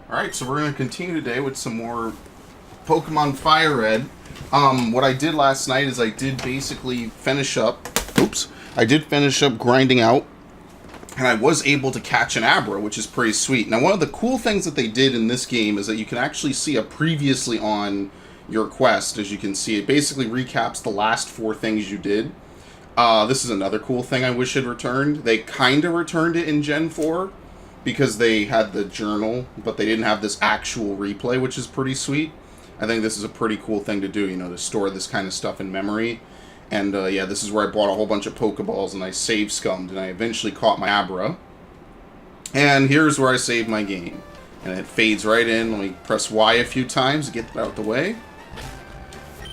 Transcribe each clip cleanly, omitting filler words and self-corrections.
Alright, so we're going to continue today with some more Pokemon FireRed. What I did last night is I did basically finish up... Oops. I did finish up grinding out, and I was able to catch an Abra, which is pretty sweet. Now, one of the cool things that they did in this game is that you can actually see a previously on your quest. As you can see, it basically recaps the last 4 things you did. This is another cool thing I wish had returned. They kind of returned it in Gen 4, because they had the journal, but they didn't have this actual replay, which is pretty sweet. I think this is a pretty cool thing to do, you know, to store this kind of stuff in memory. And, yeah, this is where I bought a whole bunch of Pokeballs, and I save scummed, and I eventually caught my Abra. And here's where I saved my game. And it fades right in. Let me press Y a few times to get that out the way.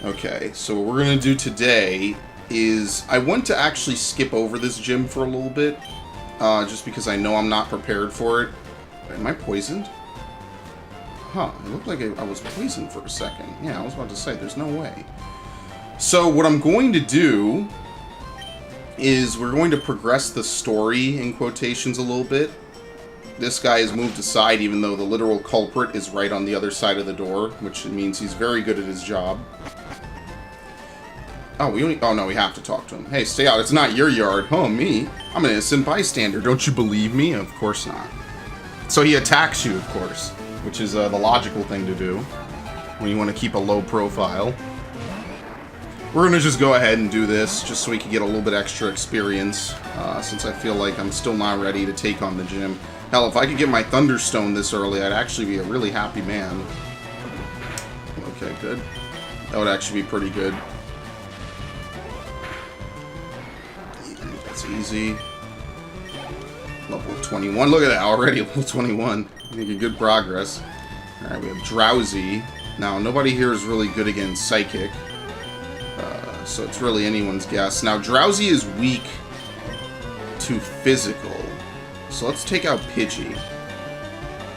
Okay, so what we're going to do today is... I want to actually skip over this gym for a little bit. Just because I know I'm not prepared for it. Am I poisoned? Huh, it looked like I was poisoned for a second. Yeah, I was about to say, there's no way. So what I'm going to do is we're going to progress the story, in quotations, a little bit. This guy is moved aside even though the literal culprit is right on the other side of the door, which means he's very good at his job. Oh, no, we have to talk to him. Hey, stay out. It's not your yard. Oh, me? I'm an innocent bystander. Don't you believe me? Of course not. So he attacks you, of course, which is the logical thing to do when you want to keep a low profile. We're going to just go ahead and do this just so we can get a little bit extra experience, since I feel like I'm still not ready to take on the gym. Hell, if I could get my Thunderstone this early, I'd actually be a really happy man. Okay, good. That would actually be pretty good. That's easy. Level 21. Look at that, already level 21. Making good progress. Alright, we have Drowsy. Now, nobody here is really good against Psychic. So it's really anyone's guess. Now, Drowsy is weak to Physical. So let's take out Pidgey.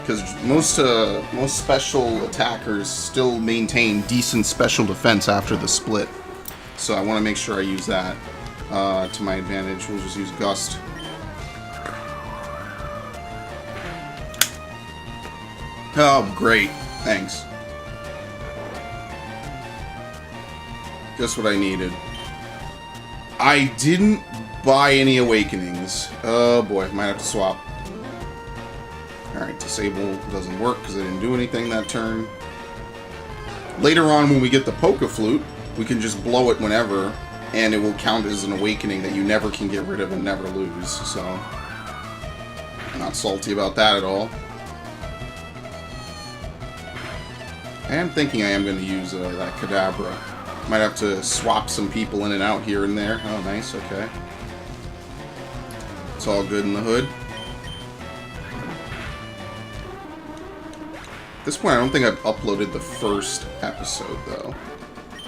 Because most special attackers still maintain decent special defense after the split. So I want to make sure I use that. To my advantage. We'll just use Gust. Oh, great. Thanks. Just what I needed. I didn't buy any Awakenings. Oh boy, might have to swap. Alright, Disable doesn't work because I didn't do anything that turn. Later on, when we get the Poke-Flute, we can just blow it whenever. And it will count as an awakening that you never can get rid of and never lose, so... I'm not salty about that at all. I am thinking I am going to use that Kadabra. Might have to swap some people in and out here and there. Oh, nice, okay. It's all good in the hood. At this point, I don't think I've uploaded the first episode, though.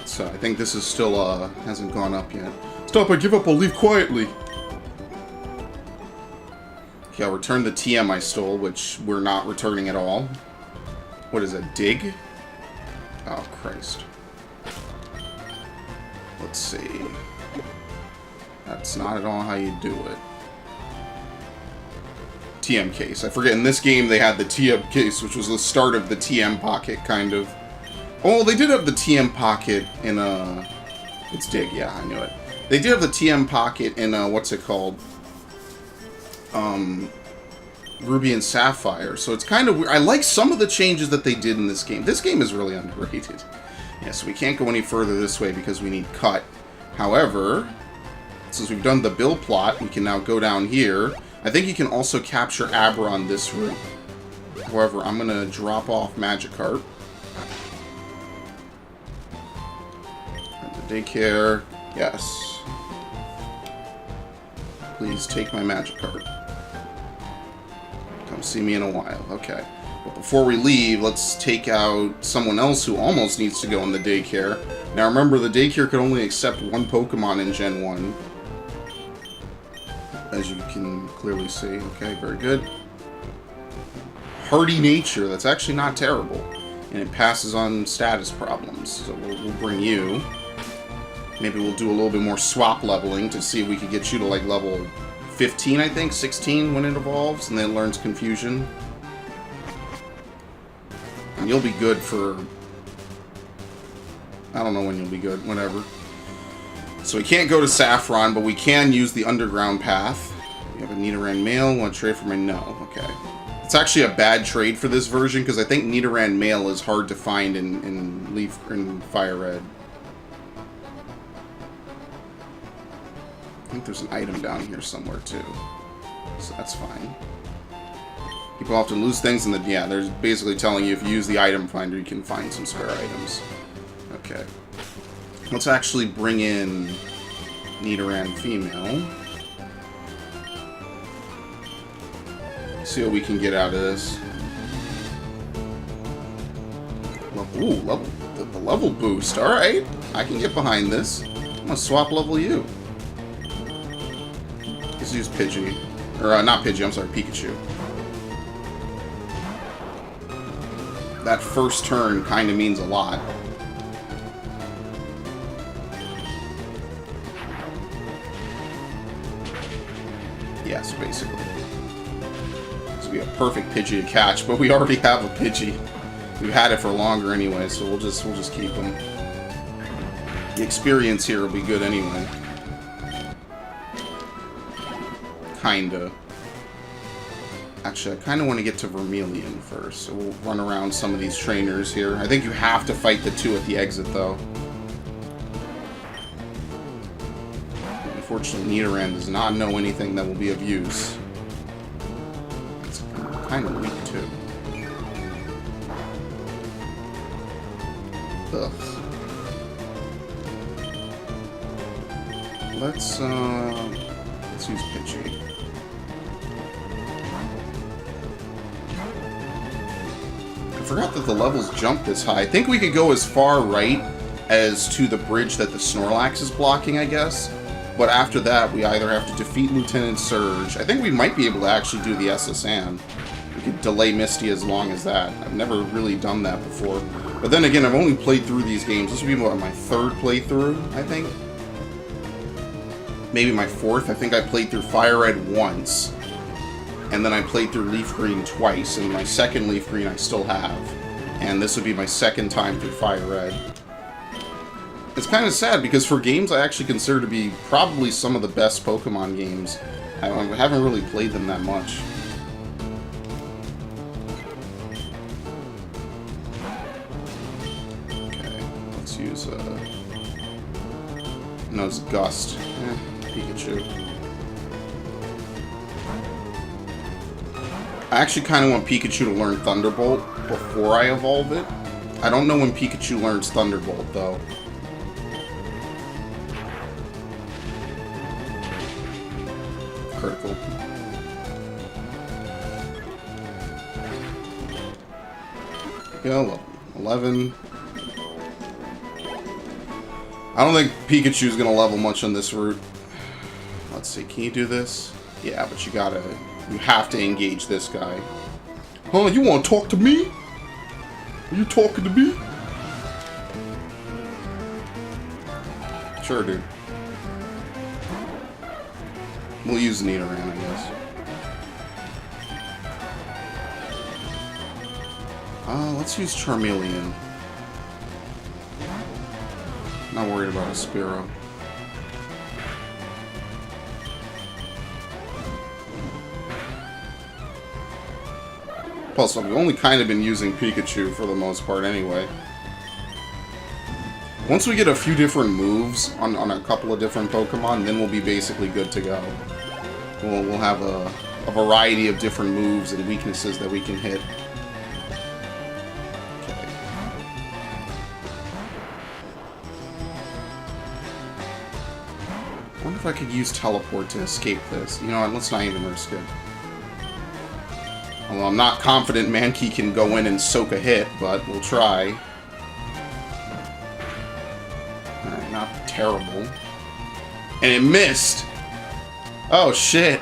So I think this is still, hasn't gone up yet. Stop, I give up, I'll leave quietly. Okay, I'll return the TM I stole, which we're not returning at all. What is that, Dig? Oh, Christ. Let's see. That's not at all how you do it. TM case. I forget, in this game they had the TM case, which was the start of the TM pocket, kind of. Oh, they did have the TM pocket in, it's Dig, yeah, I knew it. They did have the TM pocket in, what's it called? Ruby and Sapphire, so it's kind of weird. I like some of the changes that they did in this game. This game is really underrated. Yeah, so we can't go any further this way because we need Cut. However, since we've done the Bill plot, we can now go down here. I think you can also capture Abra on this route. However, I'm going to drop off Magikarp. Daycare, yes. Please take my Magikarp. Come see me in a while, okay. But before we leave, let's take out someone else who almost needs to go in the daycare. Now remember, the daycare could only accept 1 Pokemon in Gen 1. As you can clearly see. Okay, very good. Hardy nature, that's actually not terrible. And it passes on status problems, so we'll bring you. Maybe we'll do a little bit more swap leveling to see if we could get you to like level 15, I think, 16 when it evolves, and then it learns Confusion. And you'll be good for... I don't know when you'll be good. Whatever. So we can't go to Saffron, but we can use the underground path. We have a Nidoran male. Want to trade for my... No. Okay. It's actually a bad trade for this version, because I think Nidoran male is hard to find in FireRed. I think there's an item down here somewhere, too. So that's fine. People often lose things, and yeah, they're basically telling you if you use the item finder, you can find some spare items. Okay. Let's actually bring in Nidoran female. See what we can get out of this. Ooh, the level boost. Alright. I can get behind this. I'm gonna swap level you. Let's use Pidgey. Or, not Pidgey, I'm sorry, Pikachu. That first turn kind of means a lot. Yes, basically. This would be a perfect Pidgey to catch, but we already have a Pidgey. We've had it for longer anyway, so we'll just keep him. The experience here will be good anyway. Kinda. Actually, I kind of want to get to Vermilion first, so we'll run around some of these trainers here. I think you have to fight the two at the exit, though. Unfortunately, Nidoran does not know anything that will be of use. It's kind of weak, too. Ugh. Let's use Pidgey. I forgot that the levels jump this high. I think we could go as far right as to the bridge that the Snorlax is blocking, I guess. But after that, we either have to defeat Lieutenant Surge. I think we might be able to actually do the SSN. We could delay Misty as long as that. I've never really done that before. But then again, I've only played through these games. This would be my third playthrough, I think. Maybe my fourth. I think I played through FireRed once. And then I played through Leaf Green twice. And my second Leaf Green I still have. And this would be my second time through FireRed. It's kind of sad, because for games I actually consider to be probably some of the best Pokemon games, I haven't really played them that much. Okay, let's use no, it's Gust. Pikachu. I actually kind of want Pikachu to learn Thunderbolt before I evolve it. I don't know when Pikachu learns Thunderbolt, though. Critical. Go, 11. I don't think Pikachu's gonna level much on this route. Let's see, can you do this? Yeah, but you have to engage this guy. Huh, you wanna talk to me? Are you talking to me? Sure, dude. We'll use Nidoran, I guess. Let's use Charmeleon. Not worried about a Spearow. Plus, we've only kind of been using Pikachu for the most part anyway. Once we get a few different moves on a couple of different Pokemon, then we'll be basically good to go. We'll have a variety of different moves and weaknesses that we can hit. Okay. I wonder if I could use Teleport to escape this. You know what, let's not even risk it. Although I'm not confident Mankey can go in and soak a hit, but we'll try. Alright, not terrible. And it missed! Oh, shit.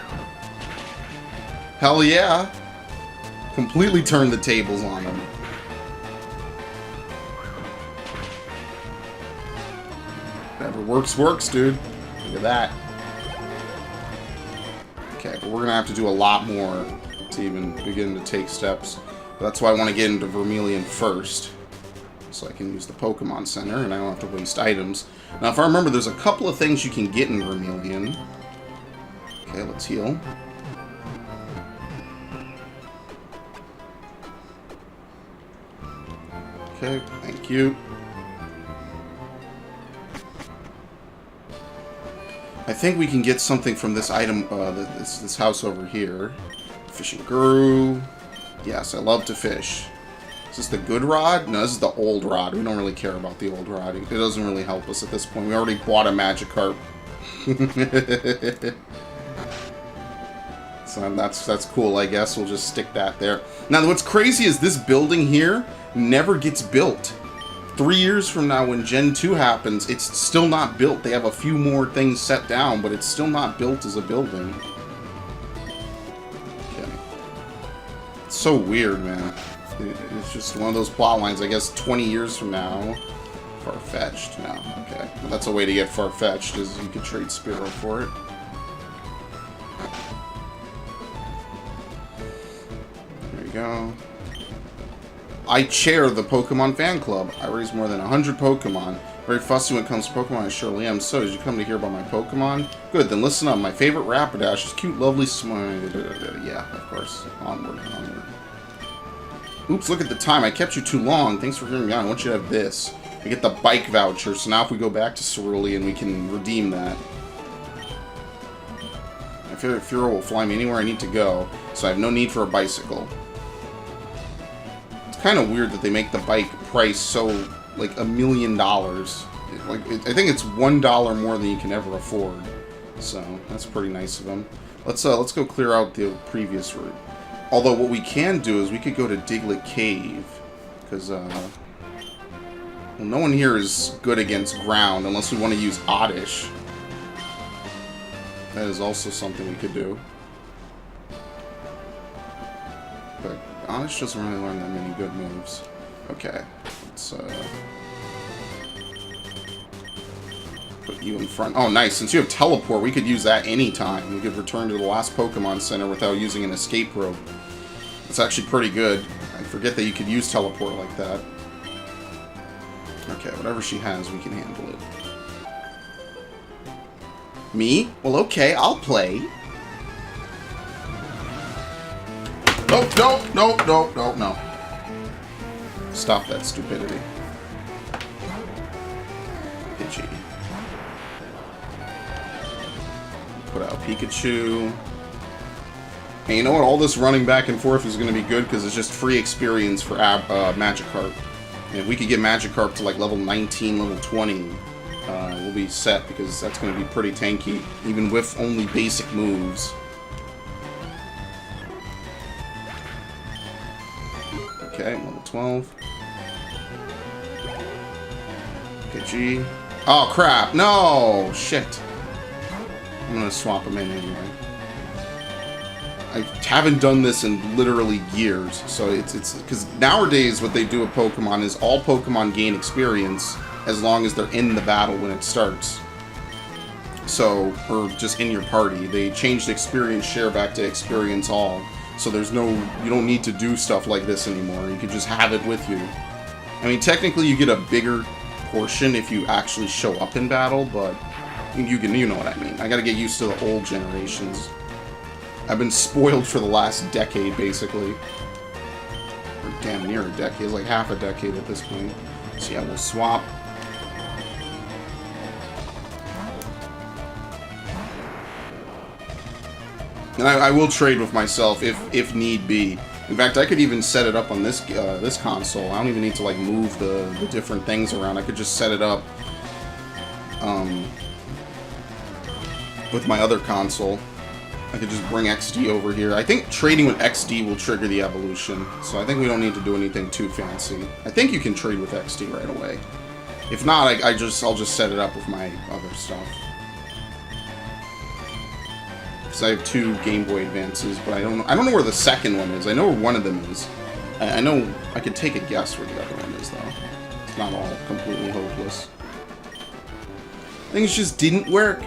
Hell yeah. Completely turned the tables on him. Whatever works, works, dude. Look at that. Okay, but we're gonna have to do a lot more to even begin to take steps. That's why I want to get into Vermilion first, so I can use the Pokemon Center and I don't have to waste items. Now, if I remember, there's a couple of things you can get in Vermilion. Okay, let's heal. Okay, thank you. I think we can get something from this item, this house over here. Fishing Guru. Yes, I love to fish. Is this the good rod? No, this is the old rod. We don't really care about the old rod. It doesn't really help us at this point. We already bought a Magikarp. So that's cool, I guess. We'll just stick that there. Now, what's crazy is this building here never gets built. 3 years from now, when Gen 2 happens, it's still not built. They have a few more things set down, but it's still not built as a building. Okay. It's so weird, man. It's just one of those plot lines. I guess 20 years from now, Far-fetched. No, okay. Well, that's a way to get Far-fetched, is you could trade Spearow for it. There you go. I chair the Pokemon fan club. I raise more than 100 Pokemon. Very fussy when it comes to Pokemon, I surely am. So, did you come to hear about my Pokemon? Good, then listen up. My favorite Rapidash is cute, lovely, smile. Yeah, of course. Onward, onward. Oops, look at the time. I kept you too long. Thanks for hearing me out. I want you to have this. I get the bike voucher, so now if we go back to Cerulean, we can redeem that. My favorite Fearow will fly me anywhere I need to go, so I have no need for a bicycle. It's kind of weird that they make the bike price so, like, $1 million. Like, I think it's $1 more than you can ever afford. So, that's pretty nice of them. Let's go clear out the previous route. Although, what we can do is we could go to Diglett Cave. Because, well, no one here is good against ground unless we want to use Oddish. That is also something we could do. But Oddish doesn't really learn that many good moves. Okay, let's put you in front. Oh, nice. Since you have Teleport, we could use that anytime. We could return to the last Pokemon Center without using an escape rope. It's actually pretty good. I forget that you could use Teleport like that. Okay, whatever she has, we can handle it. Me? Well, okay, I'll play. Nope, nope, nope, nope, nope, no. Stop that stupidity. Pidgey. Put out Pikachu. And you know what? All this running back and forth is going to be good because it's just free experience for Magikarp. And if we could get Magikarp to like level 19, level 20, we'll be set because that's going to be pretty tanky, even with only basic moves. Okay, level 12. Pidgey. Oh, crap. No! Shit. I'm going to swap them in anyway. I haven't done this in literally years, so it's because nowadays what they do with Pokemon is all Pokemon gain experience as long as they're in the battle when it starts. So, or just in your party. They changed experience share back to experience all. So there's no, you don't need to do stuff like this anymore. You can just have it with you. I mean, technically you get a bigger portion if you actually show up in battle, but you know what I mean. I gotta get used to the old generations. I've been spoiled for the last decade, basically. Or damn near a decade. It's like half a decade at this point. So yeah, we'll swap. And I will trade with myself if need be. In fact, I could even set it up on this this console. I don't even need to like move the different things around. I could just set it up with my other console. I could just bring XD over here. I think trading with XD will trigger the evolution, so I think we don't need to do anything too fancy. I think you can trade with XD right away. If not, I'll just set it up with my other stuff. Because I have 2 Game Boy Advances, but I don't know where the second one is. I know where one of them is. I know I could take a guess where the other one is, though. It's not all completely hopeless. Things just didn't work.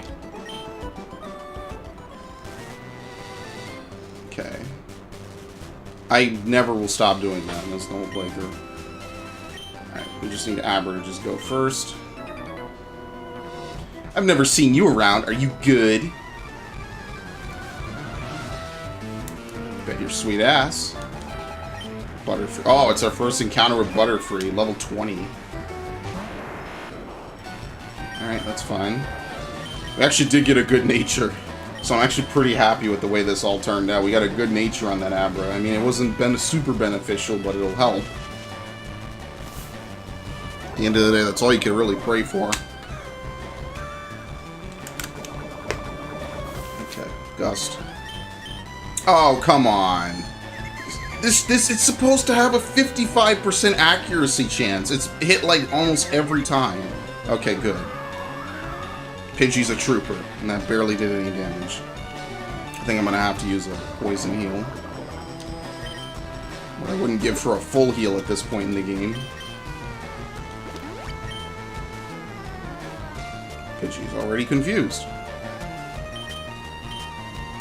Okay. I never will stop doing that. That's the whole playthrough. Alright, we just need Abra to just go first. I've never seen you around. Are you good? Bet your sweet ass. Butterfree. Oh, it's our first encounter with Butterfree. Level 20. Alright, that's fine. We actually did get a good nature. So I'm actually pretty happy with the way this all turned out. We got a good nature on that Abra. I mean, it wasn't super beneficial, but it'll help. At the end of the day, that's all you can really pray for. Okay, Gust. Oh, come on. It's supposed to have a 55% accuracy chance. It's hit like almost every time. Okay, good. Pidgey's a trooper, and that barely did any damage. I think I'm gonna have to use a poison heal. What I wouldn't give for a full heal at this point in the game. Pidgey's already confused.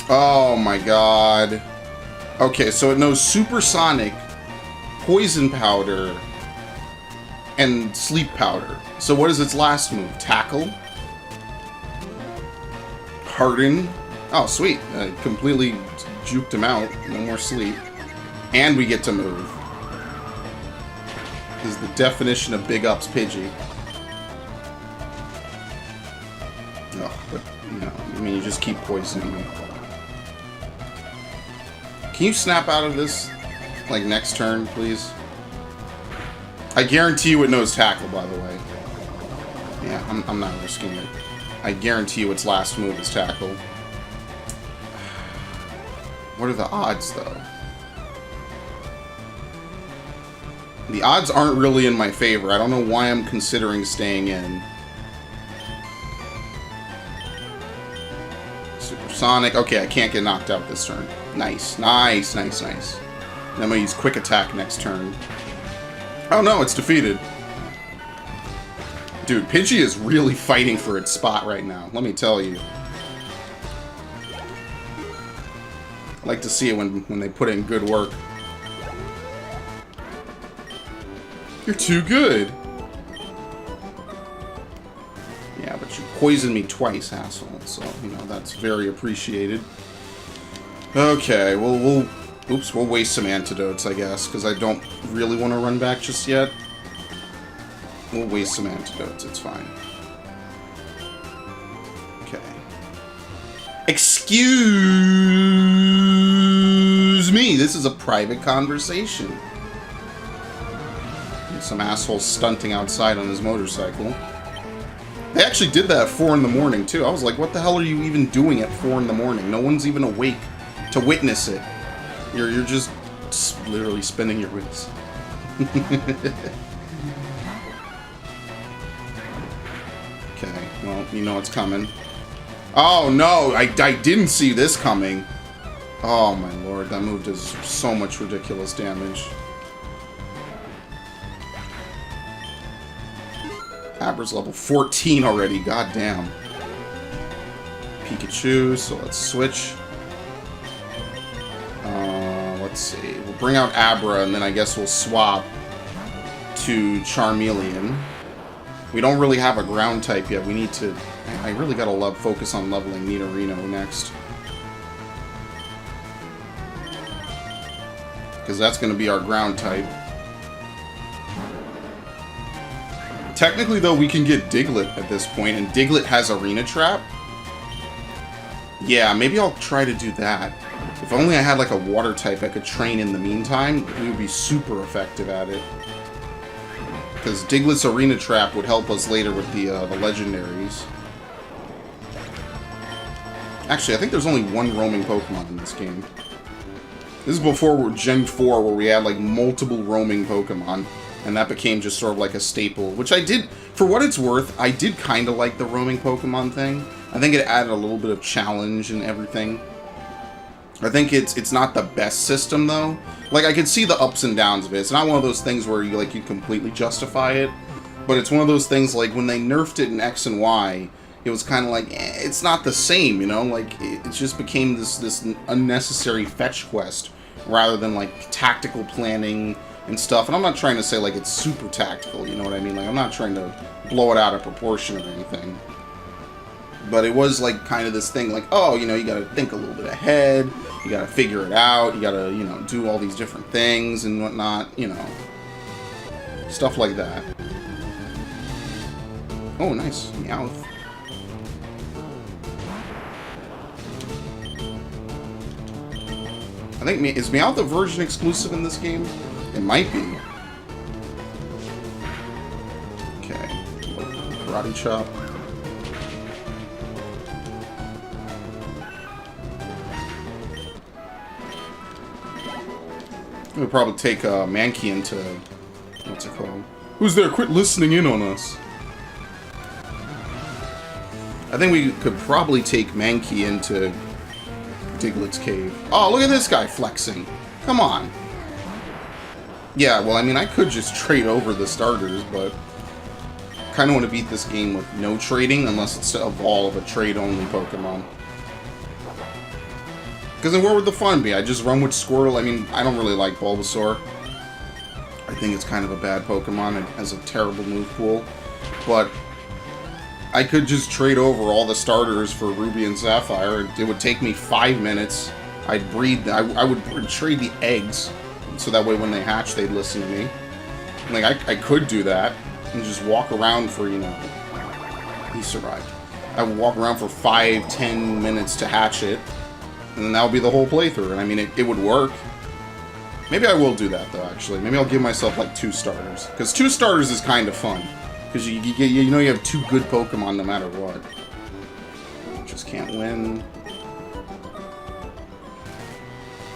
Oh my god. Okay, so it knows Supersonic, Poison Powder, and Sleep Powder. So what is its last move? Tackle? Harden? Oh, sweet. I completely juked him out. No more sleep. And we get to move. This is the definition of big ups Pidgey. Oh, but, you know, I mean, you just keep poisoning me. Can you snap out of this, like, next turn, please? I guarantee you it knows Tackle, by the way. Yeah, I'm not risking it. I guarantee you its last move is Tackle. What are the odds, though? The odds aren't really in my favor. I don't know why I'm considering staying in. Supersonic. Okay, I can't get knocked out this turn. Nice. Nice, nice, nice. Then I'm going to use Quick Attack next turn. Oh no, it's defeated. Dude, Pidgey is really fighting for its spot right now. Let me tell you. I like to see it when they put in good work. You're too good. Yeah, but you poisoned me twice, asshole. So, you know, that's very appreciated. Okay, well, we'll waste some antidotes, I guess, because I don't really want to run back just yet. We'll waste some antidotes, it's fine. Okay. Excuse me, this is a private conversation. Some asshole stunting outside on his motorcycle. They actually did that at 4 in the morning, too. I was like, what the hell are you even doing at 4 in the morning? No one's even awake to witness it. You're just literally spinning your wheels. Okay, well, you know it's coming. Oh, no! I didn't see this coming. Oh, my lord. That move does so much ridiculous damage. Abra's level 14 already. God damn. Pikachu, so let's switch. Let's see. We'll bring out Abra, and then I guess we'll swap to Charmeleon. We don't really have a ground type yet. We need to... I really gotta focus on leveling Nidorino next. Because that's going to be our ground type. Technically, though, we can get Diglett at this point, and Diglett has Arena Trap. Yeah, maybe I'll try to do that. If only I had, like, a water type I could train in the meantime, we would be super effective at it. Because Diglett's Arena Trap would help us later with the legendaries. Actually, I think there's only one roaming Pokemon in this game. This is before Gen 4, where we had, like, multiple roaming Pokemon. And that became just sort of like a staple, which I did, for what it's worth, I did kind of like the roaming Pokemon thing. I think it added a little bit of challenge and everything. I think it's not the best system, though. Like, I could see the ups and downs of it. It's not one of those things where you completely justify it. But it's one of those things, like, when they nerfed it in X and Y, it was kind of like, it's not the same, you know? Like, it just became this unnecessary fetch quest. rather than like tactical planning and stuff. And I'm not trying to say like it's super tactical, you know what I mean? Like I'm not trying to blow it out of proportion or anything. But it was like kind of this thing like, oh, you know, you gotta think a little bit ahead, you gotta figure it out, you gotta, you know, do all these different things and whatnot, you know. Stuff like that. Oh, nice. Meowth. I think, is Meowth a version exclusive in this game? It might be. Okay. Karate chop. We'll probably take Mankey into... What's it called? Who's there? Quit listening in on us. I think we could probably take Mankey into Diglett's cave. Oh, look at this guy flexing. Come on. Yeah, well, I mean, I could just trade over the starters, but I kind of want to beat this game with no trading, unless it's to evolve a trade-only Pokemon. Because then where would the fun be? I just run with Squirtle. I mean, I don't really like Bulbasaur. I think it's kind of a bad Pokemon. It has a terrible move pool. But I could just trade over all the starters for Ruby and Sapphire. It would take me 5 minutes. I'd breed... I would trade the eggs, so that way when they hatch, they'd listen to me. Like, I could do that and just walk around for, you know... He survived. I would walk around for 5-10 minutes to hatch it, and then that would be the whole playthrough. And I mean, it would work. Maybe I will do that, though, actually. Maybe I'll give myself, like, 2 starters. Because 2 starters is kind of fun. Because you know you have 2 good Pokemon no matter what. Just can't win.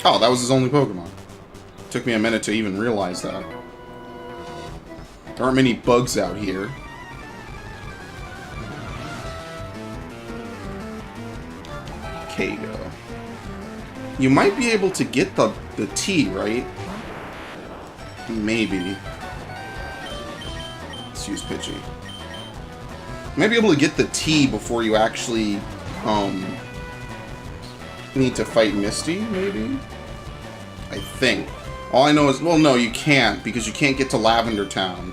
Oh, that was his only Pokemon. Took me a minute to even realize that. There aren't many bugs out here. Kago. You might be able to get the T, right? Maybe. Let's use Pidgey. You might be able to get the T before you actually need to fight Misty, maybe? I think. All I know is, well, no, you can't, because you can't get to Lavender Town.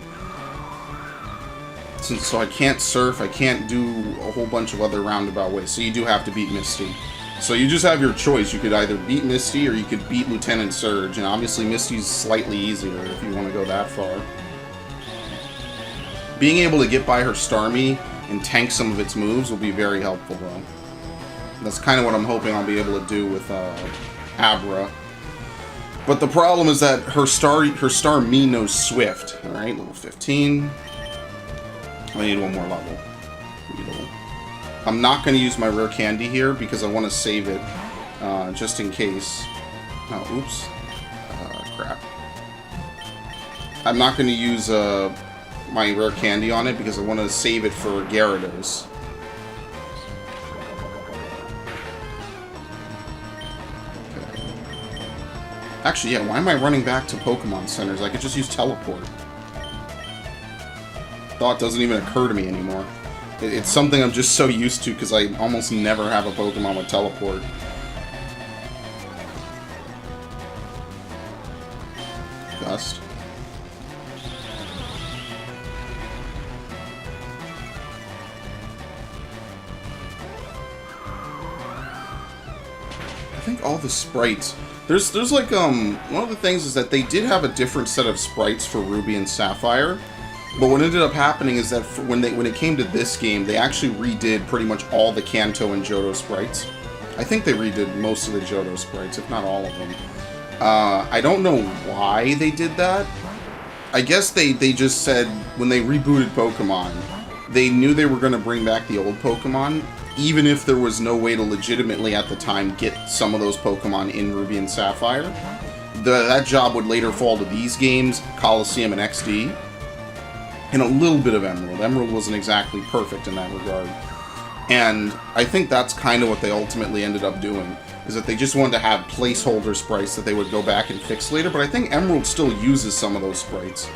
So I can't surf, I can't do a whole bunch of other roundabout ways, so you do have to beat Misty. So you just have your choice. You could either beat Misty or you could beat Lieutenant Surge, and obviously Misty's slightly easier if you want to go that far. Being able to get by her Starmie and tank some of its moves will be very helpful, though. That's kind of what I'm hoping I'll be able to do with Abra. But the problem is that her Starmie knows Swift. Alright, level 15. I need one more level. I'm not going to use my rare candy here because I want to save it just in case. Oh, oops. Crap. I'm not going to use my rare candy on it because I want to save it for Gyarados. Okay. Actually, yeah, why am I running back to Pokemon Centers? I could just use Teleport. Thought doesn't even occur to me anymore. It's something I'm just so used to because I almost never have a Pokemon with Teleport. Gust. I think all the sprites... There's like, one of the things is that they did have a different set of sprites for Ruby and Sapphire. But what ended up happening is that when it came to this game, they actually redid pretty much all the Kanto and Johto sprites. I think they redid most of the Johto sprites, if not all of them. I don't know why they did that. I guess they just said, when they rebooted Pokemon, they knew they were going to bring back the old Pokemon, even if there was no way to legitimately, at the time, get some of those Pokemon in Ruby and Sapphire. That job would later fall to these games, Coliseum and XD. And a little bit of Emerald. Emerald wasn't exactly perfect in that regard. And I think that's kind of what they ultimately ended up doing, is that they just wanted to have placeholder sprites that they would go back and fix later, but I think Emerald still uses some of those sprites.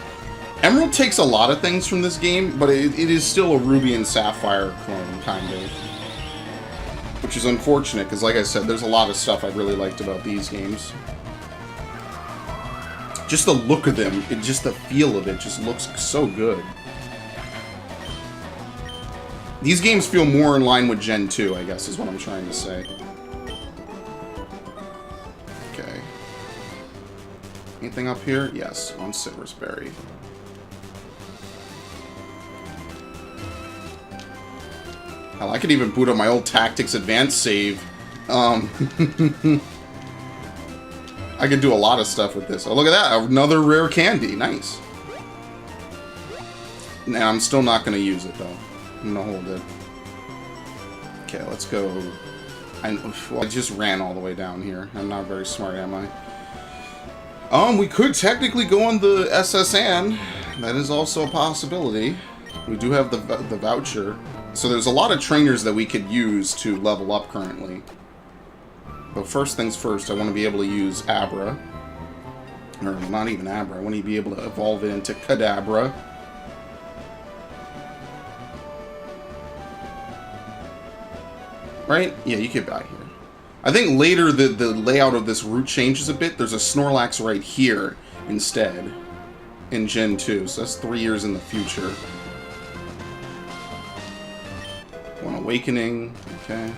Emerald takes a lot of things from this game, but it is still a Ruby and Sapphire clone, kind of. Which is unfortunate, because like I said, there's a lot of stuff I really liked about these games. Just the look of them, just the feel of it just looks so good. These games feel more in line with Gen 2, I guess, is what I'm trying to say. Okay. Anything up here? Yes, on Silversberry. Hell, I could even boot up my old Tactics Advanced save. I could do a lot of stuff with this. Oh, look at that. Another rare candy. Nice. Nah, I'm still not going to use it, though. I'm going to hold it. Okay, let's go. Well, I just ran all the way down here. I'm not very smart, am I? We could technically go on the SSN. That is also a possibility. We do have the voucher. So there's a lot of trainers that we could use to level up currently. But first things first, I want to be able to use Abra. Or not even Abra. I want to be able to evolve it into Kadabra. Right? Yeah, you get by here. I think later the layout of this route changes a bit. There's a Snorlax right here instead. In Gen 2. So that's 3 years in the future. One Awakening. Okay.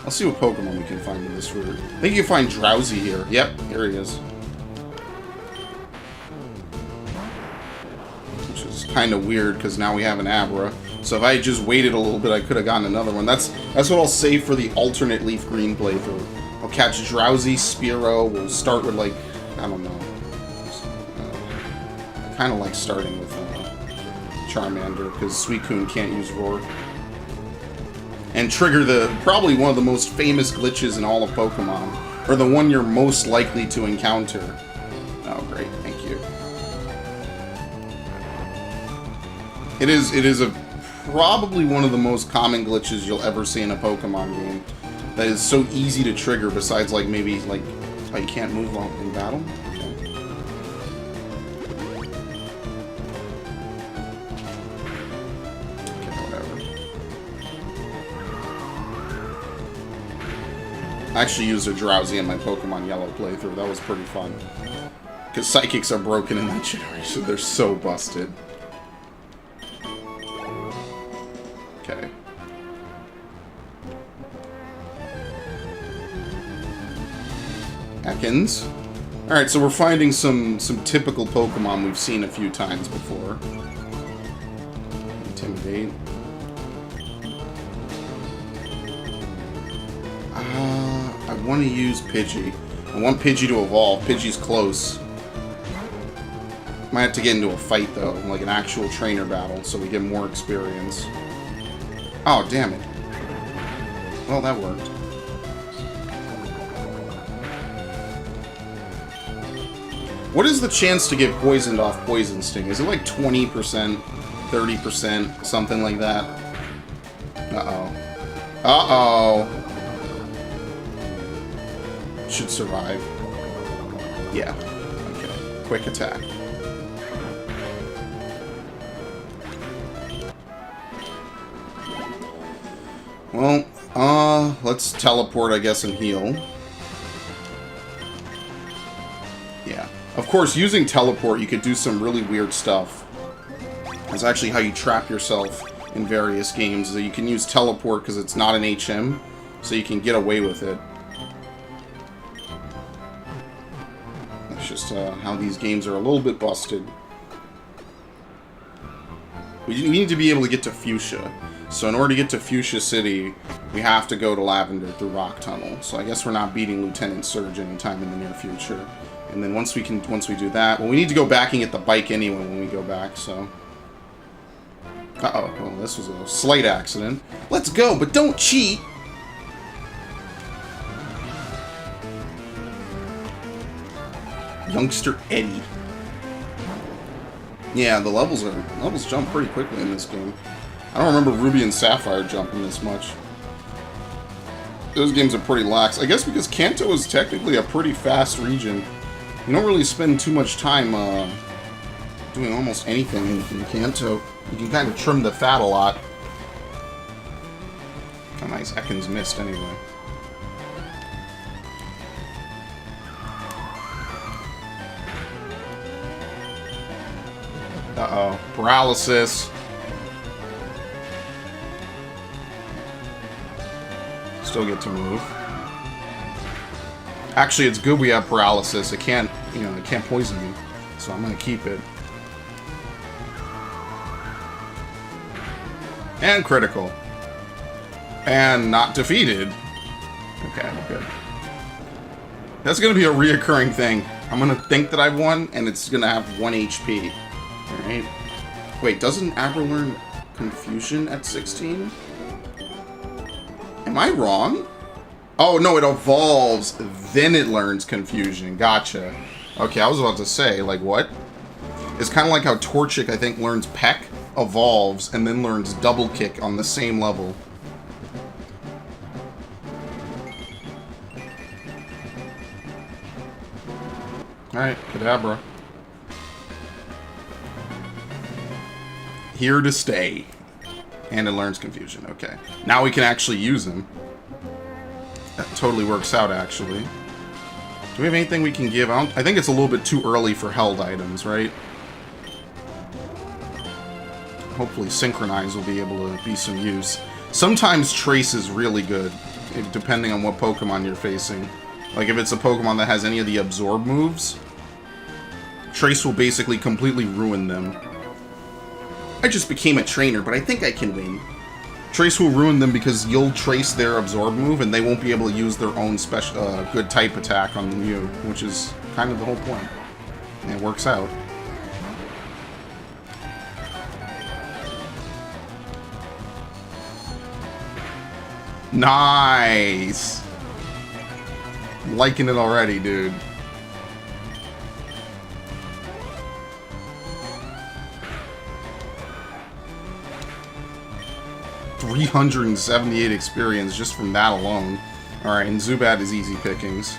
I'll see what Pokemon we can find in this route. I think you can find Drowsy here. Yep, here he is. Which is kind of weird, because now we have an Abra. So if I had just waited a little bit, I could have gotten another one. That's what I'll save for the alternate Leaf Green playthrough. I'll catch Drowsy, Spearow. We'll start with, like, I don't know. I kind of like starting with Charmander, because Suicune can't use Roar. And trigger probably one of the most famous glitches in all of Pokemon. Or the one you're most likely to encounter. Oh, great. Thank you. It is probably one of the most common glitches you'll ever see in a Pokemon game. That is so easy to trigger, besides, like, maybe, like, oh, you can't move while in battle? I actually used a Drowsy in my Pokemon Yellow playthrough. That was pretty fun. Because Psychics are broken in that generation. They're so busted. Okay. Ekans. Alright, so we're finding some typical Pokemon we've seen a few times before. Intimidate. I want to use Pidgey. I want Pidgey to evolve. Pidgey's close. Might have to get into a fight, though. Like an actual trainer battle, so we get more experience. Oh, damn it. Well, that worked. What is the chance to get poisoned off Poison Sting? Is it like 20%, 30%, something like that? Uh-oh. Uh-oh. Should survive. Yeah. Okay. Quick attack. Well, let's teleport, I guess, and heal. Yeah. Of course, using teleport, you could do some really weird stuff. It's actually how you trap yourself in various games. You can use teleport because it's not an HM, so you can get away with it. Just how these games are a little bit busted. We need to be able to get to Fuchsia. So in order to get to Fuchsia City, we have to go to Lavender through Rock Tunnel. So I guess we're not beating Lieutenant Surge anytime in the near future. And then once we do that, well, we need to go back and get the bike anyway when we go back, so. Uh-oh, well, this was a slight accident. Let's go, but don't cheat! Youngster Eddie. Yeah, the levels jump pretty quickly in this game. I don't remember Ruby and Sapphire jumping this much. Those games are pretty lax. I guess because Kanto is technically a pretty fast region. You don't really spend too much time doing almost anything in Kanto. You can kind of trim the fat a lot. Oh, nice. Ekans missed anyway. Uh-oh. Paralysis. Still get to move. Actually, it's good we have paralysis. It can't, you know, it can't poison me. So I'm gonna keep it. And critical. And not defeated. Okay, good. That's gonna be a reoccurring thing. I'm gonna think that I've won, and it's gonna have 1 HP. Alright. Wait, doesn't Abra learn Confusion at 16? Am I wrong? Oh, no, it evolves, then it learns Confusion. Gotcha. Okay, I was about to say, like, what? It's kind of like how Torchic, I think, learns Peck, evolves, and then learns Double Kick on the same level. Alright, Kadabra. Here to stay. And it learns Confusion. Okay. Now we can actually use him. That totally works out, actually. Do we have anything we can give? I think it's a little bit too early for held items, right? Hopefully Synchronize will be able to be some use. Sometimes Trace is really good, depending on what Pokemon you're facing. Like, if it's a Pokemon that has any of the Absorb moves, Trace will basically completely ruin them. I just became a trainer, but I think I can win. Trace will ruin them because you'll trace their Absorb move, and they won't be able to use their own special, good type attack on you, which is kind of the whole point. And it works out. Nice! I'm liking it already, dude. $378 experience just from that alone. Alright, and Zubat is easy pickings.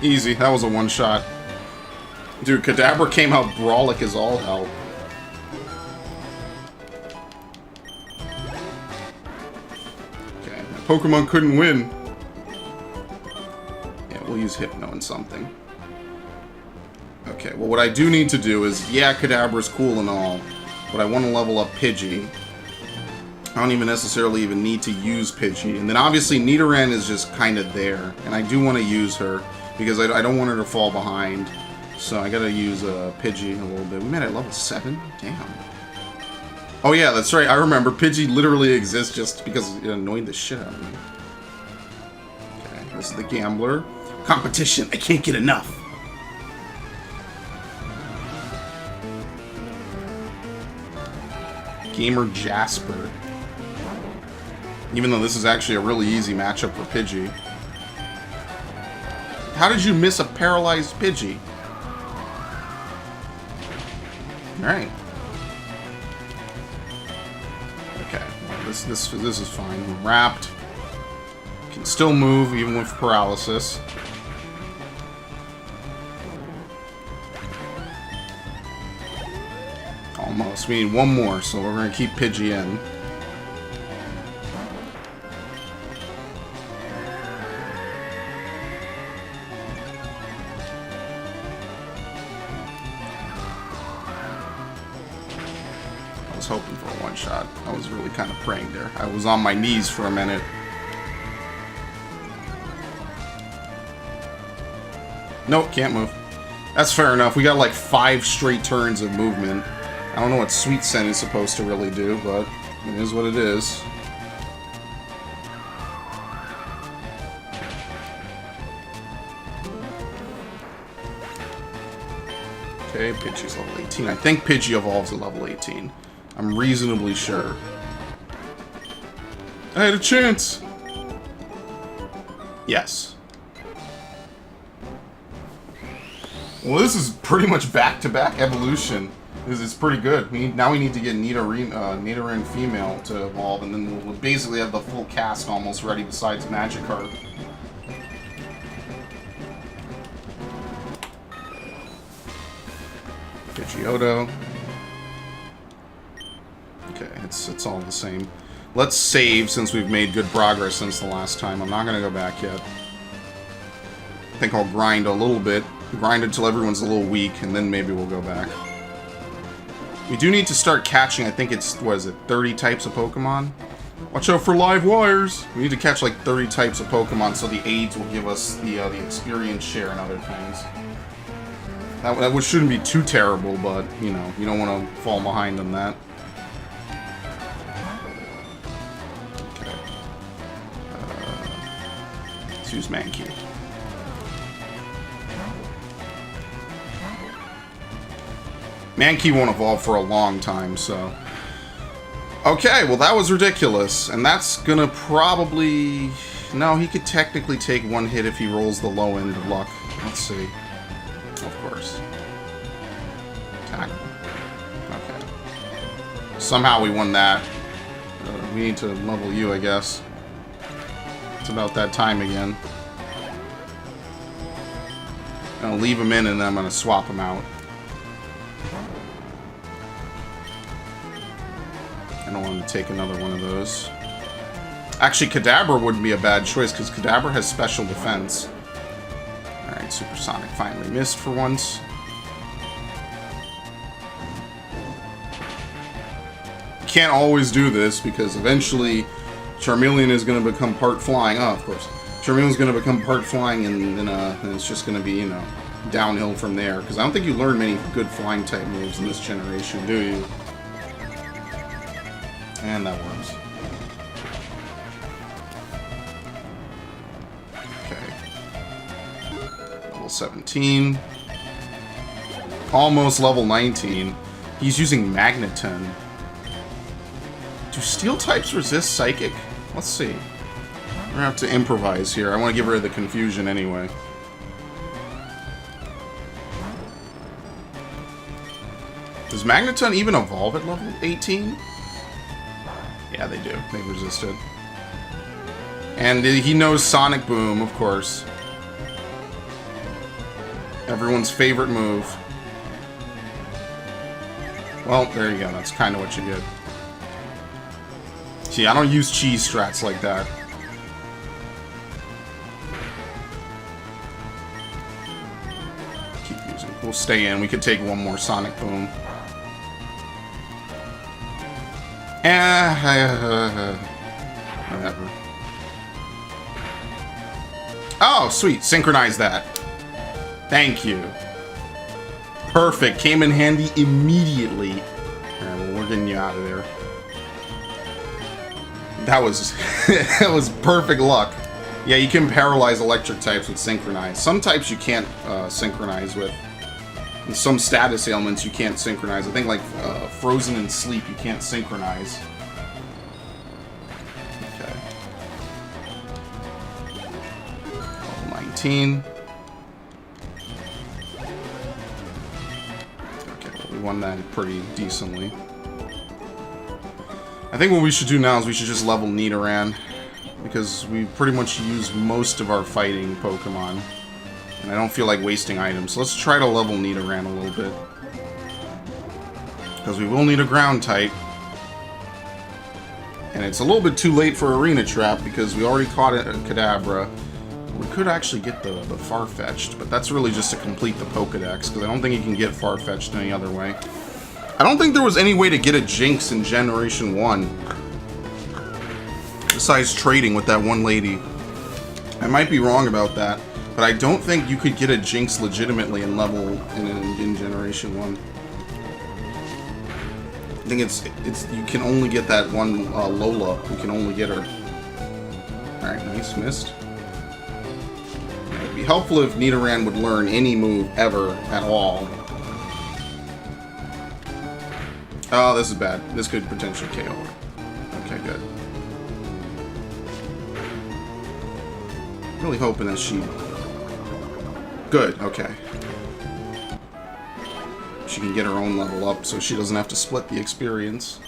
Easy, that was a one-shot. Dude, Kadabra came out brawlic as all hell. Okay, my Pokemon couldn't win. Yeah, we'll use Hypno and something. Okay, well what I do need to do is, yeah, Kadabra's cool and all, but I want to level up Pidgey. I don't even necessarily need to use Pidgey. And then obviously Nidoran is just kind of there, and I do want to use her, because I don't want her to fall behind. So I gotta use Pidgey a little bit. We made it at level 7? Damn. Oh yeah, that's right, I remember. Pidgey literally exists just because it annoyed the shit out of me. Okay, this is the Gambler. Competition, I can't get enough. Gamer Jasper. Even though this is actually a really easy matchup for Pidgey. How did you miss a paralyzed Pidgey? Alright. Okay. Well, this is fine. We're wrapped. Can still move even with paralysis. Almost. We need one more, so we're gonna keep Pidgey in. I was hoping for a one-shot. I was really kind of praying there. I was on my knees for a minute. Nope, can't move. That's fair enough. We got like 5 straight turns of movement. I don't know what Sweet Scent is supposed to really do, but it is what it is. Okay, Pidgey's level 18. I think Pidgey evolves at level 18. I'm reasonably sure. I had a chance! Yes. Well, this is pretty much back-to-back evolution. This is pretty good. Now we need to get Nidoran female to evolve, and then we'll basically have the full cast almost ready besides Magikarp. Pidgeotto. Okay, it's all the same. Let's save since we've made good progress since the last time. I'm not going to go back yet. think I'll grind a little bit. Grind until everyone's a little weak, and then maybe we'll go back. We do need to start catching, I think it's, what is it, 30 types of Pokemon? Watch out for live wires! We need to catch like 30 types of Pokemon so the aids will give us the experience share and other things. That shouldn't be too terrible, but, you know, you don't want to fall behind on that. Okay. Let's use Mankey. Mankey won't evolve for a long time, so... Okay, well that was ridiculous. And that's gonna probably... No, he could technically take one hit if he rolls the low end of luck. Let's see. Of course. Tackle. Okay. Somehow we won that. We need to level you, I guess. It's about that time again. I'm gonna leave him in and then I'm gonna swap him out. I don't want him to take another one of those. Actually, Kadabra wouldn't be a bad choice because Kadabra has special defense. Alright, Supersonic finally missed for once. Can't always do this because eventually Charmeleon is going to become part flying. Oh, of course. Charmeleon's going to become part flying and it's just going to be, you know, downhill from there. Because I don't think you learn many good flying type moves in this generation, do you? And that works. Okay. Level 17. Almost level 19. He's using Magneton. Do steel types resist psychic? Let's see. We're gonna have to improvise here. I want to get rid of the confusion anyway. Does Magneton even evolve at level 18? Yeah, they do. They resisted. And he knows Sonic Boom, of course. Everyone's favorite move. Well, there you go. That's kind of what you get. See, I don't use cheese strats like that. Keep using. We'll stay in. We could take one more Sonic Boom. Whatever. Oh, sweet. Synchronize that. Thank you. Perfect. Came in handy immediately. Alright, well, we're getting you out of there. That was that was perfect luck. Yeah, you can paralyze electric types with Synchronize. Some types you can't synchronize with. And some status ailments you can't synchronize. I think like Frozen and Sleep you can't synchronize. Okay. Level 19. Okay, well, we won that pretty decently. I think what we should do now is we should just level Nidoran. Because we pretty much use most of our fighting Pokemon. And I don't feel like wasting items. So let's try to level Nidoran a little bit. Because we will need a ground type. And it's a little bit too late for Arena Trap because we already caught a Kadabra. We could actually get the Farfetch'd, but that's really just to complete the Pokedex, because I don't think you can get Farfetch'd any other way. I don't think there was any way to get a Jinx in Generation 1. Besides trading with that one lady. I might be wrong about that. But I don't think you could get a Jinx legitimately in level in Generation 1. I think it's you can only get that one Lola. You can only get her. Alright, nice, missed. It'd be helpful if Nidoran would learn any move ever at all. Oh, this is bad. This could potentially KO her. Okay, good. Really hoping that she... Good, okay. She can get her own level up so she doesn't have to split the experience.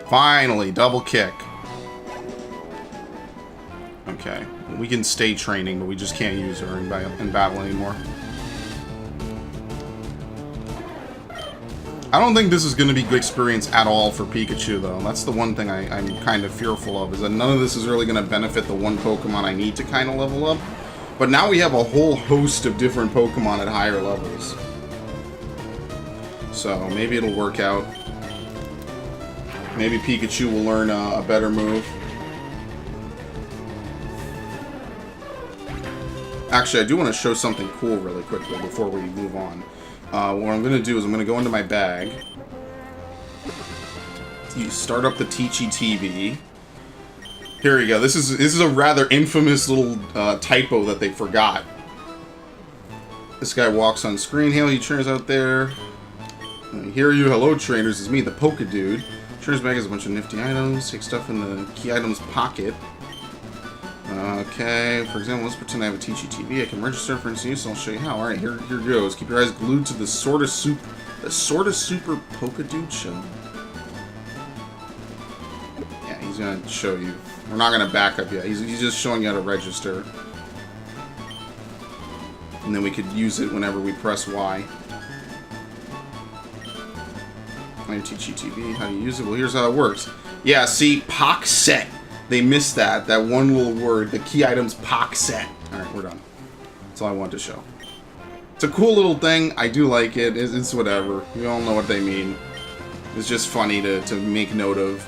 Finally, double kick. Okay, we can stay training, but we just can't use her in battle anymore. I don't think this is going to be good experience at all for Pikachu, though. That's the one thing I'm kind of fearful of, is that none of this is really going to benefit the one Pokemon I need to kind of level up. But now we have a whole host of different Pokemon at higher levels. So maybe it'll work out. Maybe Pikachu will learn a better move. Actually, I do want to show something cool really quickly before we move on. What I'm going to do is I'm going to go into my bag. You start up the Teachy TV. Here we go. This is a rather infamous little typo that they forgot. This guy walks on screen. Hail, you trainers out there. Here you, hello trainers. It's me, the Poke Dude. Trainer's bag has a bunch of nifty items. Take stuff in the key items pocket. Okay, for example, let's pretend I have a Teachy TV. I can register for instance use, and I'll show you how. Alright, here goes. Keep your eyes glued to the Sorta Super Poke Dude show. Yeah, he's gonna show you. We're not gonna back up yet. He's just showing you how to register. And then we could use it whenever we press Y. Teachy TV, how do you use it? Well, here's how it works. Yeah, see, POC set. They missed that one little word. The key items POC set. Alright, we're done. That's all I wanted to show. It's a cool little thing. I do like it. It's whatever. We all know what they mean. It's just funny to make note of.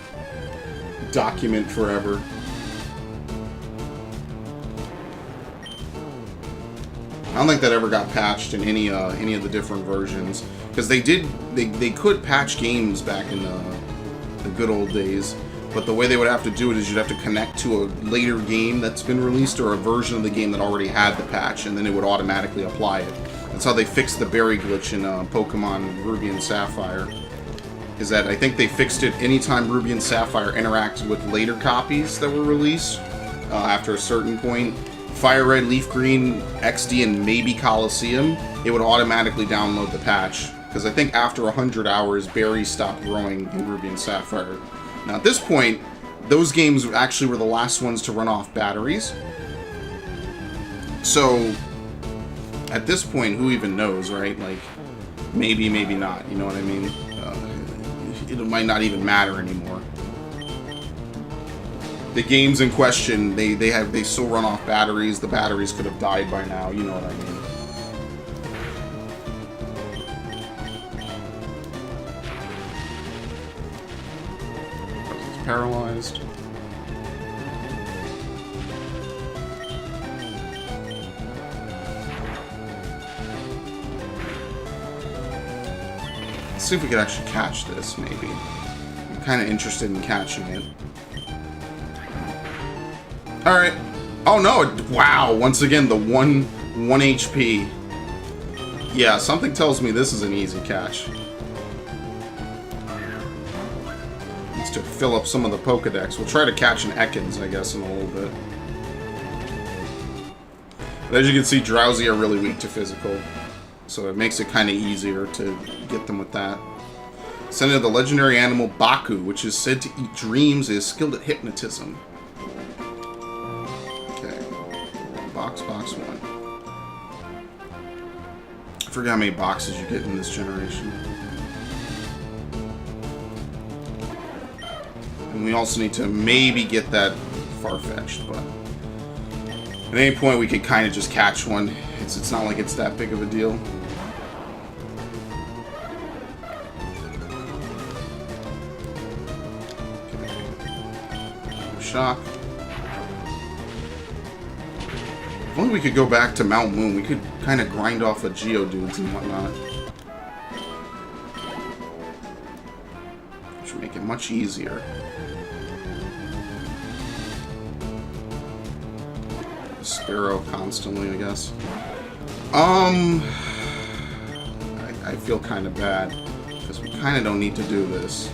Document forever. I don't think that ever got patched in any of the different versions, because they could patch games back in the good old days, but the way they would have to do it is you'd have to connect to a later game that's been released or a version of the game that already had the patch, and then it would automatically apply it. That's how they fixed the berry glitch in Pokemon Ruby and Sapphire. Is that I think they fixed it anytime Ruby and Sapphire interacted with later copies that were released after a certain point. FireRed, Leaf Green, XD, and maybe Coliseum, it would automatically download the patch. Because I think after 100 hours, berries stopped growing in Ruby and Sapphire. Now at this point, those games actually were the last ones to run off batteries. So, at this point, who even knows, right? Like, maybe, maybe not, you know what I mean? It might not even matter anymore. The games in question, they still run off batteries. The batteries could have died by now. You know what I mean. It's paralyzed. Let's see if we could actually catch this. Maybe. I'm kind of interested in catching it. Alright. Oh no, wow, once again, the 1 HP. Yeah, something tells me this is an easy catch. Needs to fill up some of the Pokedex. We'll try to catch an Ekans, I guess, in a little bit. But as you can see, Drowsy are really weak to physical. So it makes it kind of easier to get them with that. Send in the legendary animal Baku, which is said to eat dreams and is skilled at hypnotism. Box 1. I forget how many boxes you get in this generation. And we also need to maybe get that far-fetched, but at any point we could kind of just catch one. It's not like it's that big of a deal. Okay. Shock. If only we could go back to Mount Moon, we could kind of grind off of Geodudes and whatnot. Which would make it much easier. Sparrow constantly, I guess. I feel kind of bad, because we kind of don't need to do this.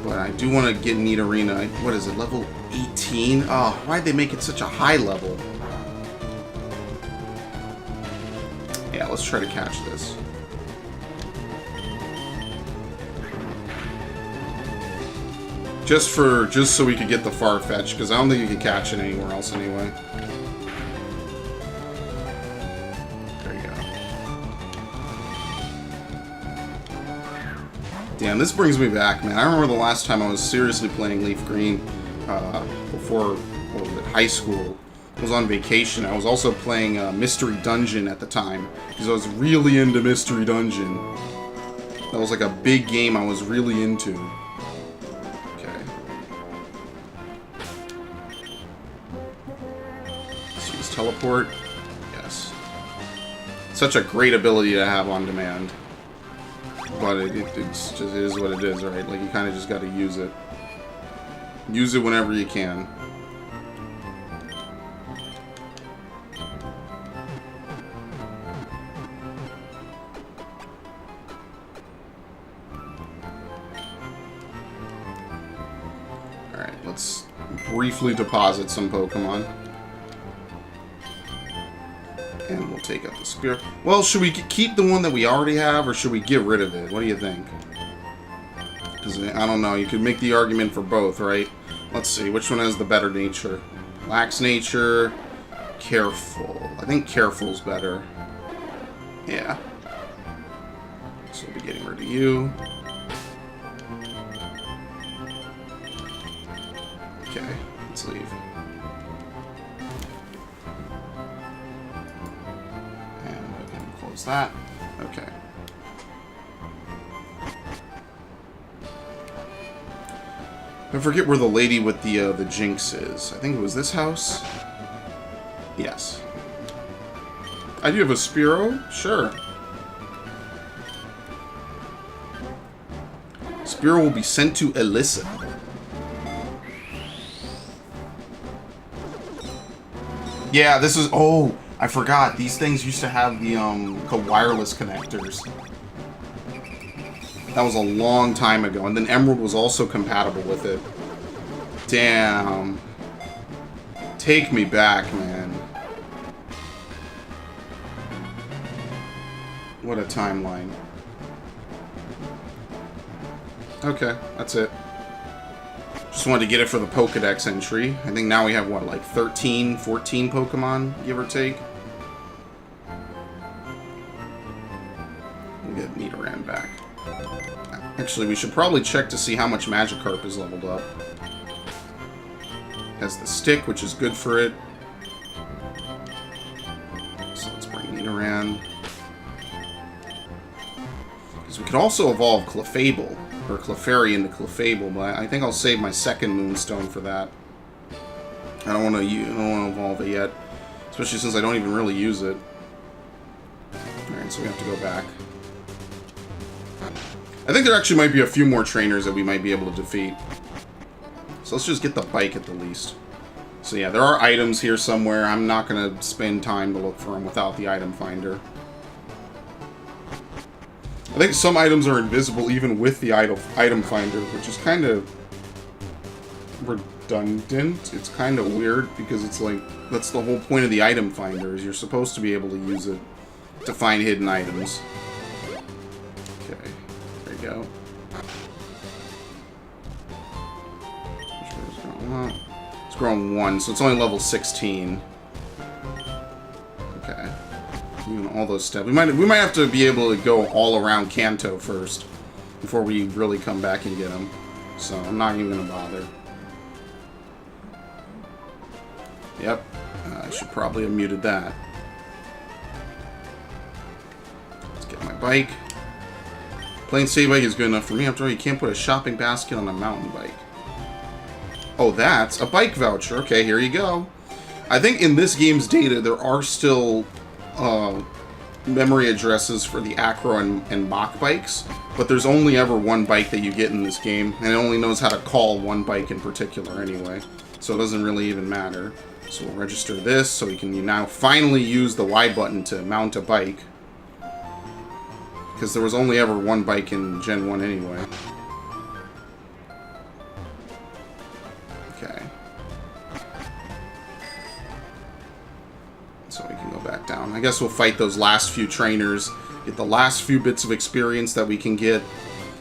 But I do want to get Nidorina. What is it, level 18? Oh, why'd they make it such a high level? Yeah, let's try to catch this. Just so we could get the far-fetched, because I don't think you can catch it anywhere else anyway. There you go. Damn, this brings me back, man. I remember the last time I was seriously playing Leaf Green, before, what was it, high school. was on vacation. I was also playing Mystery Dungeon at the time, because I was really into Mystery Dungeon. That was like a big game I was really into. Okay. Let's use teleport. Yes. Such a great ability to have on demand. But it is what it is, right? Like, you kind of just got to use it. Use it whenever you can. Alright, let's briefly deposit some Pokemon. And we'll take out the spear. Well, should we keep the one that we already have, or should we get rid of it? What do you think? Because, I don't know, you could make the argument for both, right? Let's see, which one has the better nature? Lax nature, careful. I think careful's better. Yeah. So we'll be getting rid of you. Okay, let's leave. And we can close that. Okay. I forget where the lady with the Jinx is. I think it was this house. Yes. I do have a Spearow? Sure. Spearow will be sent to Alyssa. Yeah, this is... Oh, I forgot. These things used to have the wireless connectors. That was a long time ago. And then Emerald was also compatible with it. Damn. Take me back, man. What a timeline. Okay, that's it. Just wanted to get it for the Pokedex entry. I think now we have, what, like 13, 14 Pokemon, give or take? We'll get Nidoran back. Actually, we should probably check to see how much Magikarp is leveled up. Has the stick, which is good for it. So let's bring Nidoran. Because we could also evolve Clefable, or Clefairy into Clefable, but I think I'll save my second Moonstone for that. I don't want to evolve it yet, especially since I don't even really use it. Alright, so we have to go back. I think there actually might be a few more trainers that we might be able to defeat. So let's just get the bike at the least. So yeah, there are items here somewhere. I'm not going to spend time to look for them without the item finder. I think some items are invisible even with the item finder, which is kind of redundant. It's kind of weird because it's like, that's the whole point of the item finder, is you're supposed to be able to use it to find hidden items. Okay, there you go. It's grown 1, so it's only level 16. Okay. Even all those steps. We might have to be able to go all around Kanto first before we really come back and get him. So I'm not even gonna bother. Yep. I should probably have muted that. Let's get my bike. Plain Save Bike is good enough for me. After all, you can't put a shopping basket on a mountain bike. Oh, that's a bike voucher. Okay, here you go. I think in this game's data, there are still memory addresses for the Acro and Mach bikes, but there's only ever one bike that you get in this game, and it only knows how to call one bike in particular anyway, so it doesn't really even matter. So we'll register this, so we can now finally use the Y button to mount a bike, because there was only ever one bike in Gen 1 anyway. Okay. So we can go back down. I guess we'll fight those last few trainers, get the last few bits of experience that we can get.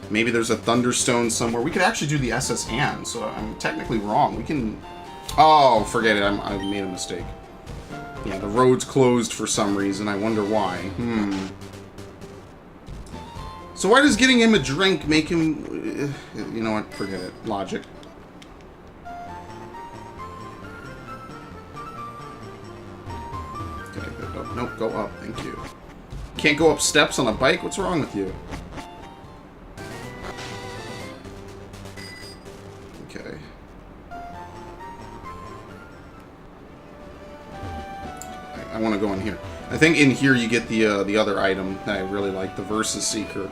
Maybe there's a Thunderstone somewhere. We could actually do the SS Anne, so I'm technically wrong. We can... Oh, forget it. I made a mistake. Yeah, the road's closed for some reason. I wonder why. So why does getting him a drink make him... You know what? Forget it. Logic. Okay, good. Oh, nope, go up. Thank you. Can't go up steps on a bike? What's wrong with you? Okay. I want to go in here. I think in here you get the other item that I really like, the Versus Seeker.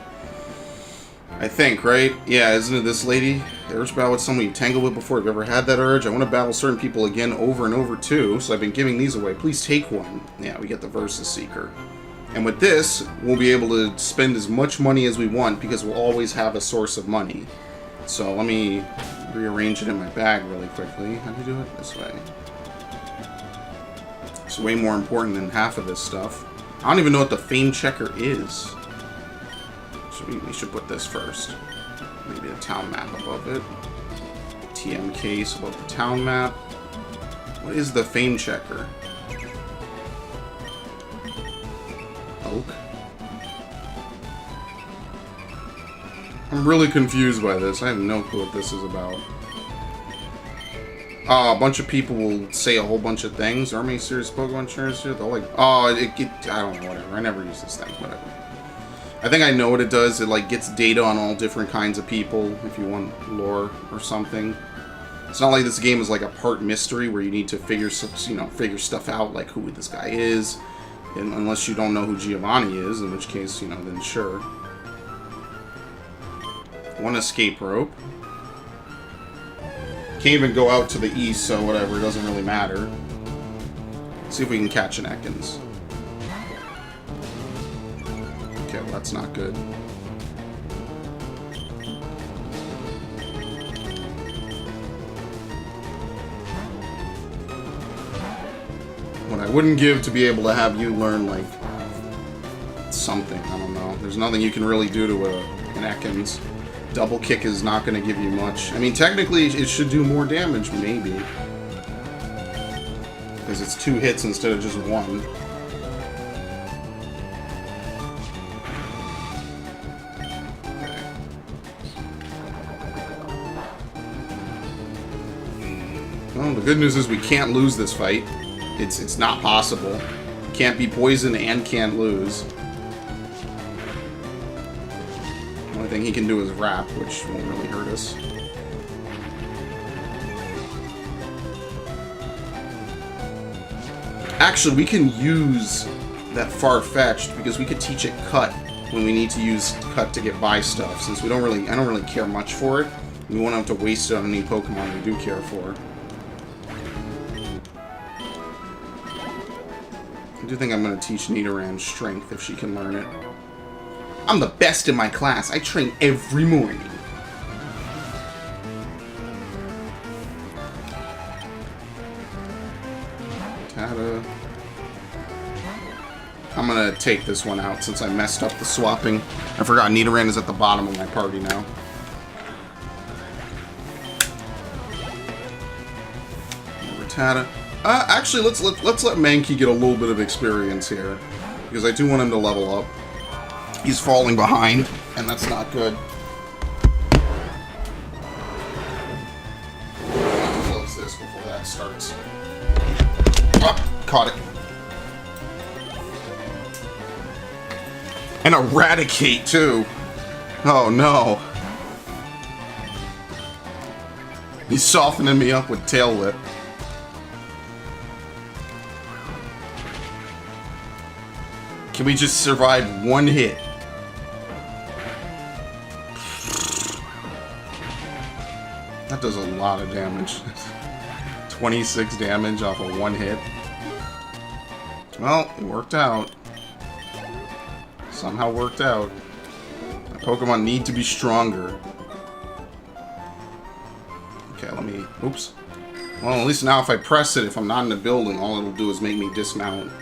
I think, right? Yeah, isn't it this lady? Urge battle with someone you tangled with before. Have you ever had that urge? I want to battle certain people again over and over too, so I've been giving these away. Please take one. Yeah, we get the Versus Seeker. And with this, we'll be able to spend as much money as we want because we'll always have a source of money. So let me rearrange it in my bag really quickly. How do you do it? This way. It's way more important than half of this stuff. I don't even know what the Fame Checker is. We should put this first. Maybe a town map above it. TM case above the town map. What is the Fame Checker? Oak. I'm really confused by this. I have no clue what this is about. A bunch of people will say a whole bunch of things. Are many serious Pokemon trainers here? They'll like, I don't know, whatever. I never use this thing, whatever. I think I know what it does. It like gets data on all different kinds of people if you want lore or something. It's not like this game is like a part mystery where you need to figure stuff out, like who this guy is, and unless you don't know who Giovanni is, in which case, then sure. One escape rope. Can't even go out to the east, so whatever, it doesn't really matter. Let's see if we can catch an Ekans. Okay, well, that's not good. What I wouldn't give to be able to have you learn, like, something. I don't know. There's nothing you can really do to an Ekans. Double kick is not going to give you much. I mean, technically, it should do more damage, maybe. Because it's 2 hits instead of just 1. Well, the good news is we can't lose this fight. It's not possible. Can't be poisoned and can't lose. The only thing he can do is wrap, which won't really hurt us. Actually, we can use that Far-Fetched because we could teach it Cut when we need to use Cut to get by stuff. Since I don't really care much for it, we won't have to waste it on any Pokemon we do care for. I do think I'm going to teach Nidoran Strength if she can learn it. I'm the best in my class. I train every morning. Tata. I'm going to take this one out since I messed up the swapping. I forgot Nidoran is at the bottom of my party now. Tata. Actually, let's let Mankey get a little bit of experience here, because I do want him to level up. He's falling behind, and that's not good. Close this before that starts. Oh, caught it. And Eradicate too. Oh no. He's softening me up with Tail Whip. Can we just survive 1 hit? That does a lot of damage. 26 damage off of 1 hit. Well, it worked out. Somehow worked out. My Pokemon need to be stronger. Okay, let me... Oops. Well, at least now if I press it, if I'm not in the building, all it'll do is make me dismount.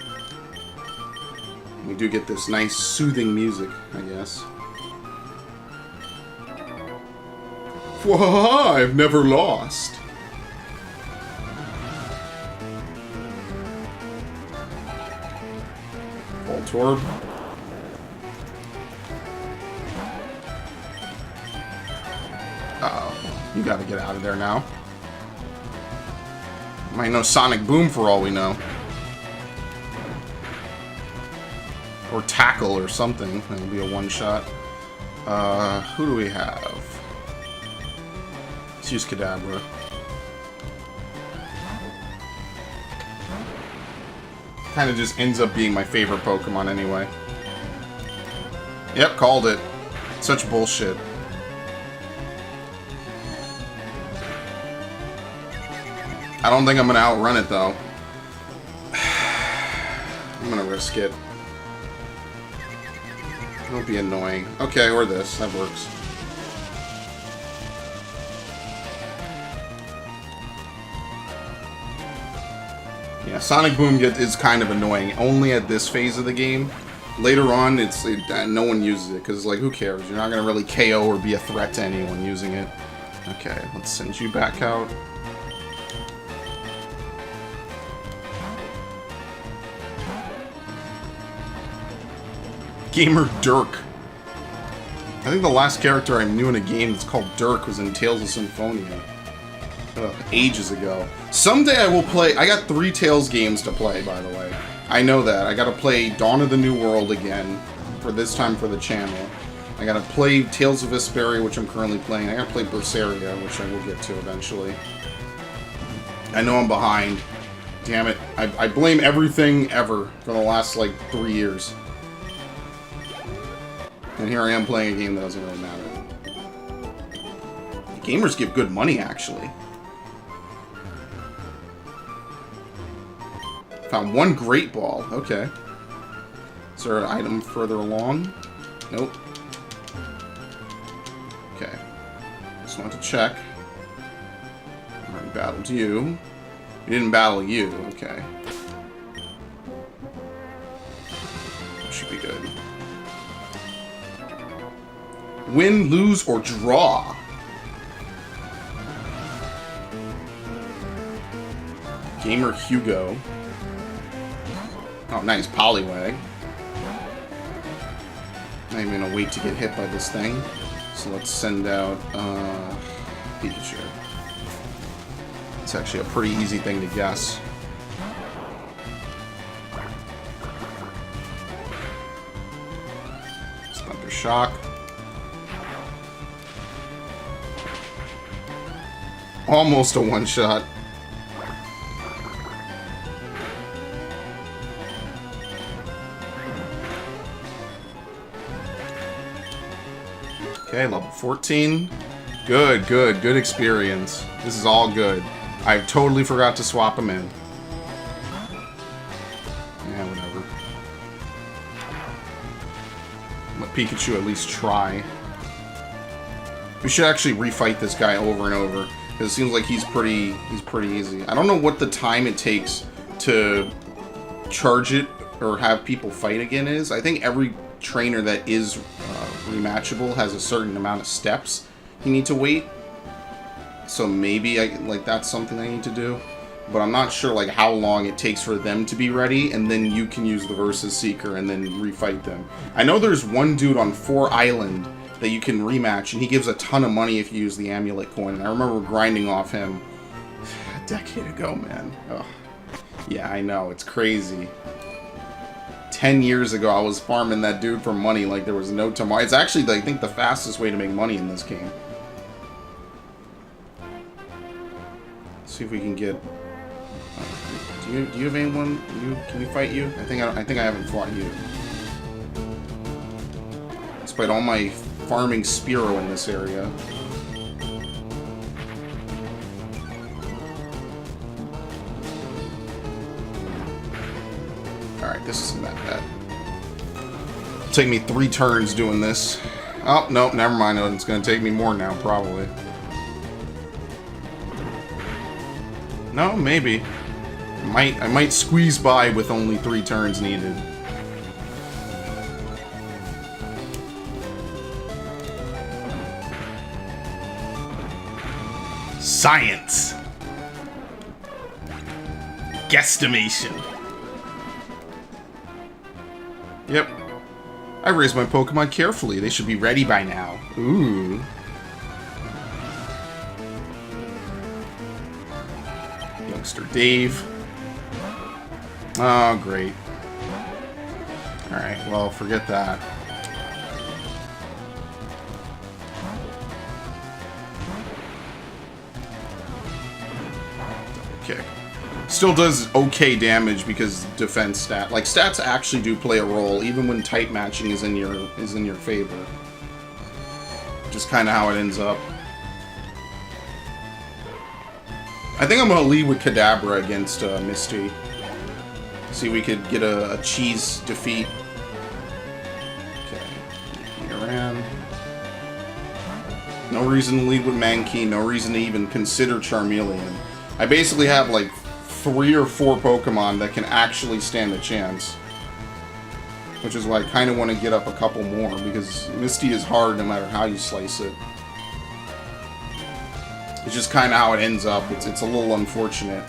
We do get this nice soothing music, I guess. Whoa, I've never lost. Voltorb. Uh-oh. You gotta get out of there now. Might know Sonic Boom for all we know. Or tackle or something. That'll be a one-shot. Who do we have? Let's use Kadabra. Kind of just ends up being my favorite Pokemon anyway. Yep, called it. Such bullshit. I don't think I'm gonna outrun it though. I'm gonna risk it. Don't be annoying. Okay, or this. That works. Yeah, Sonic Boom is kind of annoying. Only at this phase of the game. Later on, no one uses it because, like, who cares? You're not gonna really KO or be a threat to anyone using it. Okay, let's send you back out. Gamer Dirk. I think the last character I knew in a game that's called Dirk was in Tales of Symphonia. Ages ago. Someday I will play... I got 3 Tales games to play, by the way. I know that. I gotta play Dawn of the New World again, for this time for the channel. I gotta play Tales of Vesperia, which I'm currently playing. I gotta play Berseria, which I will get to eventually. I know I'm behind. Damn it. I blame everything ever for the last, like, 3 years. And here I am playing a game that doesn't really matter. Gamers give good money, actually. Found 1 Great Ball. Okay. Is there an item further along? Nope. Okay. Just want to check. Already battled you. We didn't battle you. Okay. Should be good. Win, lose, or draw. Gamer Hugo. Oh, nice. Poliwag. Not even gonna wait to get hit by this thing. So let's send out Pikachu. It's actually a pretty easy thing to guess. Thunder Shock. Almost a one-shot. Okay, level 14. Good, good, good experience. This is all good. I totally forgot to swap them in. Yeah, whatever. Let Pikachu at least try. We should actually refight this guy over and over. Because it seems like he's pretty easy. I don't know what the time it takes to charge it or have people fight again is. I think every trainer that is rematchable has a certain amount of steps you need to wait. So maybe that's something I need to do. But I'm not sure like how long it takes for them to be ready, and then you can use the Versus Seeker and then refight them. I know there's one dude on 4 Island that you can rematch, and he gives a ton of money if you use the Amulet Coin. And I remember grinding off him a decade ago, man. Ugh. Yeah, I know, it's crazy. 10 years ago, I was farming that dude for money like there was no tomorrow. It's actually, I think, the fastest way to make money in this game. Let's see if we can get... do you have anyone? Can we fight you? I think I haven't fought you. Despite all my farming Spearow in this area. Alright, this isn't that bad. It'll take me 3 turns doing this. Oh, no, never mind. It's going to take me more now, probably. No, maybe. I might squeeze by with only 3 turns needed. Science! Guesstimation. Yep. I raised my Pokemon carefully. They should be ready by now. Ooh. Youngster Dave. Oh, great. Alright, well, forget that. Kick. Still does okay damage because defense stat. Like, stats actually do play a role, even when type matching is in your favor. Just kind of how it ends up. I think I'm going to lead with Kadabra against Misty. See if we could get a cheese defeat. Okay. Around. No reason to lead with Mankey. No reason to even consider Charmeleon. I basically have like 3 or 4 Pokemon that can actually stand a chance. Which is why I kind of want to get up a couple more, because Misty is hard no matter how you slice it. It's just kind of how it ends up. It's a little unfortunate.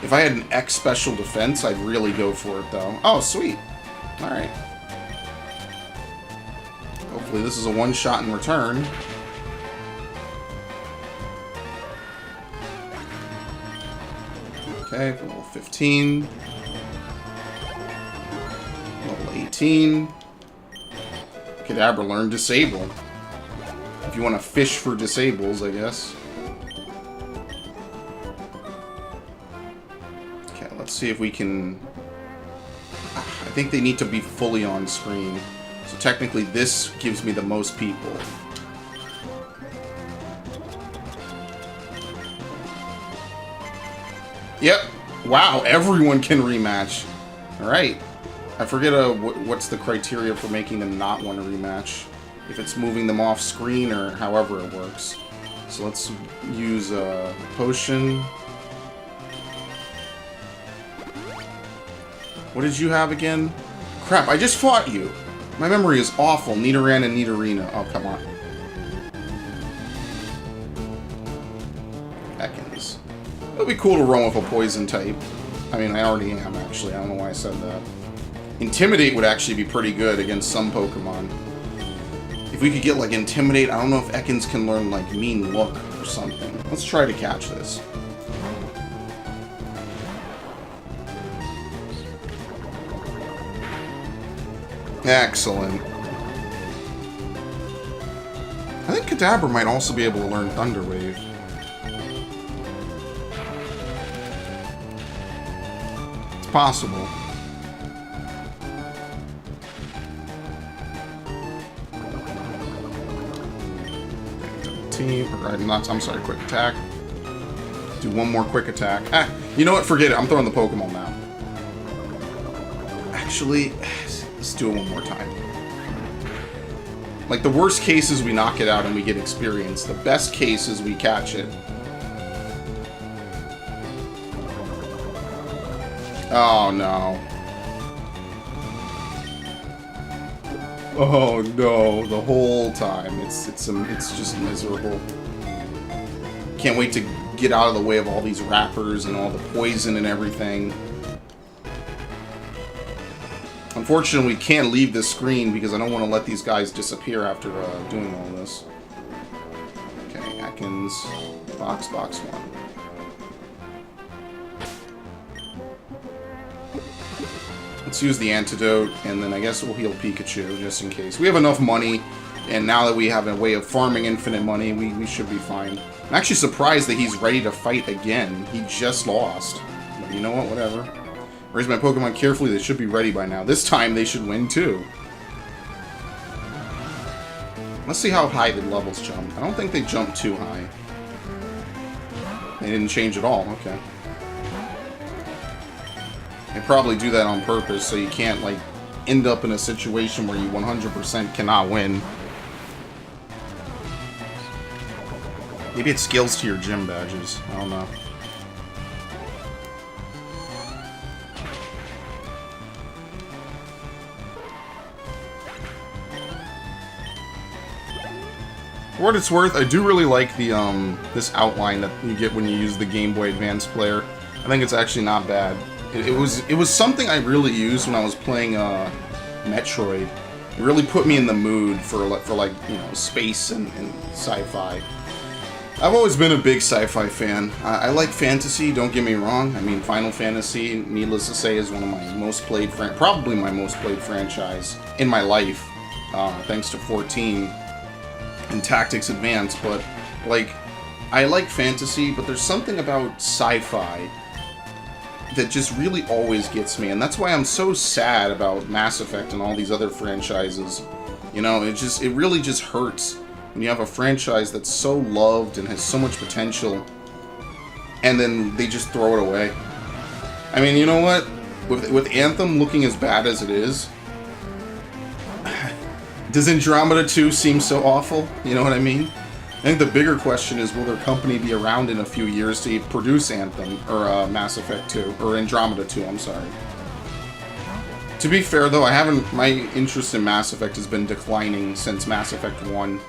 If I had an X special defense, I'd really go for it, though. Oh, sweet. Alright. Hopefully this is a one-shot in return. Okay, level 15. Level 18. Kadabra learned Disable. If you want to fish for disables, I guess. Let's see if we can... I think they need to be fully on screen. So technically this gives me the most people. Yep. Wow, everyone can rematch. Alright. I forget what's the criteria for making them not want to rematch. If it's moving them off screen or however it works. So let's use a potion. What did you have again? Crap, I just fought you. My memory is awful. Nidoran and Nidorina. Oh, come on. Ekans. It would be cool to run with a poison type. I mean, I already am, actually. I don't know why I said that. Intimidate would actually be pretty good against some Pokemon. If we could get, like, Intimidate, I don't know if Ekans can learn, like, Mean Look or something. Let's try to catch this. Excellent. I think Kadabra might also be able to learn Thunder Wave. It's possible. I'm sorry, quick attack. Do one more quick attack. Ah, you know what? Forget it. I'm throwing the Pokemon now. Actually, let's do it one more time. Like, the worst case is we knock it out and we get experience. The best case is we catch it. Oh, no. Oh, no. The whole time. It's just miserable. Can't wait to get out of the way of all these wrappers and all the poison and everything. Unfortunately, we can't leave this screen because I don't want to let these guys disappear after doing all this. Okay, Atkins, box 1. Let's use the antidote, and then I guess we'll heal Pikachu, just in case. We have enough money, and now that we have a way of farming infinite money, we should be fine. I'm actually surprised that he's ready to fight again. He just lost. But you know what? Whatever. Raise my Pokemon carefully. They should be ready by now. This time, they should win, too. Let's see how high the levels jump. I don't think they jump too high. They didn't change at all. Okay. They probably do that on purpose, so you can't, like, end up in a situation where you 100% cannot win. Maybe it scales to your gym badges. I don't know. For what it's worth, I do really like the this outline that you get when you use the Game Boy Advance player. I think it's actually not bad. It was something I really used when I was playing Metroid. It really put me in the mood for like, you know, space and sci-fi. I've always been a big sci-fi fan. I like fantasy, don't get me wrong. I mean, Final Fantasy, needless to say, is one of my most played, probably my most played franchise in my life, thanks to 14 and Tactics Advance. But, like, I like fantasy, but there's something about sci-fi that just really always gets me, and that's why I'm so sad about Mass Effect and all these other franchises. You know, it really just hurts when you have a franchise that's so loved and has so much potential, and then they just throw it away. I mean, you know what? With Anthem looking as bad as it is, does Andromeda 2 seem so awful? You know what I mean? I think the bigger question is, will their company be around in a few years to produce Anthem, or Mass Effect 2, or Andromeda 2, I'm sorry. To be fair, though, my interest in Mass Effect has been declining since Mass Effect 1.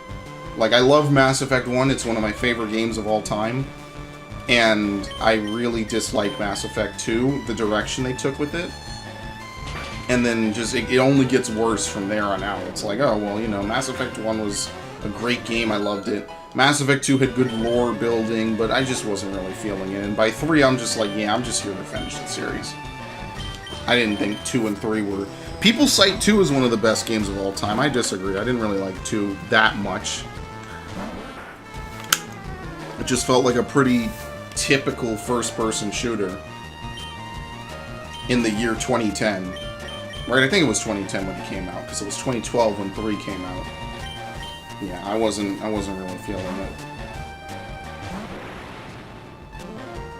Like, I love Mass Effect 1, it's one of my favorite games of all time. And I really dislike Mass Effect 2, the direction they took with it. And then just, it only gets worse from there on out. It's like, oh, well, you know, Mass Effect 1 was a great game, I loved it. Mass Effect 2 had good lore building, but I just wasn't really feeling it. And by 3, I'm just like, yeah, I'm just here to finish the series. I didn't think 2 and 3 were... People cite 2 as one of the best games of all time. I disagree. I didn't really like 2 that much. It just felt like a pretty typical first-person shooter in the year 2010. Right, I think it was 2010 when it came out, because it was 2012 when 3 came out. Yeah, I wasn't really feeling it.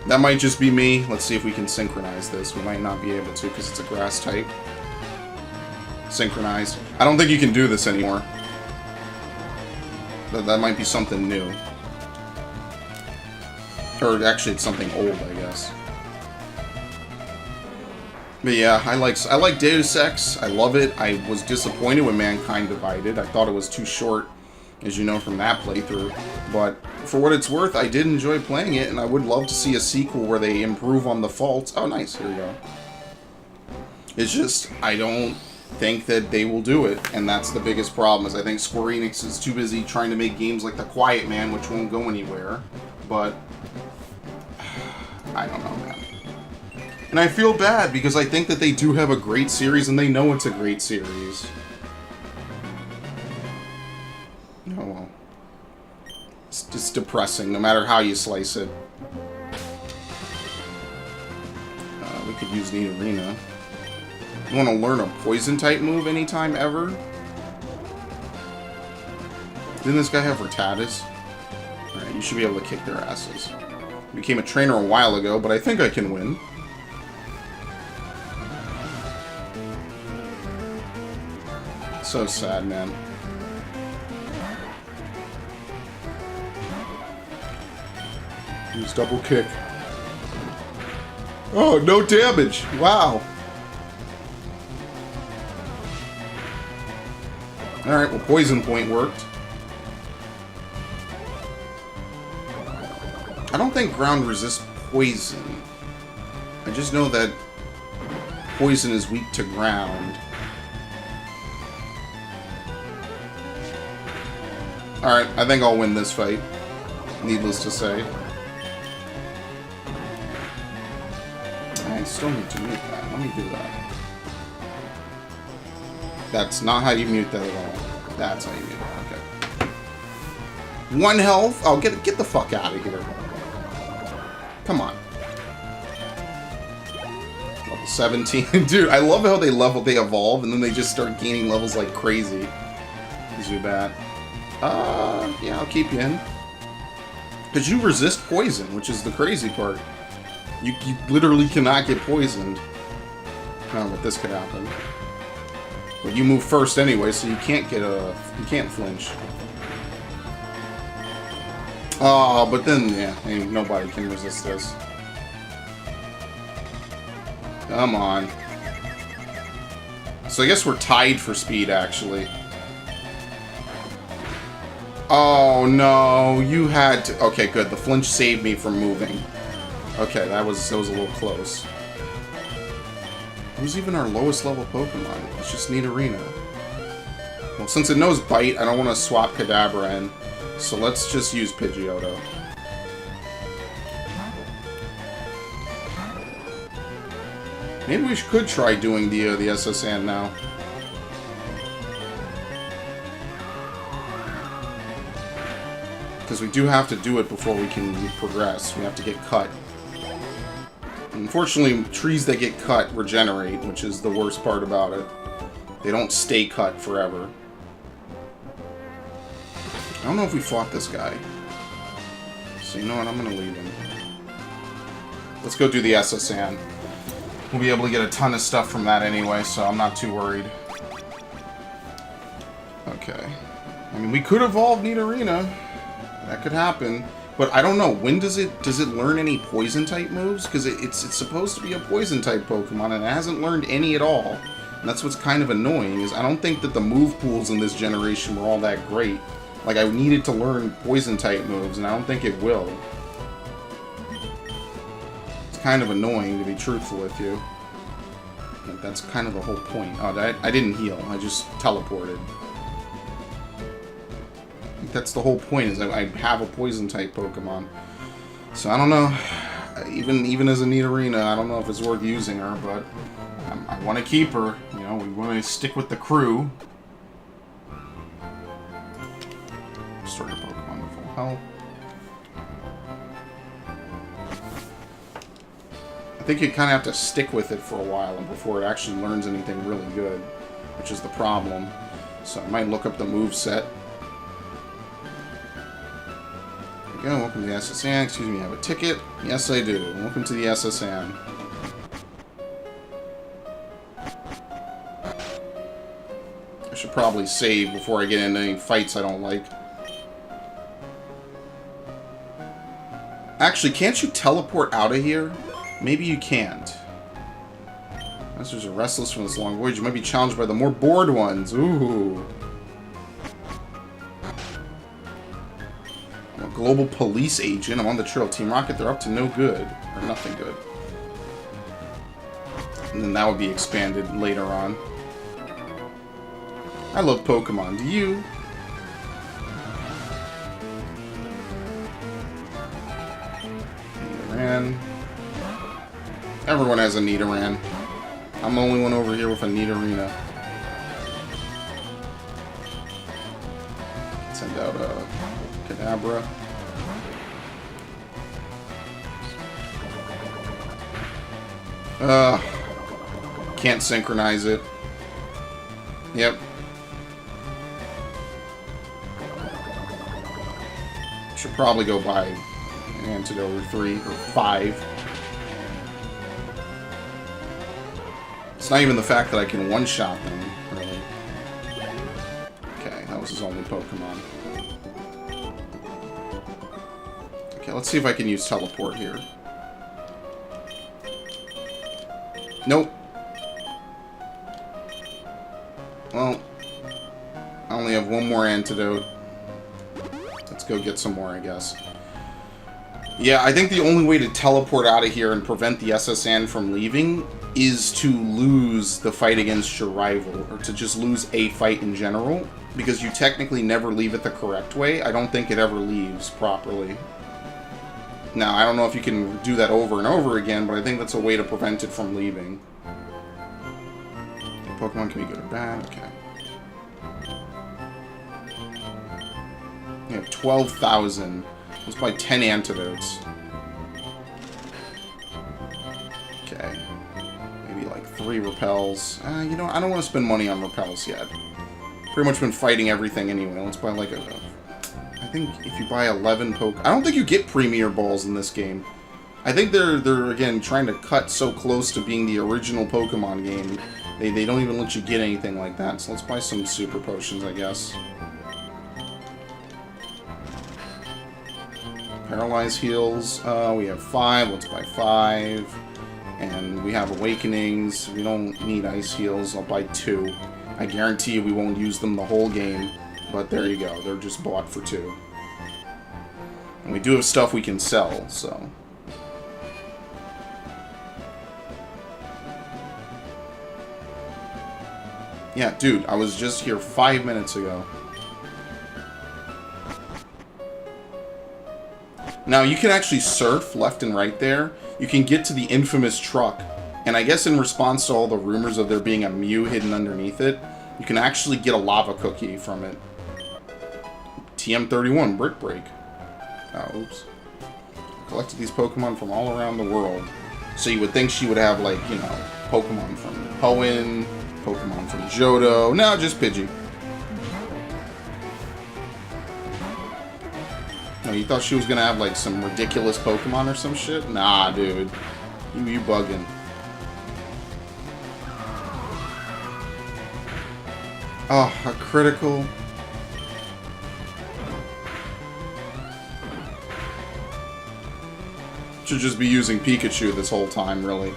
That might just be me. Let's see if we can synchronize this. We might not be able to, because it's a grass type. Synchronized. I don't think you can do this anymore. That might be something new. Or actually, it's something old, I guess. But yeah, I like Deus Ex. I love it. I was disappointed when Mankind Divided. I thought it was too short, as you know from that playthrough. But for what it's worth, I did enjoy playing it, and I would love to see a sequel where they improve on the faults. Oh, nice. Here we go. It's just, I don't think that they will do it, and that's the biggest problem, is I think Square Enix is too busy trying to make games like The Quiet Man, which won't go anywhere. But I don't know, man. And I feel bad, because I think that they do have a great series, and they know it's a great series. Oh well. It's just depressing, no matter how you slice it. We could use Need Arena. You want to learn a poison-type move anytime ever? Didn't this guy have Rattatas? Alright, you should be able to kick their asses. Became a trainer a while ago, but I think I can win. So sad, man. Use double kick. Oh, no damage! Wow! Alright, well, Poison Point worked. I don't think ground resists poison. I just know that poison is weak to ground. Alright, I think I'll win this fight. Needless to say. I still need to mute that. Let me do that. That's not how you mute that at all. That's how you mute it. Okay. 1 health? Oh, get the fuck out of here. Come on. Level 17. Dude, I love how they evolve, and then they just start gaining levels like crazy. Zubat. Yeah, I'll keep you in. Because you resist poison, which is the crazy part. You literally cannot get poisoned. Oh, but this could happen. But you move first anyway, so you can't flinch. Oh, but then, yeah, ain't nobody can resist this. Come on. So I guess we're tied for speed, actually. Oh, no, you had to... Okay, good, the flinch saved me from moving. Okay, that was a little close. Who's even our lowest level Pokemon? Let's just need Arena. Well, since it knows Bite, I don't want to swap Kadabra in. So let's just use Pidgeotto. Maybe we could try doing the SSN now. Because we do have to do it before we can progress. We have to get cut. Unfortunately, trees that get cut regenerate, which is the worst part about it. They don't stay cut forever. I don't know if we fought this guy. So you know what, I'm going to leave him. Let's go do the SSN. We'll be able to get a ton of stuff from that anyway, so I'm not too worried. Okay. I mean, we could evolve Nidorina. That could happen. But I don't know, when does it learn any poison-type moves? Because it's supposed to be a poison-type Pokemon, and it hasn't learned any at all. And that's what's kind of annoying, is I don't think that the move pools in this generation were all that great. Like, I needed to learn poison-type moves, and I don't think it will. It's kind of annoying, to be truthful with you. Like, that's kind of the whole point. Oh, I didn't heal, I just teleported. That's the whole point, is I have a poison-type Pokemon. So, I don't know. Even as a Nidorina, I don't know if it's worth using her, but I want to keep her. You know, we want to stick with the crew. Restore your Pokemon to full health. I think you kind of have to stick with it for a while before it actually learns anything really good, which is the problem. So I might look up the moveset. There we go. Welcome to the SSN. Excuse me, you have a ticket? Yes, I do. Welcome to the SSN. I should probably save before I get into any fights I don't like. Actually, can't you teleport out of here? Maybe you can't. Masters are restless from this long voyage. You might be challenged by the more bored ones. Ooh. I'm a global police agent. I'm on the trail. Team Rocket, they're up to no good. Or nothing good. And then that would be expanded later on. I love Pokemon. Do you? Nidoran. Everyone has a Nidoran. I'm the only one over here with a Nidorina. Send out a Kadabra. Can't synchronize it. Yep. Should probably go buy an antidote or 3 or 5. It's not even the fact that I can one-shot them, really. Okay, that was his only Pokemon. Okay, let's see if I can use Teleport here. Nope. Well, I only have one more antidote. Let's go get some more, I guess. Yeah, I think the only way to teleport out of here and prevent the SSN from leaving is to lose the fight against your rival, or to just lose a fight in general, because you technically never leave it the correct way. I don't think it ever leaves properly. Now, I don't know if you can do that over and over again, but I think that's a way to prevent it from leaving. Pokemon can be good or bad. Okay. We have 12,000. Let's buy 10 antidotes. Okay. Maybe like 3 repels. You know, I don't want to spend money on repels yet. Pretty much been fighting everything anyway. Let's buy like a... I think if you buy 11 I don't think you get Premier Balls in this game. I think they're again trying to cut so close to being the original Pokemon game. They don't even let you get anything like that. So let's buy some Super Potions, I guess. Paralyze heals. We have 5. Let's buy 5. And we have Awakenings. We don't need Ice heals. I'll buy 2. I guarantee you we won't use them the whole game. But there you go. They're just bought for 2. And we do have stuff we can sell, so... Yeah, dude, I was just here 5 minutes ago. Now, you can actually surf left and right there. You can get to the infamous truck And I guess in response to all the rumors of there being a Mew hidden underneath it, you can actually get a lava cookie from it. TM31, Brick Break. Oh, oops. Collected these Pokemon from all around the world. So you would think she would have, like, you know, Pokemon from Hoenn, Pokemon from Johto. No, just Pidgey. No, you thought she was gonna have, like, some ridiculous Pokemon or some shit? Nah, dude. You bugging. Oh, a critical. Should just be using Pikachu this whole time, really.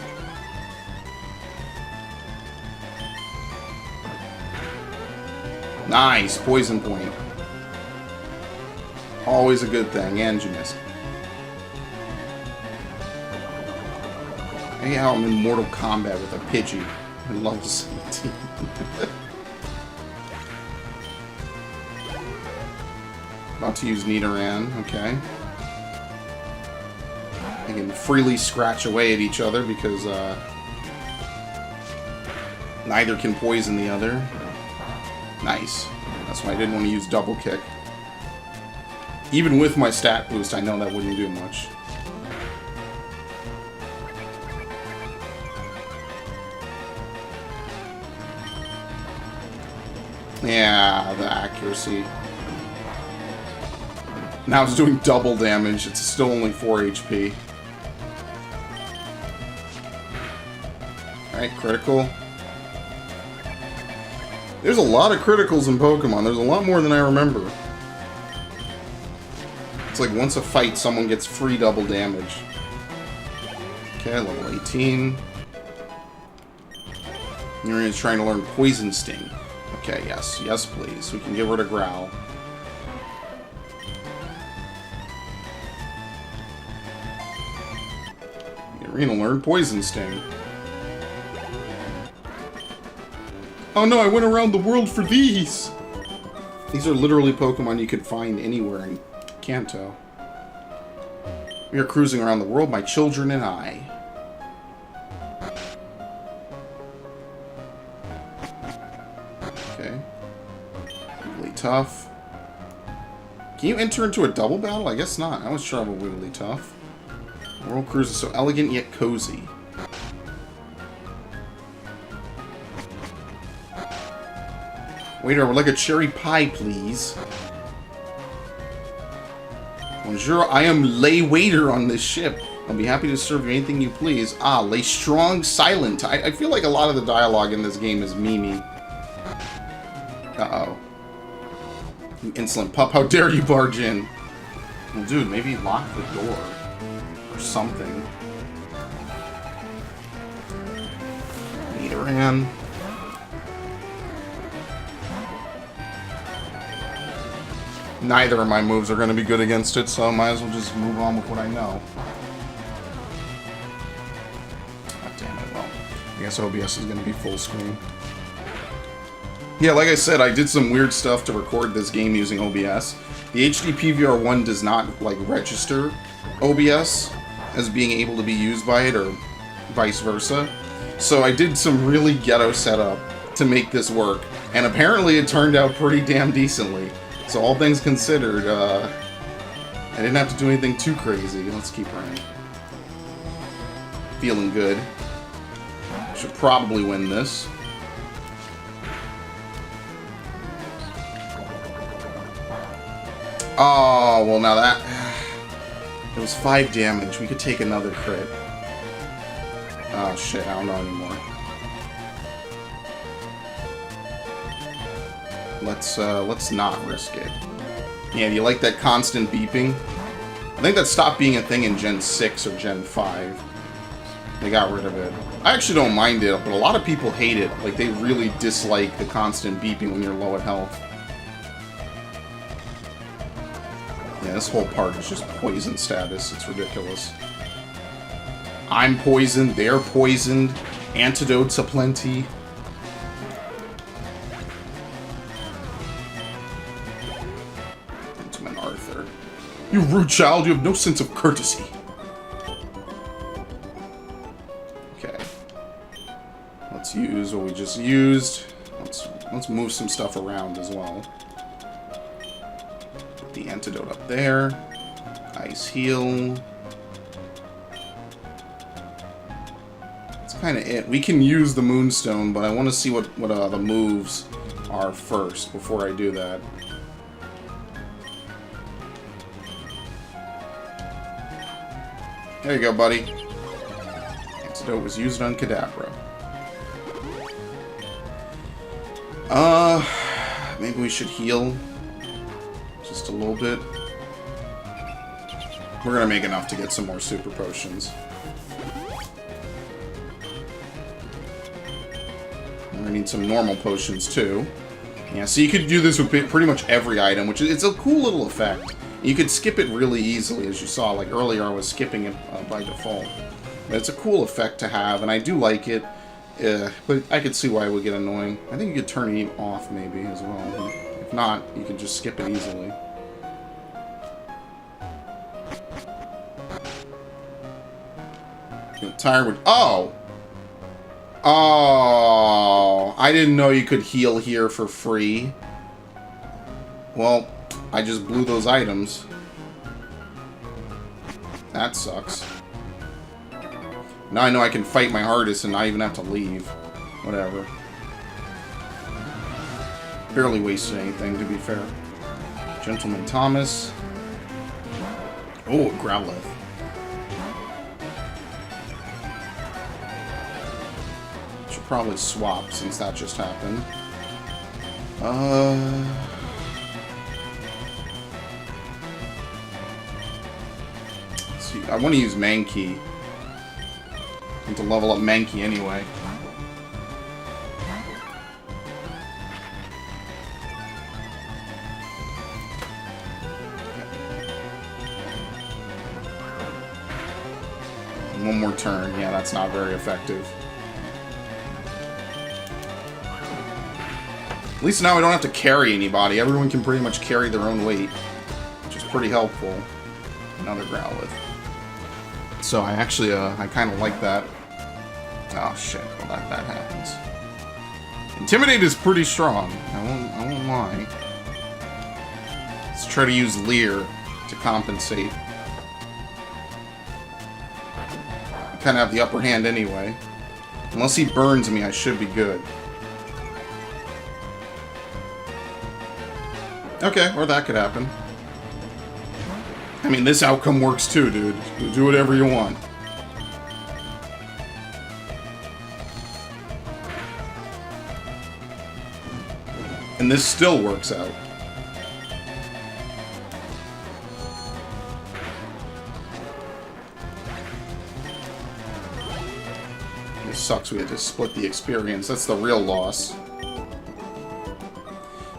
Nice! Poison point. Always a good thing, and you missed. Hey, how I'm in Mortal Kombat with a Pidgey. I love to see it. About to use Nidoran, okay. They can freely scratch away at each other because neither can poison the other. Nice. That's why I didn't want to use Double Kick. Even with my stat boost, I know that wouldn't do much. Yeah, the accuracy. Now it's doing double damage. It's still only 4 HP. Alright, critical. There's a lot of criticals in Pokemon. There's a lot more than I remember. It's like once a fight, someone gets free double damage. Okay, level 18. You're trying to learn Poison Sting. Okay, yes. Yes, please. We can get rid of Growl. You're gonna learn Poison Sting. Oh no, I went around the world for these! These are literally Pokemon you could find anywhere in Kanto. We are cruising around the world, my children and I. Okay. Wigglytuff. Can you enter into a double battle? I guess not. I was trying with Wigglytuff. World Cruise is so elegant yet cozy. Waiter, I would like a cherry pie, please. Bonjour, I am lay waiter on this ship. I'll be happy to serve you anything you please. Ah, lay strong silent. I feel like a lot of the dialogue in this game is memey. Uh-oh. You insolent pup, how dare you barge in? Well, dude, maybe lock the door. Or something. Nidoran. Neither of my moves are going to be good against it, so I might as well just move on with what I know. God damn it, well. I guess OBS is going to be full screen. Yeah, like I said, I did some weird stuff to record this game using OBS. The HD PVR1 does not, like, register OBS as being able to be used by it, or vice versa. So I did some really ghetto setup to make this work, and apparently it turned out pretty damn decently. So all things considered, I didn't have to do anything too crazy. Let's keep running. Feeling good. Should probably win this. Oh, well now that... It was 5 damage. We could take another crit. Oh shit, I don't know anymore. Let's not risk it. Yeah, do you like that constant beeping? I think that stopped being a thing in Gen 6 or Gen 5. They got rid of it. I actually don't mind it, but a lot of people hate it. Like, they really dislike the constant beeping when you're low at health. Yeah, this whole part is just poison status. It's ridiculous. I'm poisoned, they're poisoned, antidotes aplenty. Arthur. You rude child, you have no sense of courtesy. Okay. we just used. Let's move some stuff around as well. Put the antidote up there. Ice heal. That's kind of it. We can use the Moonstone, but I want to see what the moves are first before I do that. There you go, buddy. Antidote was used on Kadabra. Maybe we should heal just a little bit. We're gonna make enough to get some more super potions. I need some normal potions too. Yeah, so you could do this with pretty much every item, which it's a cool little effect. You could skip it really easily, as you saw. Like earlier, I was skipping it by default. But it's a cool effect to have, and I do like it. But I could see why it would get annoying. I think you could turn it off maybe as well. If not, you can just skip it easily. Get tired with... Oh! Oh! I didn't know you could heal here for free. Well, I just blew those items. That sucks. Now I know I can fight my hardest and not even have to leave. Whatever. Barely wasted anything, to be fair. Gentleman Thomas. Oh, Growlithe. Should probably swap since that just happened. Let's see. I want to use Mankey. And to level up Mankey anyway. And one more turn. Yeah, that's not very effective. At least now we don't have to carry anybody. Everyone can pretty much carry their own weight, which is pretty helpful. Another Growlithe. So I actually, I kind of like that. Oh shit! Well, that happens. Intimidate is pretty strong. I won't lie. Let's try to use Leer to compensate. I kind of have the upper hand anyway. Unless he burns me, I should be good. Okay, or that could happen. I mean, this outcome works too, dude. Do whatever you want. And this still works out. It sucks we had to split the experience. That's the real loss.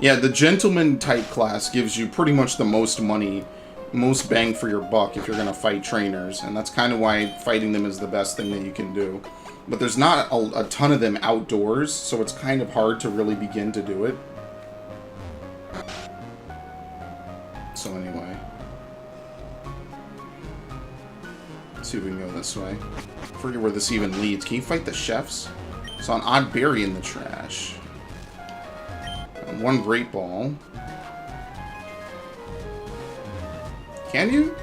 Yeah, the Gentleman type class gives you pretty much the most money, most bang for your buck if you're going to fight trainers, and that's kind of why fighting them is the best thing that you can do. But there's not a ton of them outdoors, so it's kind of hard to really begin to do it. So anyway. Let's see if we can go this way. I forget where this even leads. Can you fight the chefs? Saw an odd berry in the trash. One Great Ball. Can you?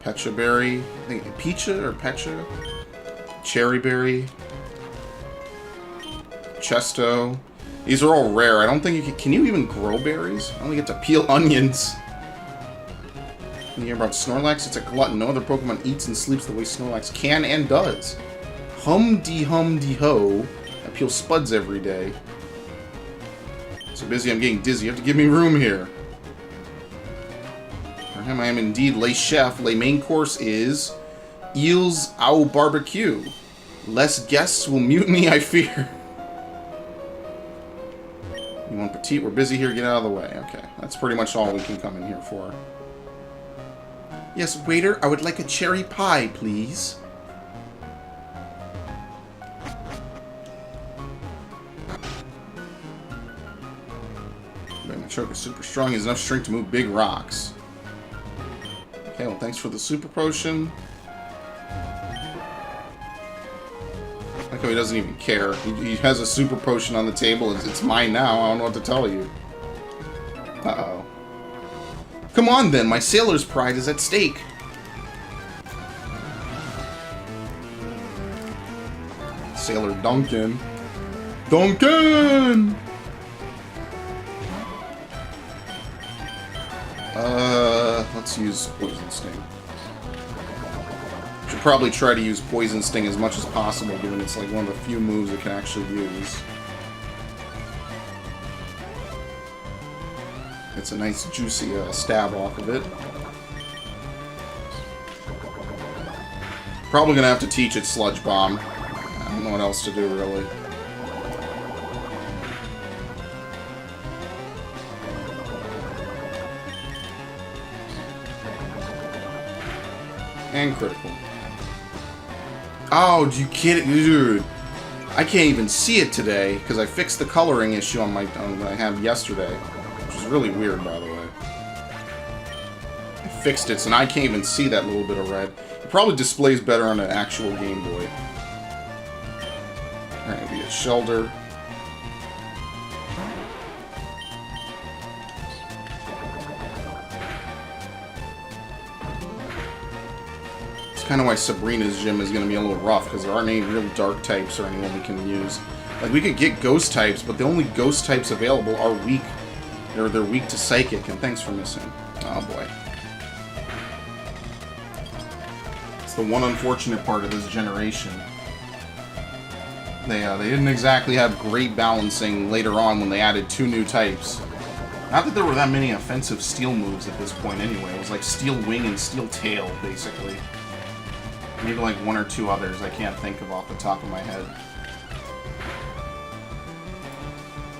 Pecha Berry. I think Pecha or Pecha. Cherry Berry. Chesto. These are all rare. I don't think you can you even grow berries? I only get to peel onions. You hear about Snorlax? It's a glutton. No other Pokemon eats and sleeps the way Snorlax can and does. Hum-de-hum-de-ho. I peel spuds every day. So busy I'm getting dizzy. You have to give me room here. For him, I am indeed Le Chef. Le main course is Eels au barbecue. Less guests will mute me, I fear. You want petite? We're busy here. Get out of the way. Okay, that's pretty much all we can come in here for. Yes, waiter, I would like a cherry pie, please. My choke is super strong. He has enough strength to move big rocks. Okay, well, thanks for the super potion. Like how he doesn't even care. He has a super potion on the table. It's mine now. I don't know what to tell you. Uh-oh. Come on, then. My sailor's pride is at stake. Sailor Duncan. Duncan! Let's use Poison Sting. Should probably try to use Poison Sting as much as possible, given it's like one of the few moves it can actually use. It's a nice juicy stab off of it. Probably gonna have to teach it Sludge Bomb. I don't know what else to do, really. And critical. Oh, you kidding, dude? I can't even see it today because I fixed the coloring issue on that I had yesterday, which is really weird, by the way. I fixed it, so now I can't even see that little bit of red. It probably displays better on an actual Game Boy. Alright, we get Shelter. Kind of why Sabrina's gym is going to be a little rough, because there aren't any real dark types or anyone we can use. Like, we could get ghost types, but the only ghost types available are weak. They're weak to psychic, and thanks for missing. Oh boy. It's the one unfortunate part of this generation. They didn't exactly have great balancing later on when they added 2 new types. Not that there were that many offensive steel moves at this point anyway. It was like Steel Wing and Steel Tail, basically. Maybe like 1 or 2 others I can't think of off the top of my head.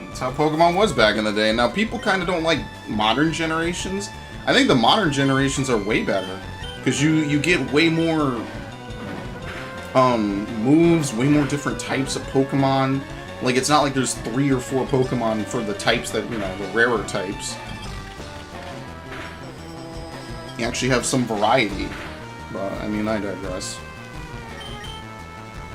That's how Pokemon was back in the day. Now, people kind of don't like modern generations. I think the modern generations are way better. Because you get way more moves, way more different types of Pokemon. Like, it's not like there's 3 or 4 Pokemon for the types that, you know, the rarer types. You actually have some variety. But, I mean, I digress.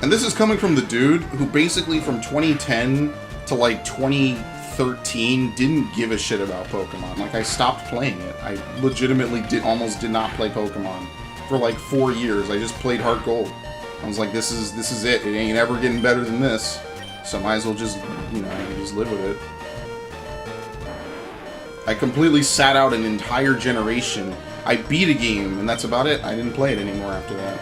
And this is coming from the dude who basically from 2010 to like 2013 didn't give a shit about Pokemon. Like, I stopped playing it. I legitimately almost did not play Pokemon for like 4 years. I just played Heart Gold. I was like, this is it. It ain't ever getting better than this. So might as well just, you know, just live with it. I completely sat out an entire generation. I beat a game, and that's about it. I didn't play it anymore after that.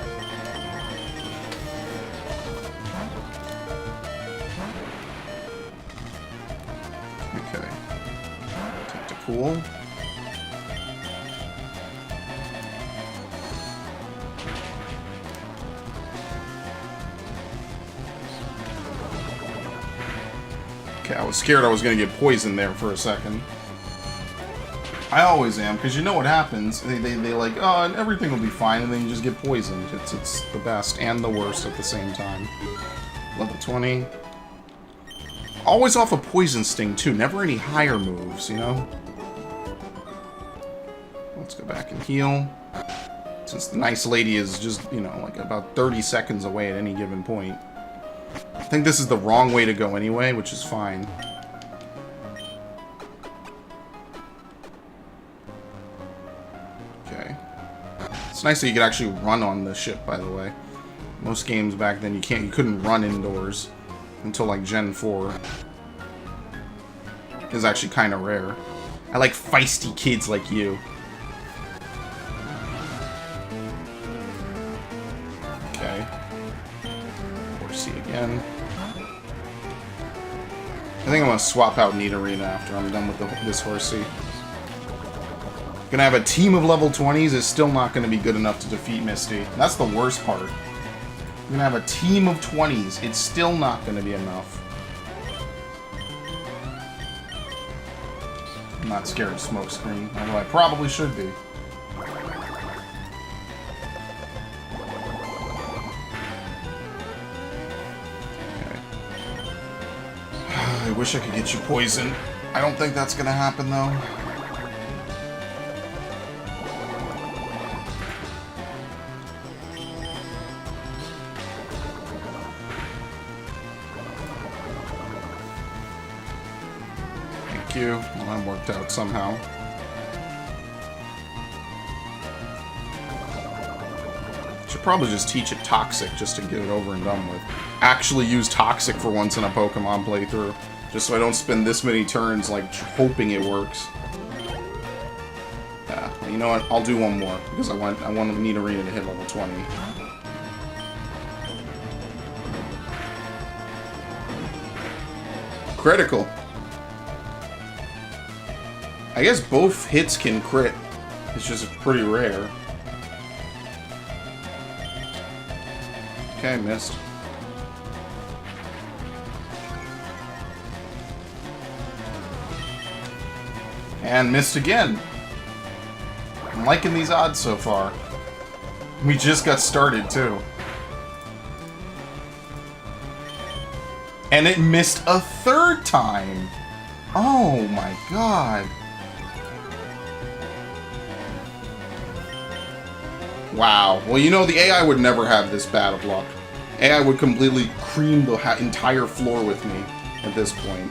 Okay. Tactical. Okay, I was scared I was going to get poisoned there for a second. I always am, because you know what happens. They like, oh, and everything will be fine, and then you just get poisoned. It's the best and the worst at the same time. Level 20. Always off a Poison Sting, too. Never any higher moves, you know? Let's go back and heal. Since the nice lady is just, you know, like about 30 seconds away at any given point. I think this is the wrong way to go anyway, which is fine. It's nice that you could actually run on the ship, by the way. Most games back then you couldn't run indoors until like Gen 4. It was actually kind of rare. I like feisty kids like you. Okay. Horsey again. I think I'm gonna swap out Nidorina after I'm done with this Horsey. Gonna have a team of level 20s is still not gonna be good enough to defeat Misty. That's the worst part. You're gonna have a team of 20s. It's still not gonna be enough. I'm not scared of Smokescreen, although I probably should be. Okay. I wish I could get you poisoned. I don't think that's gonna happen though. Thank you. Well, that worked out somehow. Should probably just teach it Toxic just to get it over and done with. Actually use Toxic for once in a Pokemon playthrough. Just so I don't spend this many turns, like, hoping it works. Yeah, you know what? I'll do one more, because I want Nidorina to hit level 20. Critical. I guess both hits can crit. It's just pretty rare. Okay, missed. And missed again. I'm liking these odds so far. We just got started, too. And it missed a third time! Oh my god. Wow. Well, you know, the AI would never have this bad of luck. AI would completely cream the entire floor with me at this point.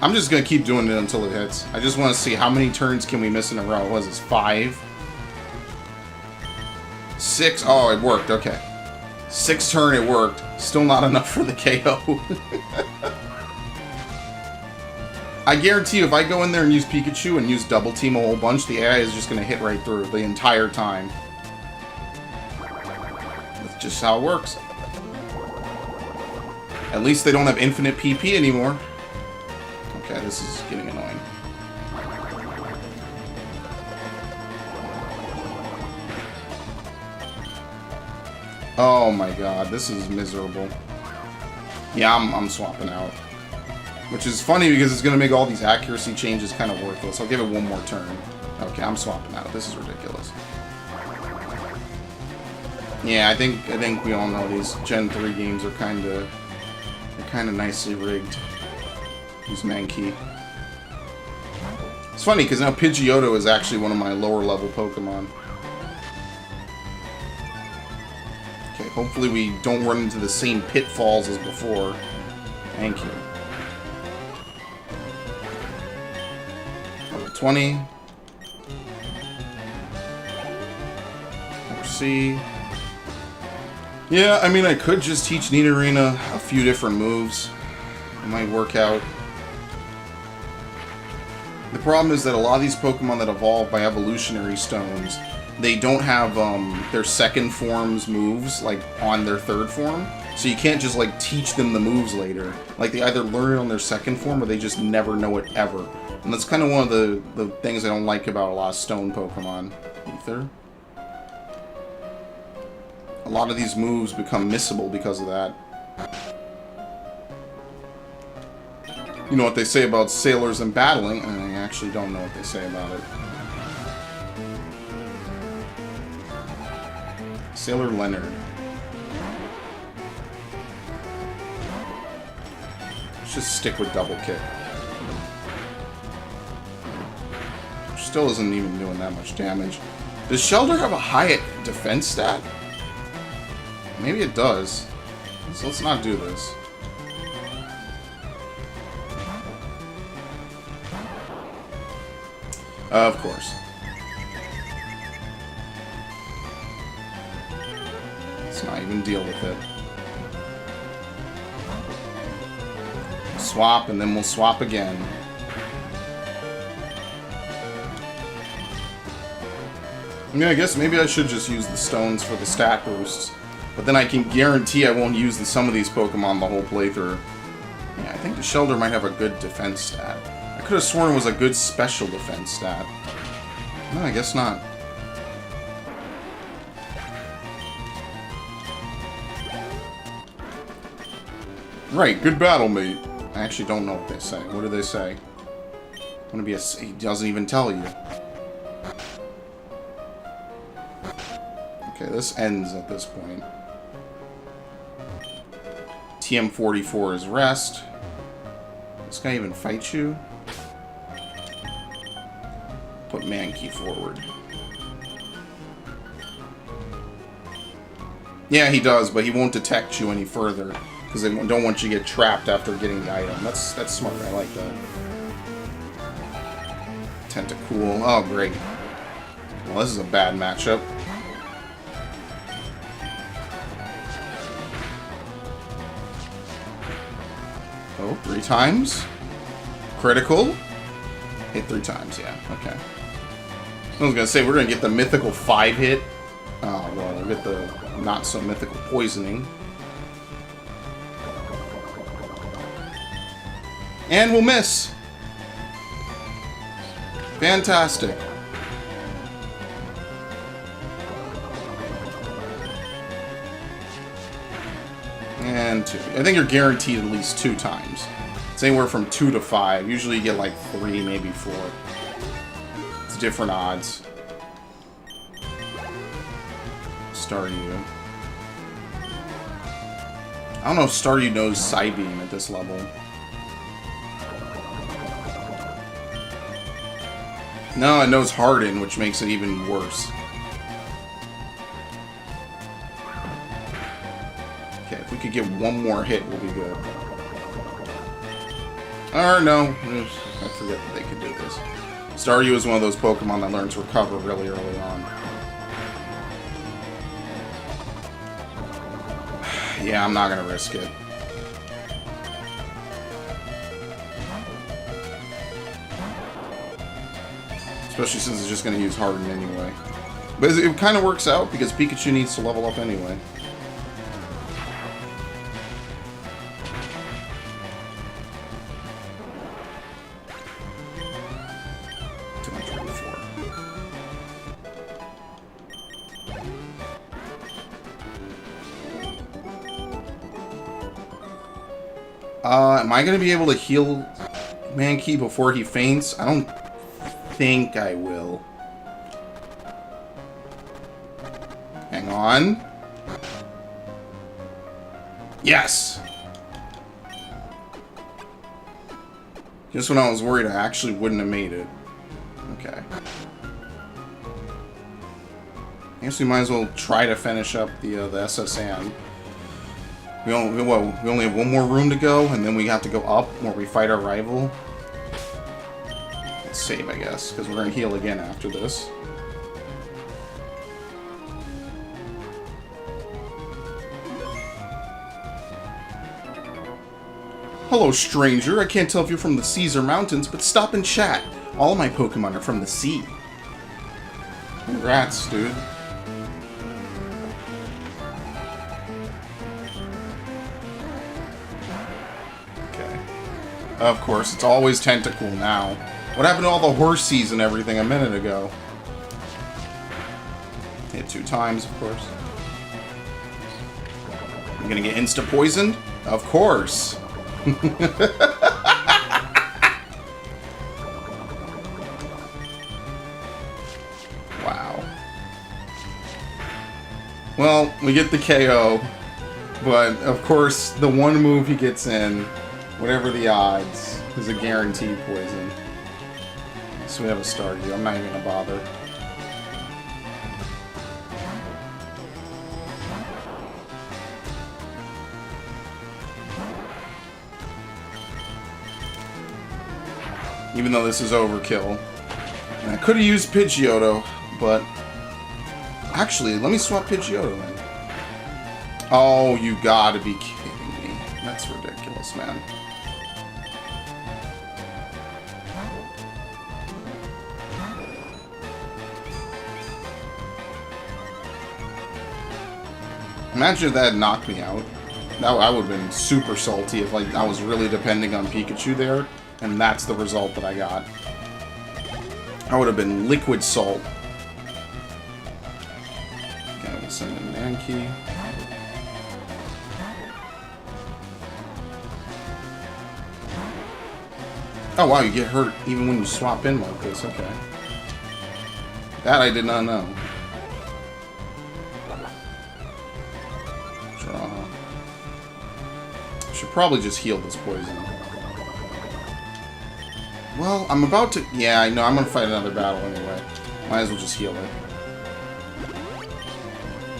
I'm just gonna keep doing it until it hits. I just want to see how many turns can we miss in a row. What was this? 5? 6? Oh, it worked. Okay. 6th turn, it worked. Still not enough for the KO. I guarantee you, if I go in there and use Pikachu and use Double Team a whole bunch, the AI is just gonna hit right through the entire time. That's just how it works. At least they don't have infinite PP anymore. Okay, this is getting annoying. Oh my god, this is miserable. Yeah, I'm swapping out. Which is funny because it's going to make all these accuracy changes kind of worthless. I'll give it one more turn. Okay, I'm swapping out. This is ridiculous. Yeah, I think we all know these Gen 3 games are kind of nicely rigged. Use Mankey. It's funny because now Pidgeotto is actually one of my lower level Pokemon. Okay, hopefully we don't run into the same pitfalls as before. Thank you. Level 20. C. Yeah, I mean, I could just teach Nidorina a few different moves. It might work out. The problem is that a lot of these Pokemon that evolve by evolutionary stones, they don't have their second form's moves, like, on their third form. So you can't just, like, teach them the moves later. Like, they either learn it on their second form, or they just never know it ever. And that's kind of one of the things I don't like about a lot of stone Pokemon. Ether. A lot of these moves become missable because of that. You know what they say about sailors and battling? I actually don't know what they say about it. Sailor Leonard. Let's just stick with double kick. Which still isn't even doing that much damage. Does Shelter have a high defense stat? Maybe it does. So let's not do this. Of course. Let's not even deal with it. Swap, and then we'll swap again. I mean, I guess maybe I should just use the stones for the stat boosts. But then I can guarantee I won't use some of these Pokemon the whole playthrough. Yeah, I think the Shelter might have a good defense stat. I could have sworn it was a good special defense stat. No, I guess not. Right, good battle, mate. I actually don't know what they say. What do they say? Wanna be a... He doesn't even tell you. Okay, this ends at this point. TM44 is rest. This guy even fight you? Put Mankey forward. Yeah, he does, but he won't detect you any further. Because they don't want you to get trapped after getting the item. That's smart, I like that. Tentacool. Oh, great. Well, this is a bad matchup. Oh, 3 times. Critical. Hit 3 times, yeah. Okay. I was gonna say, we're gonna get the mythical 5 hit. Oh, well, we'll get the not-so-mythical poisoning. And we'll miss. Fantastic. And 2. I think you're guaranteed at least 2 times. It's anywhere from 2 to 5. Usually you get like 3, maybe 4. It's different odds. Staryu. I don't know if Staryu knows Psybeam at this level. No, it knows Harden, which makes it even worse. Okay, if we could get one more hit, we'll be good. Or no, I forget that they could do this. Staryu is one of those Pokemon that learns to recover really early on. Yeah, I'm not gonna risk it. Especially since it's just going to use Harden anyway. But it kind of works out because Pikachu needs to level up anyway. Am I going to be able to heal Mankey before he faints? I don't think I will. Hang on. Yes! Just when I was worried I actually wouldn't have made it. Okay. I guess we might as well try to finish up the SSN. We only have one more room to go, and then we have to go up where we fight our rival. Let's save, I guess, because we're going to heal again after this. Hello, stranger. I can't tell if you're from the seas or mountains, but stop and chat. All my Pokemon are from the sea. Congrats, dude. Of course, it's always Tentacool now. What happened to all the Horseys and everything a minute ago? Hit 2 times, of course. I'm gonna get insta-poisoned? Of course. Wow. Well, we get the KO. But, of course, the one move he gets in, whatever the odds, is a guaranteed poison. So we have a Staryu. I'm not even gonna bother. Even though this is overkill. And I could have used Pidgeotto, but... Actually, let me swap Pidgeotto in. Oh, you gotta be kidding me. That's ridiculous, man. Imagine if that had knocked me out. I would have been super salty if like I was really depending on Pikachu there, and that's the result that I got. I would have been liquid salt. Okay, we'll send in Mankey. Oh wow, you get hurt even when you swap in like this, okay. That I did not know. Should probably just heal this poison. Well, I'm about to... Yeah, I know. I'm going to fight another battle anyway. Might as well just heal it.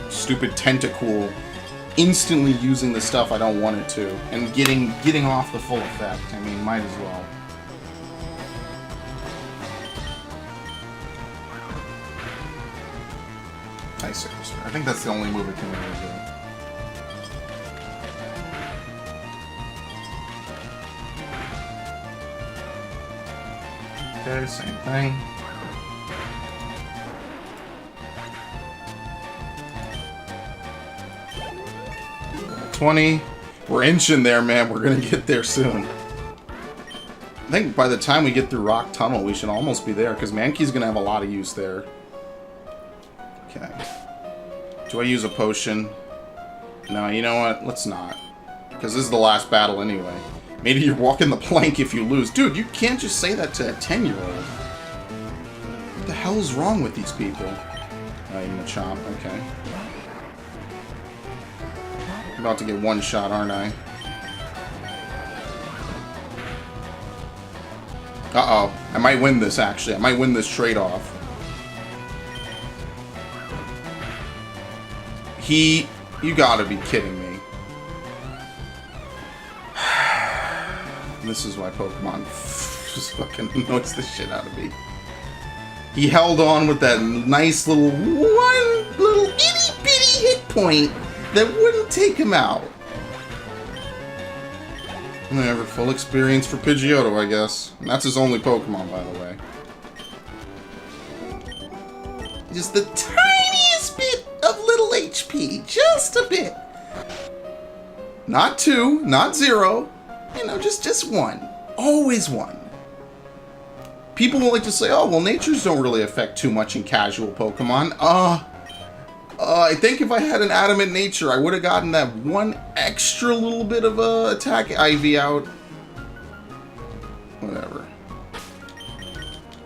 Stupid Tentacool instantly using the stuff I don't want it to. And getting off the full effect. I mean, might as well. Ice Whisper. I think that's the only move it can really do. Okay, same thing. 20. We're inching there, man. We're gonna get there soon. I think by the time we get through Rock Tunnel, we should almost be there, because Mankey's gonna have a lot of use there. Okay. Do I use a potion? No, you know what? Let's not. Because this is the last battle anyway. Maybe you're walking the plank if you lose. Dude, you can't just say that to a 10-year-old. What the hell is wrong with these people? Even a chomp, okay. I'm about to get one shot, aren't I? Uh-oh. I might win this, actually. I might win this trade-off. You gotta be kidding me. This is why Pokemon just fucking annoys the shit out of me. He held on with that nice little one little itty-bitty hit point that wouldn't take him out. Whatever, full experience for Pidgeotto, I guess. And that's his only Pokemon, by the way. Just the tiniest bit of little HP. Just a bit. Not 2, not 0. You know, just 1. Always 1. People will like to say, oh, well, natures don't really affect too much in casual Pokemon. I think if I had an adamant nature, I would have gotten that one extra little bit of attack IV out. Whatever.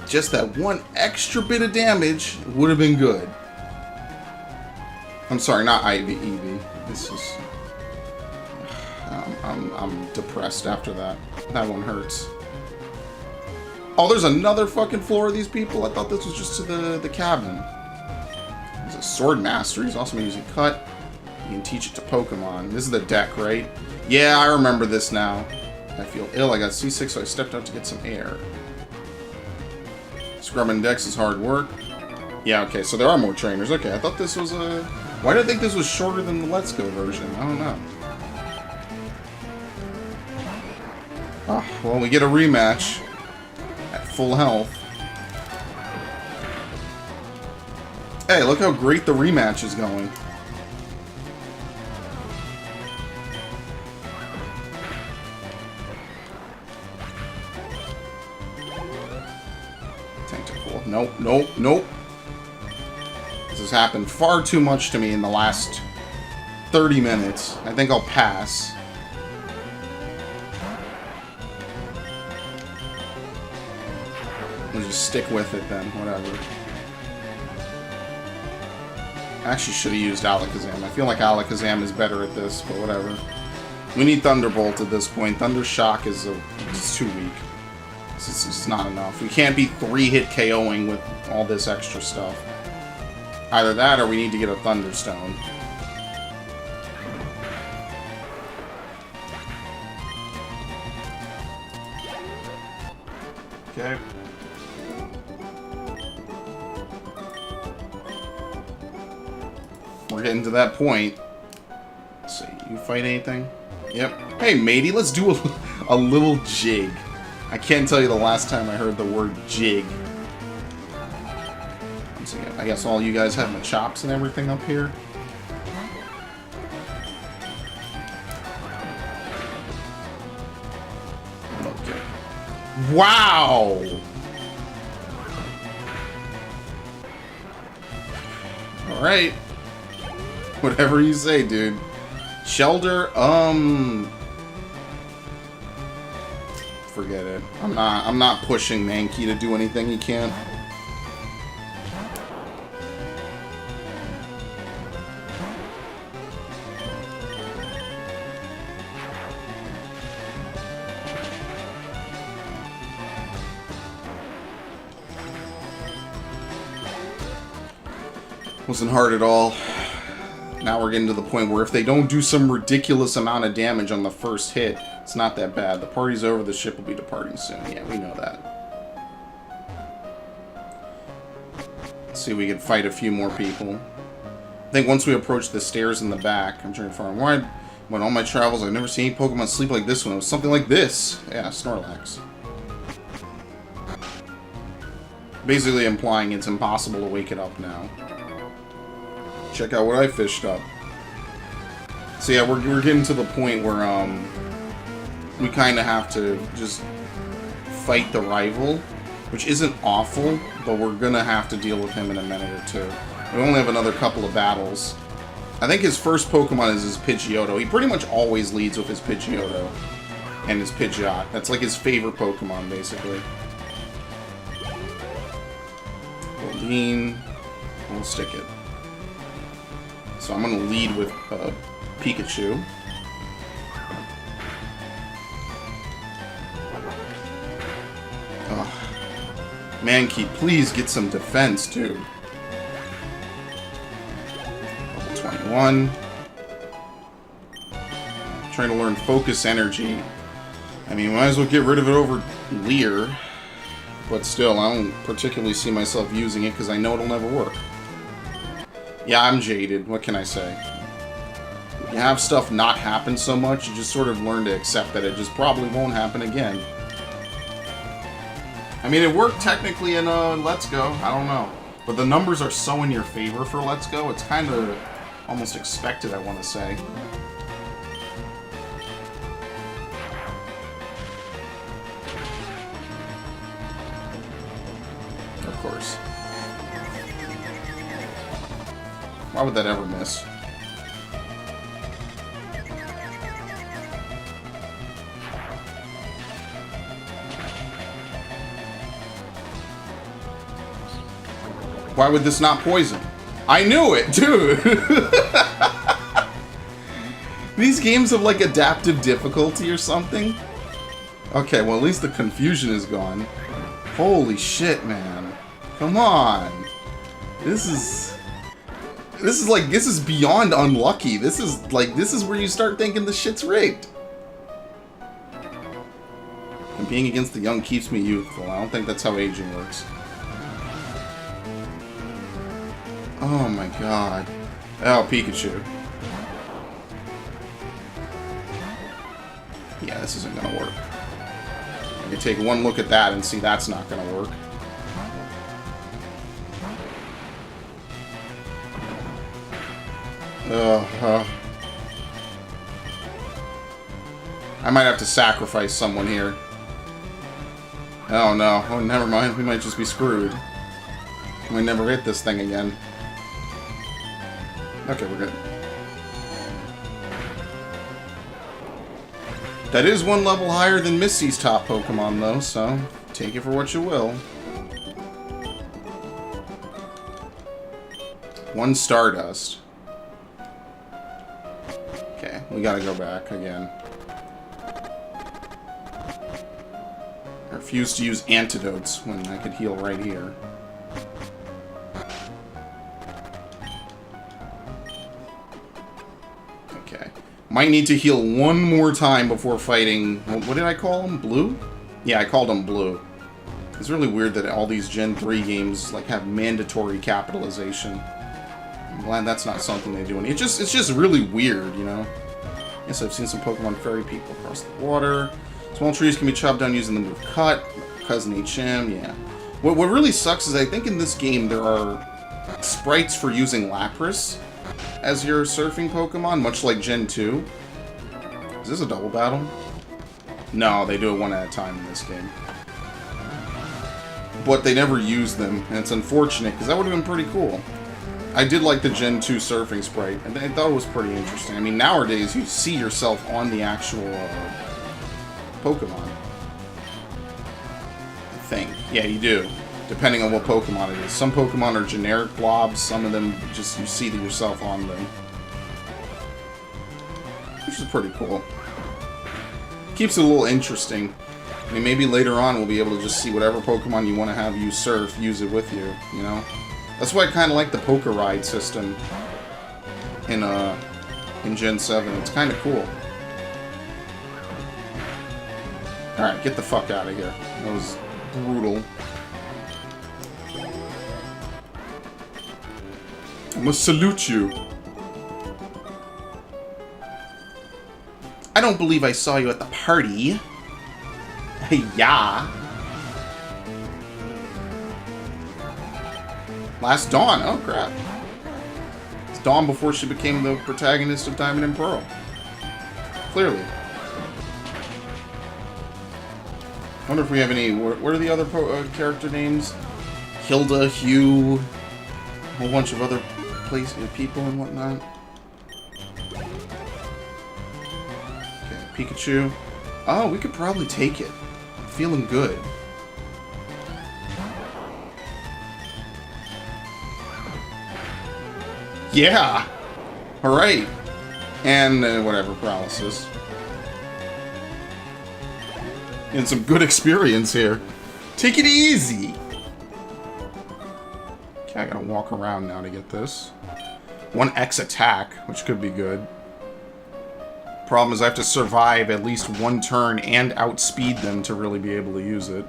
Just that one extra bit of damage would have been good. I'm sorry, not IV, EV. This is... I'm depressed after that. That one hurts. Oh, there's another fucking floor of these people? I thought this was just to the cabin. He's a sword master. He's also been using cut. You can teach it to Pokemon. This is the deck, right? Yeah, I remember this now. I feel ill. I got C6, so I stepped out to get some air. Scrubbing decks is hard work. Yeah, okay, so there are more trainers. Okay, I thought this was a... Why did I think this was shorter than the Let's Go version? I don't know. Oh, well, we get a rematch at full health. Hey, look how great the rematch is going. Tentacle. Nope, nope, nope. This has happened far too much to me in the last 30 minutes. I think I'll pass. We'll just stick with it then, whatever. I actually should have used Alakazam. I feel like Alakazam is better at this, but whatever. We need Thunderbolt at this point. Thunder Shock is too weak. It's just not enough. We can't be 3-hit KOing with all this extra stuff. Either that or we need to get a Thunderstone. Okay. We're getting to that point. Let's see, you fight anything? Yep. Hey, matey, let's do a little jig. I can't tell you the last time I heard the word jig. Let's see, I guess all you guys have my chops and everything up here. Okay. Wow! Alright. Whatever you say, dude. Shelter, forget it. I'm not pushing Mankey to do anything he can't. Wasn't hard at all. Now we're getting to the point where if they don't do some ridiculous amount of damage on the first hit, it's not that bad. The party's over, the ship will be departing soon. Yeah, we know that. Let's see if we can fight a few more people. I think once we approach the stairs in the back, I'm trying to find why. When all my travels, I've never seen any Pokemon sleep like this one. It was something like this. Yeah, Snorlax. Basically implying it's impossible to wake it up now. Check out what I fished up. So yeah, we're getting to the point where we kind of have to just fight the rival, which isn't awful, but we're gonna have to deal with him in a minute or two. We only have another couple of battles. I think his first Pokemon is his Pidgeotto. He pretty much always leads with his Pidgeotto and his Pidgeot. That's like his favorite Pokemon, basically. Goldeen. We'll stick it. So I'm going to lead with Pikachu. Ugh. Mankey, please get some defense, dude. 21. Trying to learn Focus Energy. I mean, might as well get rid of it over Leer. But still, I don't particularly see myself using it because I know it'll never work. Yeah, I'm jaded. What can I say? You have stuff not happen so much, you just sort of learn to accept that it just probably won't happen again. I mean, it worked technically in Let's Go. I don't know. But the numbers are so in your favor for Let's Go, it's kind of almost expected, I want to say. Of course. Why would that ever miss? Why would this not poison? I knew it, dude! These games have like adaptive difficulty or something? Okay, well at least the confusion is gone. Holy shit, man. Come on. This is beyond unlucky. This is where you start thinking the shit's rigged. And being against the young keeps me youthful. I don't think that's how aging works. Oh my god. Oh, Pikachu. Yeah, this isn't gonna work. I can take one look at that and see that's not gonna work. I might have to sacrifice someone here. Oh no. Oh, never mind. We might just be screwed. We might never hit this thing again. Okay, we're good. That is one level higher than Misty's top Pokemon, though, so take it for what you will. One Stardust. Okay, we gotta go back again. I refuse to use antidotes when I could heal right here. Might need to heal one more time before fighting... What did I call him? Blue? Yeah, I called him Blue. It's really weird that all these Gen 3 games like have mandatory capitalization. I'm glad that's not something they do. It's just really weird, you know? Yes, I've seen some Pokemon Fairy people across the water. Small trees can be chopped down using the move Cut. Cousin HM, yeah. What really sucks is I think in this game there are sprites for using Lapras as your surfing Pokemon, much like Gen 2. Is this a double battle? No, they do it one at a time in this game. But they never use them, and it's unfortunate, because that would have been pretty cool. I did like the Gen 2 surfing sprite, and I thought it was pretty interesting. I mean, nowadays, you see yourself on the actual Pokemon. I think. Yeah, you do. Depending on what Pokemon it is. Some Pokemon are generic blobs, some of them just you see yourself on them. Which is pretty cool. Keeps it a little interesting. I mean, maybe later on we'll be able to just see whatever Pokemon you want to have you surf, use it with you, you know? That's why I kind of like the Poké Ride system in Gen 7. It's kind of cool. Alright, get the fuck out of here. That was brutal. I must salute you. I don't believe I saw you at the party. Yeah. Last Dawn. Oh, crap. It's Dawn before she became the protagonist of Diamond and Pearl. Clearly. I wonder if we have any... What are the other character names? Hilda, Hugh... A whole bunch of other people and whatnot. Okay, Pikachu. Oh, we could probably take it. I'm feeling good. Yeah! Alright. And whatever, paralysis. And some good experience here. Take it easy! Okay, I gotta walk around now to get this. 1x attack, which could be good. Problem is I have to survive at least one turn and outspeed them to really be able to use it.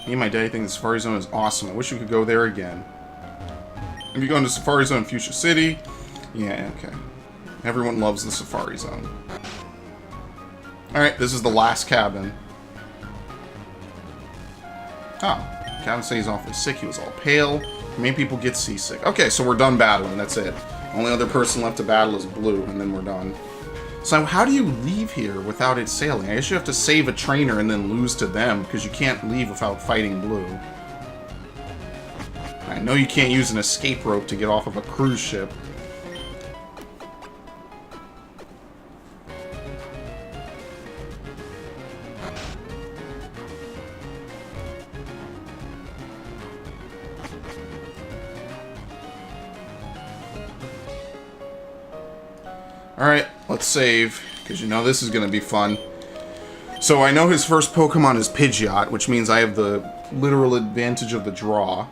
Me and my daddy think the Safari Zone is awesome. I wish we could go there again. Have you gone to Safari Zone in Fuchsia City? Yeah, okay. Everyone loves the Safari Zone. Alright, this is the last cabin. Oh, Cabin said he's awfully sick. He was all pale. Many people get seasick. Okay, so we're done battling. That's it. Only other person left to battle is Blue, and then we're done. So how do you leave here without it sailing? I guess you have to save a trainer and then lose to them, because you can't leave without fighting Blue. I know you can't use an escape rope to get off of a cruise ship. Alright, let's save, because you know this is going to be fun. So I know his first Pokemon is Pidgeot, which means I have the literal advantage of the draw.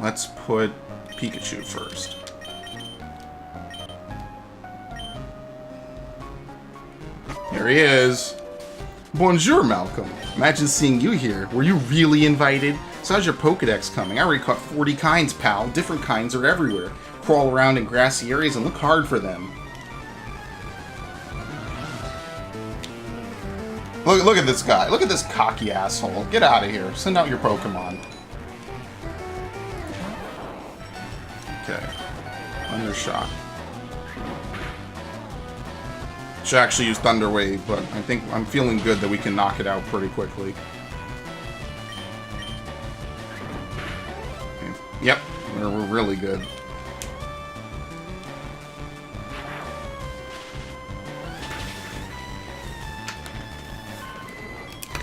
Let's put Pikachu first. Here he is. Bonjour, Malcolm. Imagine seeing you here. Were you really invited? So how's your Pokedex coming? I already caught 40 kinds, pal. Different kinds are everywhere. Crawl around in grassy areas and look hard for them. Look at this guy. Look at this cocky asshole. Get out of here. Send out your Pokemon. Okay. Thunder Shock. Should actually use Thunder Wave, but I think I'm feeling good that we can knock it out pretty quickly. Okay. Yep, we're really good.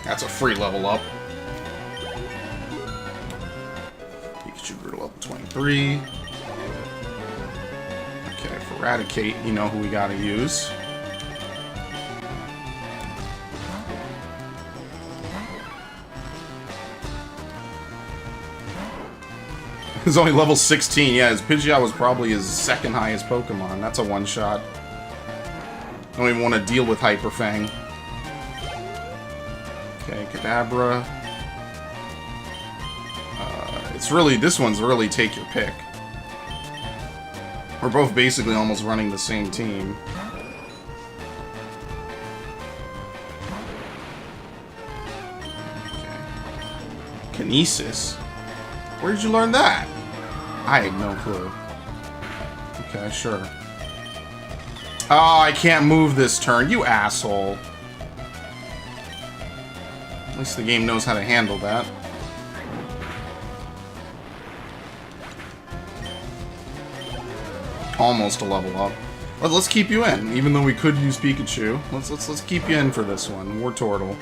That's a free level up. Pikachu grew to level 23. Okay, for Eradicate, you know who we gotta use. He's only level 16. Yeah, his Pidgeot was probably his second highest Pokemon. That's a one-shot. Don't even want to deal with Hyper Fang. Okay, Kadabra. It's really, this one's really take your pick. We're both basically almost running the same team. Okay. Kinesis? Where did you learn that? I had no clue. Okay, sure. Oh, I can't move this turn, you asshole. At least the game knows how to handle that. Almost a level up. Let's keep you in, even though we could use Pikachu. Let's keep you in for this one. Wartortle.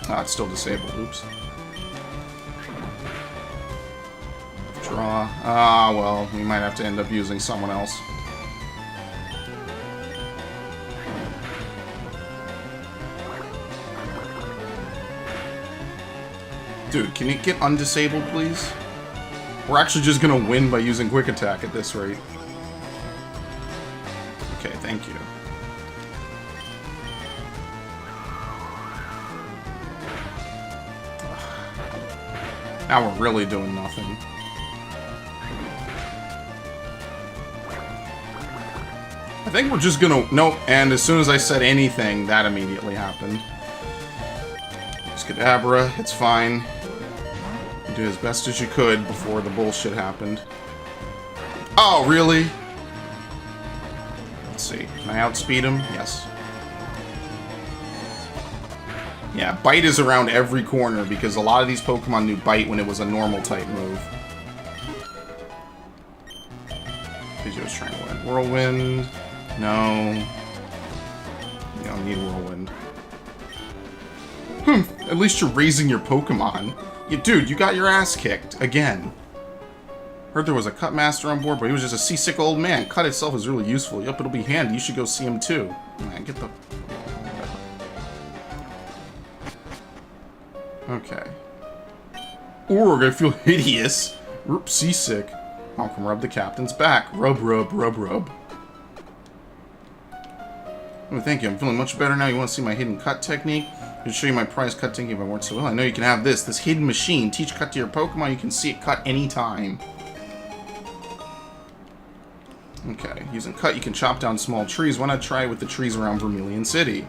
Ah, it's still disabled. Oops. Draw. Ah, well, we might have to end up using someone else. Dude, can you get undisabled, please? We're actually just gonna win by using Quick Attack at this rate. Okay, thank you. Now we're really doing nothing. I think we're just gonna... Nope, and as soon as I said anything, that immediately happened. Skadabra, it's fine. You did as best as you could before the bullshit happened. Oh, really? Let's see. Can I outspeed him? Yes. Yeah, Bite is around every corner because a lot of these Pokemon knew Bite when it was a normal type move. Pidgey was trying to win. Whirlwind. No. You don't need Whirlwind. At least you're raising your Pokemon. Dude, you got your ass kicked. Again. Heard there was a Cut Master on board, but he was just a seasick old man. Cut itself is really useful. Yup, it'll be handy. You should go see him too. Man, get the... Okay. Org, I feel hideous. Oop, seasick. I'll come rub the captain's back. Rub, rub, rub, rub. Oh, thank you. I'm feeling much better now. You want to see my hidden cut technique? I'll show you my prize cut technique if I weren't so well. I know you can have this. This hidden machine. Teach cut to your Pokemon. You can see it cut anytime. Okay. Using cut, you can chop down small trees. Why not try it with the trees around Vermilion City?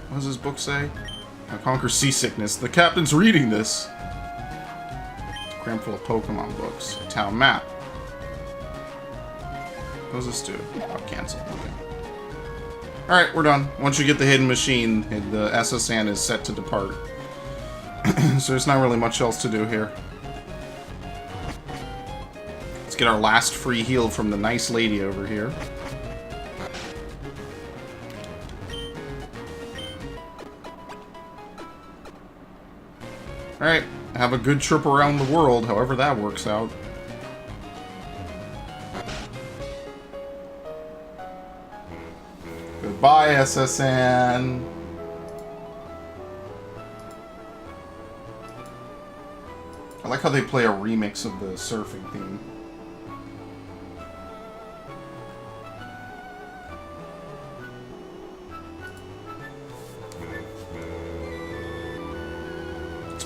What does this book say? I conquer seasickness. The captain's reading this. Cram full of Pokemon books. Town map. What does this do? Oh, cancel. Okay. Alright, we're done. Once you get the hidden machine, the SSN is set to depart. So there's not really much else to do here. Let's get our last free heal from the nice lady over here. Alright, have a good trip around the world, however that works out. Goodbye, SSN. I like how they play a remix of the surfing theme.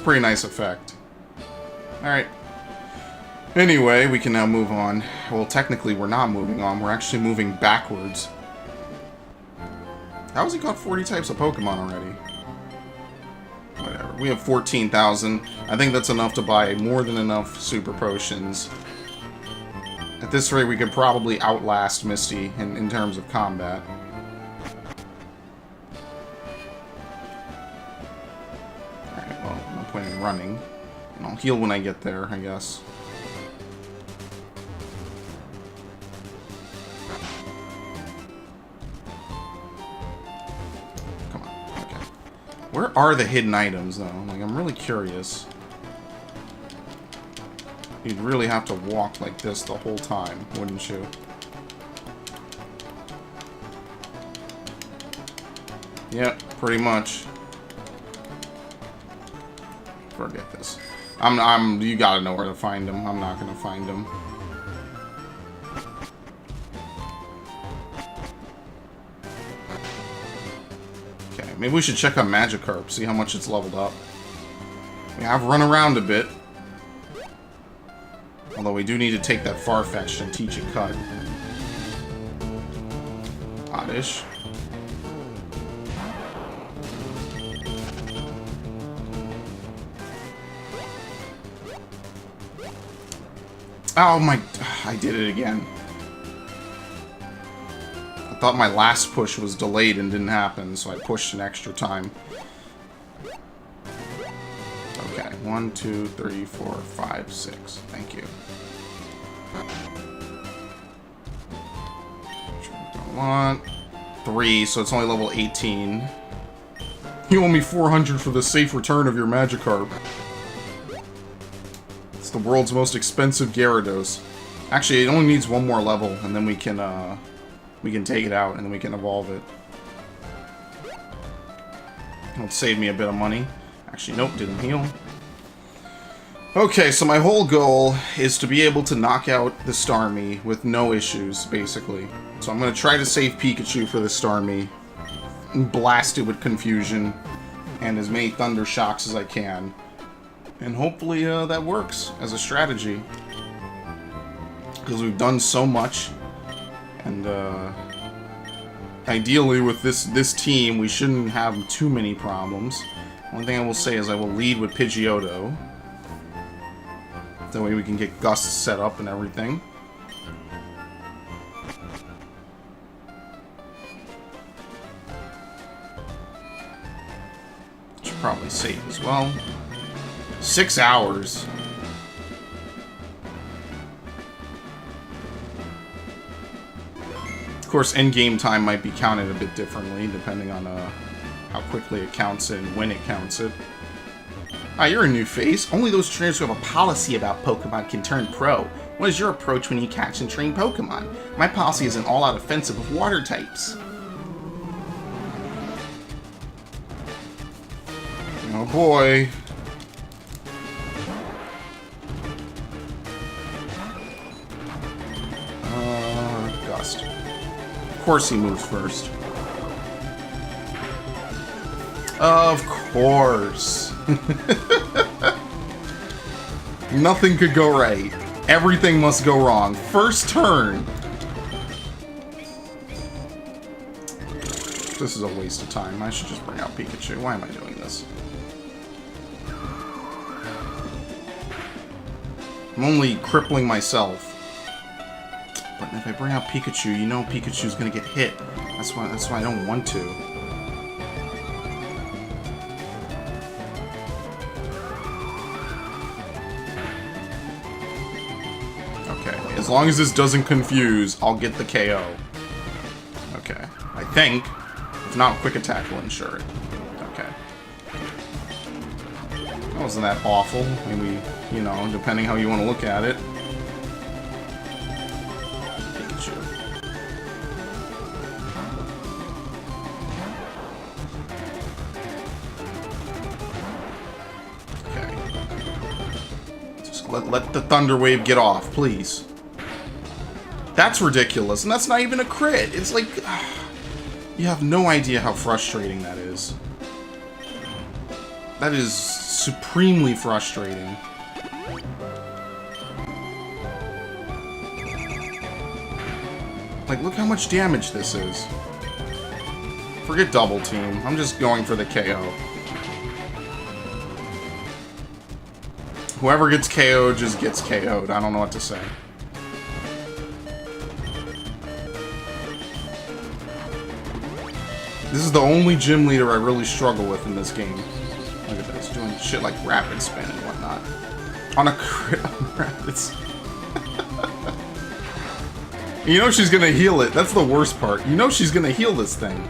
Pretty nice effect. Alright. Anyway, we can now move on. Well, technically we're not moving on. We're actually moving backwards. How has he caught 40 types of Pokemon already? Whatever. We have 14,000. I think that's enough to buy more than enough Super Potions. At this rate, we could probably outlast Misty in terms of combat. Running. And I'll heal when I get there, I guess. Come on. Okay. Where are the hidden items, though? Like, I'm really curious. You'd really have to walk like this the whole time, wouldn't you? Yep, pretty much. Forget this. You gotta know where to find them. I'm not gonna find them. Okay, maybe we should check on Magikarp, see how much it's leveled up. We have run around a bit. Although we do need to take that Farfetch'd and teach it cut. Oddish. Oh my... I did it again. I thought my last push was delayed and didn't happen, so I pushed an extra time. Okay, 1, 2, 3, 4, 5, 6. Thank you. I want 3, so it's only level 18. You owe me 400 for the safe return of your Magikarp. The world's most expensive Gyarados. Actually, it only needs one more level, and then we can take it out, and then we can evolve it. It'll save me a bit of money. Actually, nope, didn't heal. Okay, so my whole goal is to be able to knock out the Starmie with no issues, basically. So I'm going to try to save Pikachu for the Starmie, and blast it with confusion, and as many Thunder Shocks as I can. And hopefully that works as a strategy. Because we've done so much. And ideally with this team, we shouldn't have too many problems. One thing I will say is I will lead with Pidgeotto. That way we can get Gust set up and everything. Should probably save as well. 6 hours. Of course, endgame time might be counted a bit differently, depending on how quickly it counts it and when it counts it. Ah, you're a new face. Only those trainers who have a policy about Pokemon can turn pro. What is your approach when you catch and train Pokemon? My policy is an all-out offensive of water types. Oh boy. Gust. Of course he moves first. Of course. Nothing could go right. Everything must go wrong. First turn. This is a waste of time. I should just bring out Pikachu. Why am I doing this? I'm only crippling myself. But if I bring out Pikachu, you know Pikachu's gonna get hit. That's why I don't want to. Okay, as long as this doesn't confuse, I'll get the KO. Okay, I think. If not, quick attack will ensure it. Okay. That wasn't that awful. Maybe, you know, depending how you want to look at it. Pikachu. Okay. Just let the Thunder Wave get off, please. That's ridiculous, and that's not even a crit. It's like... You have no idea how frustrating that is. That is supremely frustrating. Like, look how much damage this is. Forget double team. I'm just going for the KO. Whoever gets KO'd just gets KO'd. I don't know what to say. This is the only gym leader I really struggle with in this game. Look at this, doing shit like rapid spin and whatnot. On a crit on rapid spin. You know she's gonna heal it. That's the worst part. You know she's gonna heal this thing.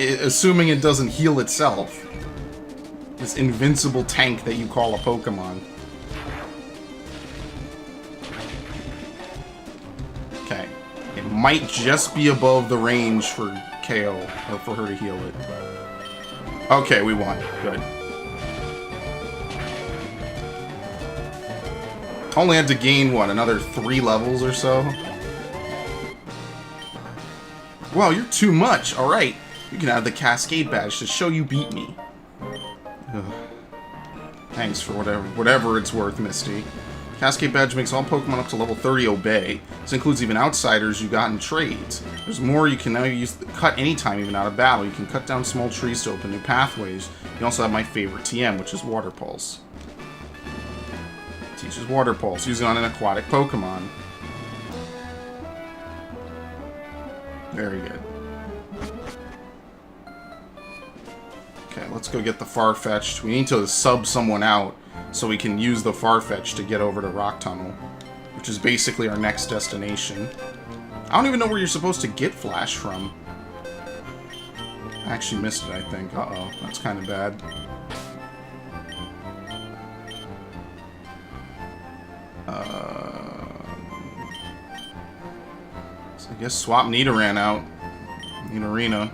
Assuming it doesn't heal itself. This invincible tank that you call a Pokemon. Okay. It might just be above the range for KO, or for her to heal it. Okay, we won. Good. Only had to gain, what, another 3 levels or so? Wow, you're too much. Alright, you can have the Cascade Badge to show you beat me. Ugh. Thanks for whatever it's worth, Misty. Cascade Badge makes all Pokemon up to level 30 obey. This includes even outsiders you got in trades. There's more you can now use cut anytime, even out of battle. You can cut down small trees to open new pathways. You also have my favorite TM, which is Water Pulse. It teaches Water Pulse, use it on an aquatic Pokemon. Very good. Okay, let's go get the Farfetch'd. We need to sub someone out so we can use the Farfetch'd to get over to Rock Tunnel, which is basically our next destination. I don't even know where you're supposed to get Flash from. I actually missed it, I think. Uh-oh, that's kind of bad. So I guess Swap Nidoran out. Nidorina.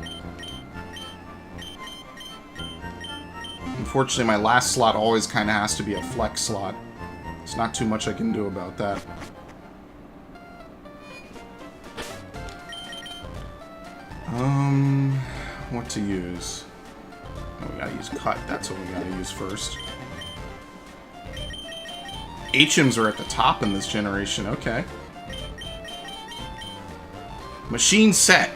Unfortunately, my last slot always kind of has to be a flex slot. There's not too much I can do about that. What to use? Oh, we gotta use Cut. That's what we gotta use first. HMs are at the top in this generation. Okay. Machine set.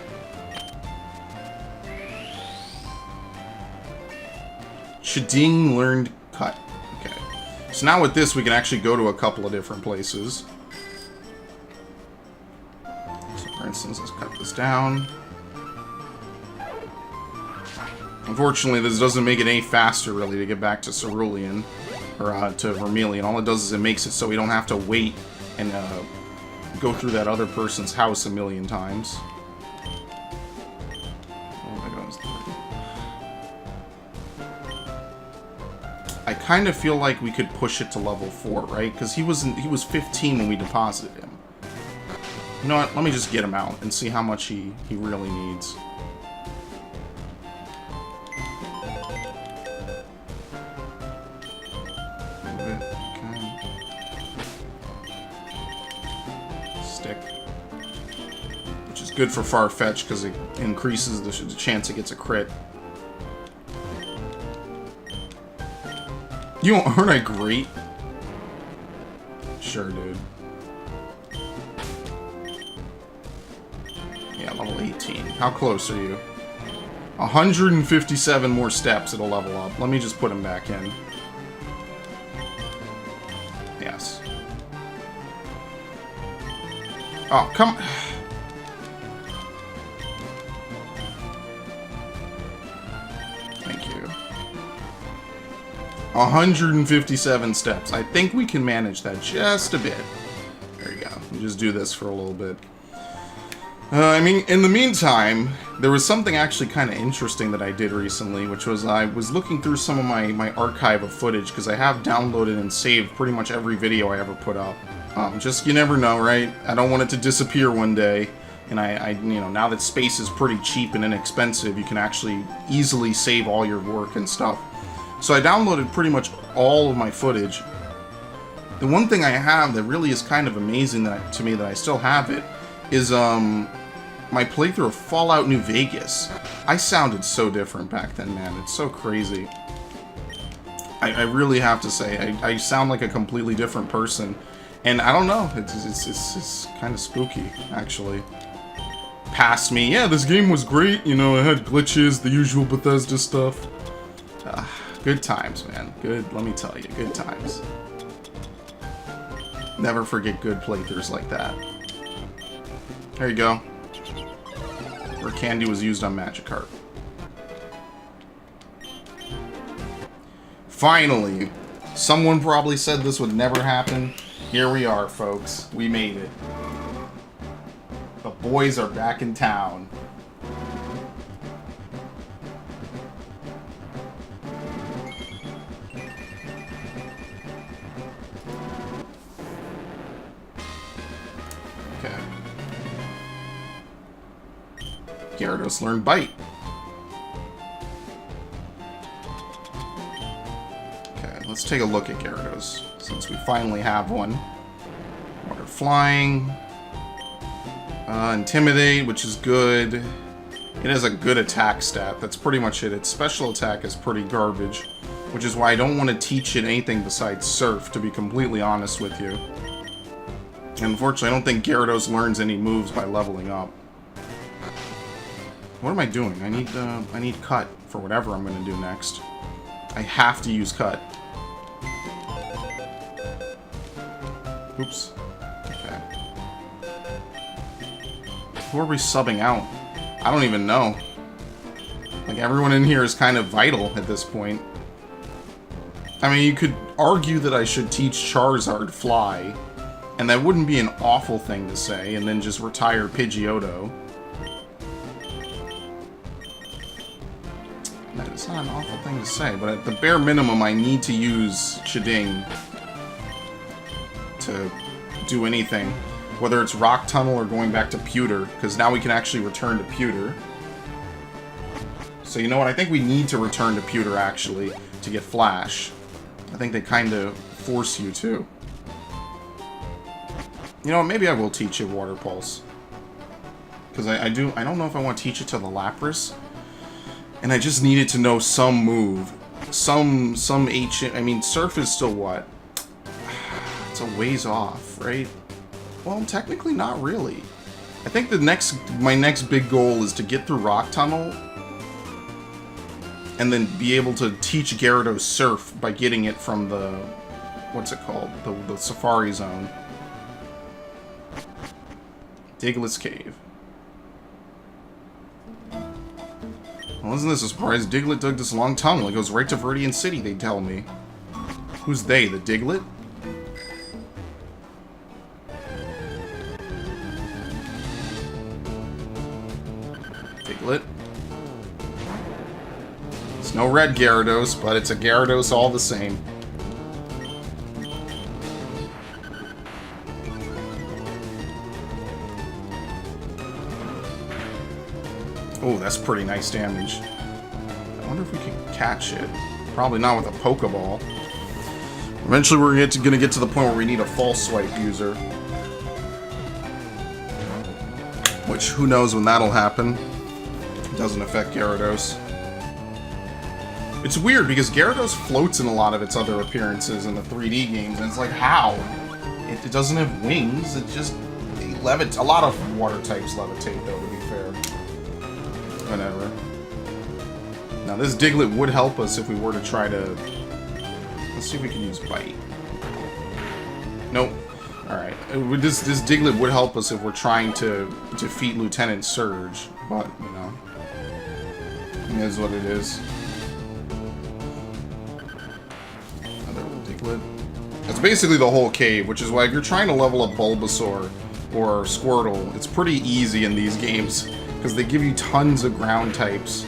Shading learned cut. Okay. So now with this, we can actually go to a couple of different places. So for instance, let's cut this down. Unfortunately, this doesn't make it any faster, really, to get back to Cerulean. Or to Vermilion. All it does is it makes it so we don't have to wait and go through that other person's house a million times. I kind of feel like we could push it to level 4, right? Because he was 15 when we deposited him. You know what? Let me just get him out and see how much he really needs. Good for Farfetch because it increases the chance it gets a crit. Aren't I great? Sure, dude. Yeah, level 18. How close are you? 157 more steps, it'll level up. Let me just put him back in. Yes. Oh, come... Thank you. 157 steps. I think we can manage that just a bit. There you go. We'll just do this for a little bit. I mean, in the meantime, there was something actually kind of interesting that I did recently, which was I was looking through some of my archive of footage, because I have downloaded and saved pretty much every video I ever put up. Just, you never know, right? I don't want it to disappear one day, and you know, now that space is pretty cheap and inexpensive, you can actually easily save all your work and stuff. So I downloaded pretty much all of my footage. The one thing I have that really is kind of amazing to me that I still have it, is my playthrough of Fallout New Vegas. I sounded so different back then, man. It's so crazy. I really have to say, I sound like a completely different person. And I don't know, it's kind of spooky, actually. Past me, yeah, this game was great, you know, it had glitches, the usual Bethesda stuff. Good times, man. Good, let me tell you, good times. Never forget good playthroughs like that. There you go. Where candy was used on Magikarp. Finally! Someone probably said this would never happen. Here we are, folks. We made it. The boys are back in town. Okay. Gyarados learned Bite. Okay, let's take a look at Gyarados, since we finally have one. Water Flying. Intimidate, which is good. It has a good attack stat. That's pretty much it. Its special attack is pretty garbage, which is why I don't want to teach it anything besides Surf, to be completely honest with you. And unfortunately, I don't think Gyarados learns any moves by leveling up. What am I doing? I need Cut for whatever I'm going to do next. I have to use Cut. Oops. Okay. Who are we subbing out? I don't even know. Like, everyone in here is kind of vital at this point. I mean, you could argue that I should teach Charizard Fly, and that wouldn't be an awful thing to say, and then just retire Pidgeotto. That is not an awful thing to say, but at the bare minimum, I need to use Shading to do anything. Whether it's Rock Tunnel or going back to Pewter, because now we can actually return to Pewter. So you know what, I think we need to return to Pewter, actually, to get Flash. I think they kind of force you to. You know what, maybe I will teach it Water Pulse. Because I don't know if I want to teach it to the Lapras. And I just needed to know some move. Some I mean, Surf is still what? It's a ways off, right? Well, technically not really. I think my next big goal is to get through Rock Tunnel and then be able to teach Gyarados Surf by getting it from the... what's it called? The Safari Zone. Diglett's Cave. Well, isn't this a surprise? Diglett dug this long tunnel. It goes right to Viridian City, they tell me. Who's they? The Diglett? Diglett. It's no red Gyarados, but it's a Gyarados all the same. Oh, that's pretty nice damage. I wonder if we can catch it. Probably not with a Pokeball. Eventually we're gonna get to the point where we need a False Swipe user. Which, who knows when that'll happen. It doesn't affect Gyarados. It's weird because Gyarados floats in a lot of its other appearances in the 3D games, and it's like, how? It doesn't have wings, it just... It levitates. A lot of water types levitate, though, to be fair. Whatever. Now, this Diglett would help us if we were to try to... Let's see if we can use Bite. Nope. Alright. This Diglett would help us if we're trying to defeat Lieutenant Surge. But, you know. It is what it is. Another Diglett. That's basically the whole cave, which is why if you're trying to level up Bulbasaur or Squirtle, it's pretty easy in these games. Because they give you tons of ground types.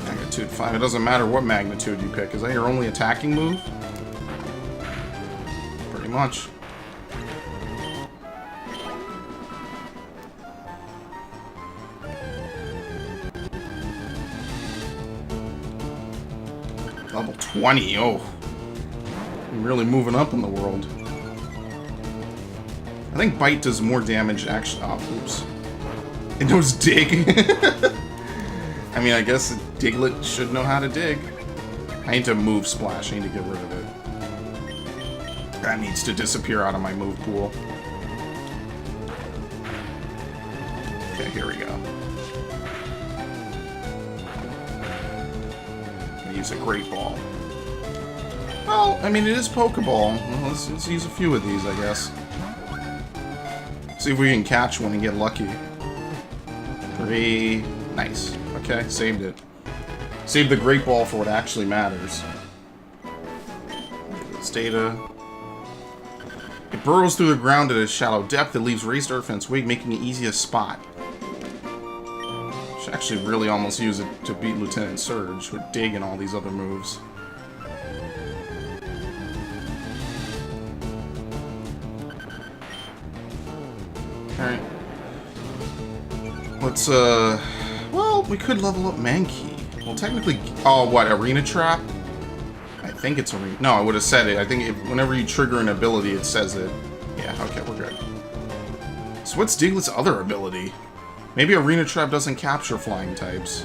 Magnitude 5. It doesn't matter what magnitude you pick. Is that your only attacking move? Pretty much. Level 20. Oh. I'm really moving up in the world. I think Bite does more damage, actually. Oh, oops. It knows Dig. I mean, I guess Diglett should know how to dig. I need to move Splash. I need to get rid of it. That needs to disappear out of my move pool. Okay, here we go. I'm gonna use a Great Ball. Well, I mean, it is Pokeball. Well, let's use a few of these, I guess. See if we can catch one and get lucky. 3. Nice. Okay, saved it. Saved the Great Ball for what actually matters. This data. It burrows through the ground at a shallow depth that leaves raised earth in its wake, making it easy to spot. Should actually really almost use it to beat Lieutenant Surge with Dig and all these other moves. Alright. Let's, well, we could level up Mankey. Well, technically... Oh, what? Arena Trap? I think it's Arena... No, I would have said it. I think whenever you trigger an ability, it says it. Yeah, okay, we're good. So what's Diglett's other ability? Maybe Arena Trap doesn't capture flying types.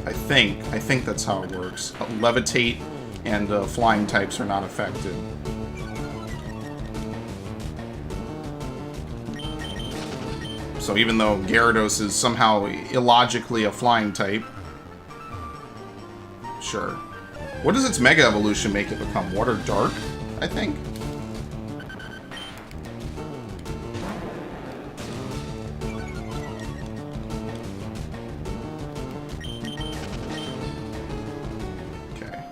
I think that's how it works. Levitate and flying types are not affected. So even though Gyarados is somehow illogically a flying type... Sure. What does its Mega Evolution make it become? Water Dark, I think? Okay.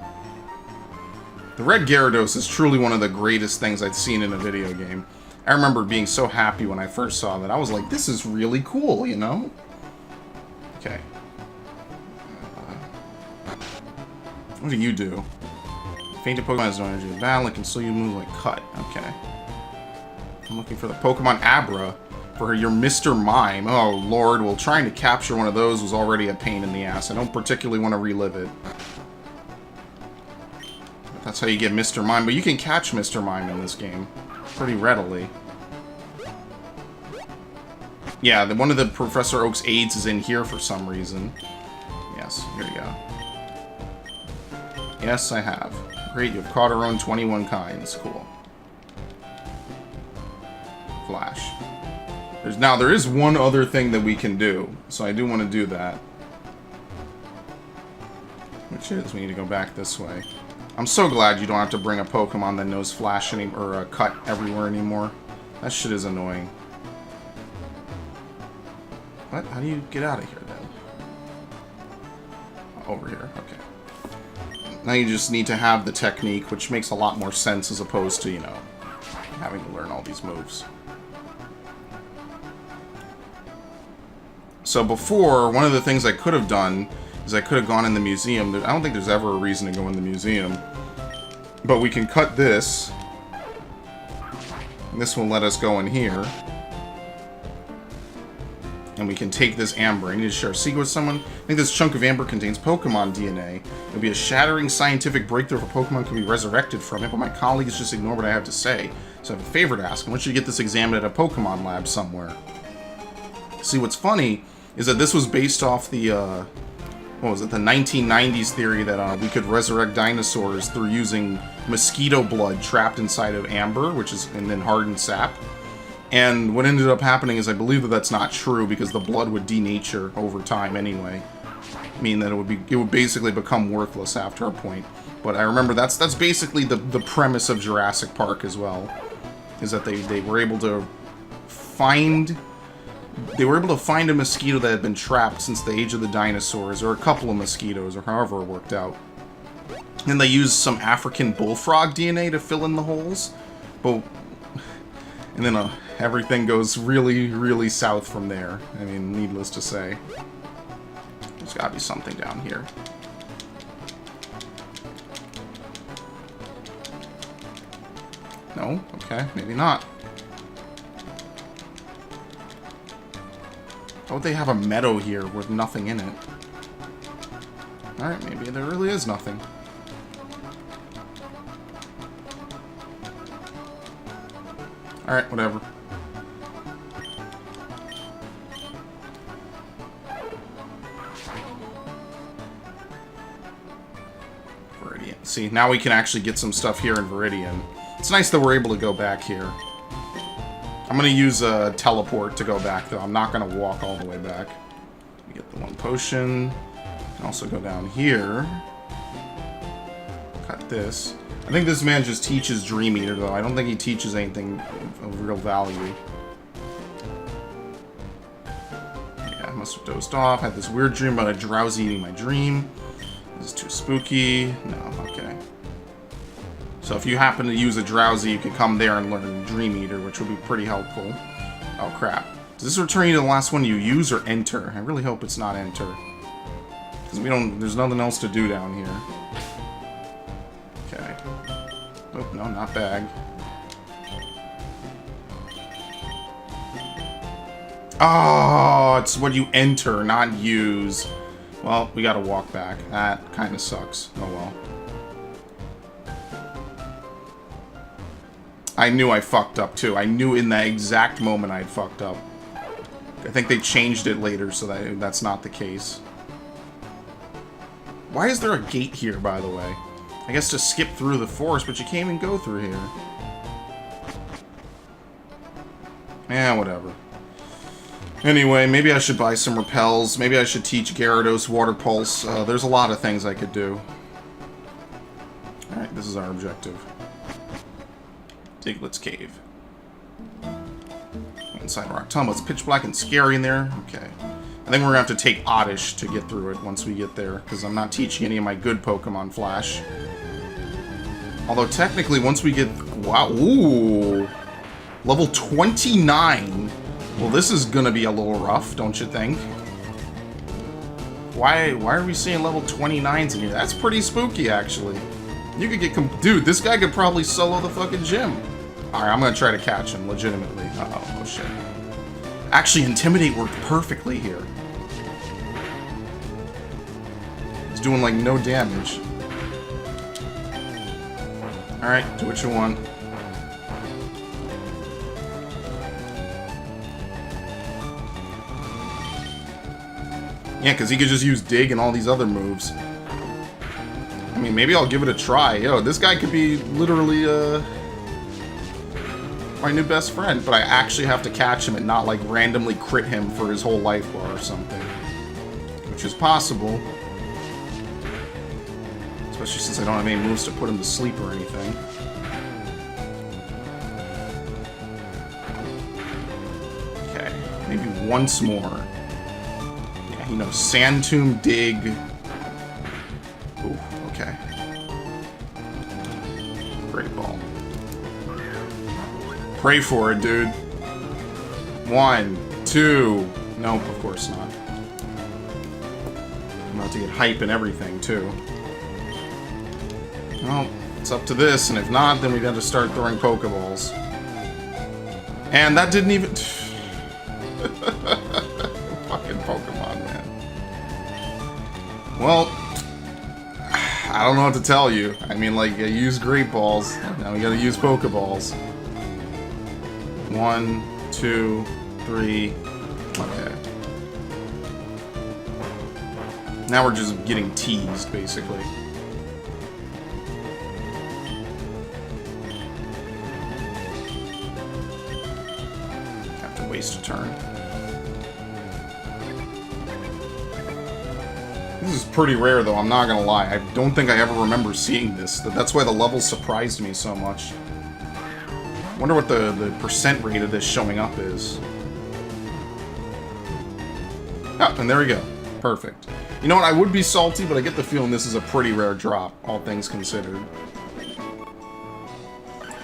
The Red Gyarados is truly one of the greatest things I've seen in a video game. I remember being so happy when I first saw that. I was like, this is really cool, you know? Okay. What do you do? Fainted Pokemon has no energy in battle and can still use moves like Cut. Okay. I'm looking for the Pokemon Abra for your Mr. Mime. Oh, Lord. Well, trying to capture one of those was already a pain in the ass. I don't particularly want to relive it. But that's how you get Mr. Mime. But you can catch Mr. Mime in this game pretty readily. Yeah, one of the Professor Oak's aides is in here for some reason. Yes, here we go. Yes, I have. Great, you've caught our own 21 kinds. Cool. Flash. There is one other thing that we can do, so I do want to do that. Which is, we need to go back this way. I'm so glad you don't have to bring a Pokemon that knows Flash or Cut everywhere anymore. That shit is annoying. What? How do you get out of here then? Over here, okay. Now you just need to have the technique, which makes a lot more sense as opposed to, you know, having to learn all these moves. So before, one of the things I could have done is I could have gone in the museum. I don't think there's ever a reason to go in the museum. But we can cut this. And this will let us go in here. And we can take this amber. I need to share a secret with someone. I think this chunk of amber contains Pokemon DNA. It would be a shattering scientific breakthrough if a Pokemon could be resurrected from it, but my colleagues just ignore what I have to say. So I have a favor to ask. I want you to get this examined at a Pokemon lab somewhere. See, what's funny is that this was based off the, what was it, the 1990s theory that we could resurrect dinosaurs through using mosquito blood trapped inside of amber, and then hardened sap. And what ended up happening is I believe that that's not true because the blood would denature over time anyway. Meaning that it would basically become worthless after a point. But I remember that's basically the premise of Jurassic Park as well. Is that they were able to find a mosquito that had been trapped since the age of the dinosaurs, or a couple of mosquitoes, or however it worked out. And they used some African bullfrog DNA to fill in the holes. And then everything goes really, really south from there. I mean, needless to say. There's gotta be something down here. No? Okay, maybe not. How would they have a meadow here with nothing in it? Alright, maybe there really is nothing. Alright, whatever. Viridian. See, now we can actually get some stuff here in Viridian. It's nice that we're able to go back here. I'm going to use a teleport to go back, though. I'm not going to walk all the way back. We get the one potion. Can also go down here. Cut this. I think this man just teaches Dream Eater, though. I don't think he teaches anything of real value. Yeah, I must have dozed off. Had this weird dream about a drowsy eating my dream. This is too spooky. No, okay. So if you happen to use a drowsy, you can come there and learn Dream Eater, which would be pretty helpful. Oh, crap. Does this return you to the last one you use or enter? I really hope it's not enter. Because there's nothing else to do down here. Okay. Oh, no, not bag. Oh, it's what you enter, not use. Well, we gotta walk back. That kind of sucks. Oh, well. I knew I fucked up, too. I knew in that exact moment I had fucked up. I think they changed it later so that's not the case. Why is there a gate here, by the way? I guess to skip through the forest, but you can't even go through here. Eh, whatever. Anyway, maybe I should buy some repels. Maybe I should teach Gyarados Water Pulse. There's a lot of things I could do. Alright, this is our objective. Diglett's Cave. Inside Rock Tunnel. It's pitch black and scary in there. Okay. I think we're going to have to take Oddish to get through it once we get there, because I'm not teaching any of my good Pokemon Flash. Although, technically, once we get... Wow. Ooh. Level 29. Well, this is going to be a little rough, don't you think? Why are we seeing level 29s in here? That's pretty spooky, actually. You could get... Dude, this guy could probably solo the fucking gym. Alright, I'm going to try to catch him, legitimately. Uh-oh, oh shit. Actually, Intimidate worked perfectly here. He's doing, like, no damage. Alright, do what you want. Yeah, because he could just use Dig and all these other moves. I mean, maybe I'll give it a try. Yo, this guy could be literally, my new best friend. But I actually have to catch him and not, like, randomly crit him for his whole life bar or something. Which is possible. Especially since I don't have any moves to put him to sleep or anything. Okay, maybe once more. Yeah, you know, Sand Tomb, Dig. Ooh, okay. Great ball. Pray for it, dude. 1, 2. Nope, of course not. I'm about to get hype and everything, too. Well, it's up to this, and if not, then we got to start throwing Pokeballs. And that didn't even... Fucking Pokemon, man. Well, I don't know what to tell you. I mean, like, I used Great Balls. Now we gotta use Pokeballs. 1, 2, 3... Okay. Now we're just getting teased, basically. Have to waste a turn. This is pretty rare, though, I'm not gonna lie. I don't think I ever remember seeing this. That's why the level surprised me so much. Wonder what the percent rate of this showing up is. Oh, and there we go. Perfect. You know what, I would be salty, but I get the feeling this is a pretty rare drop, all things considered.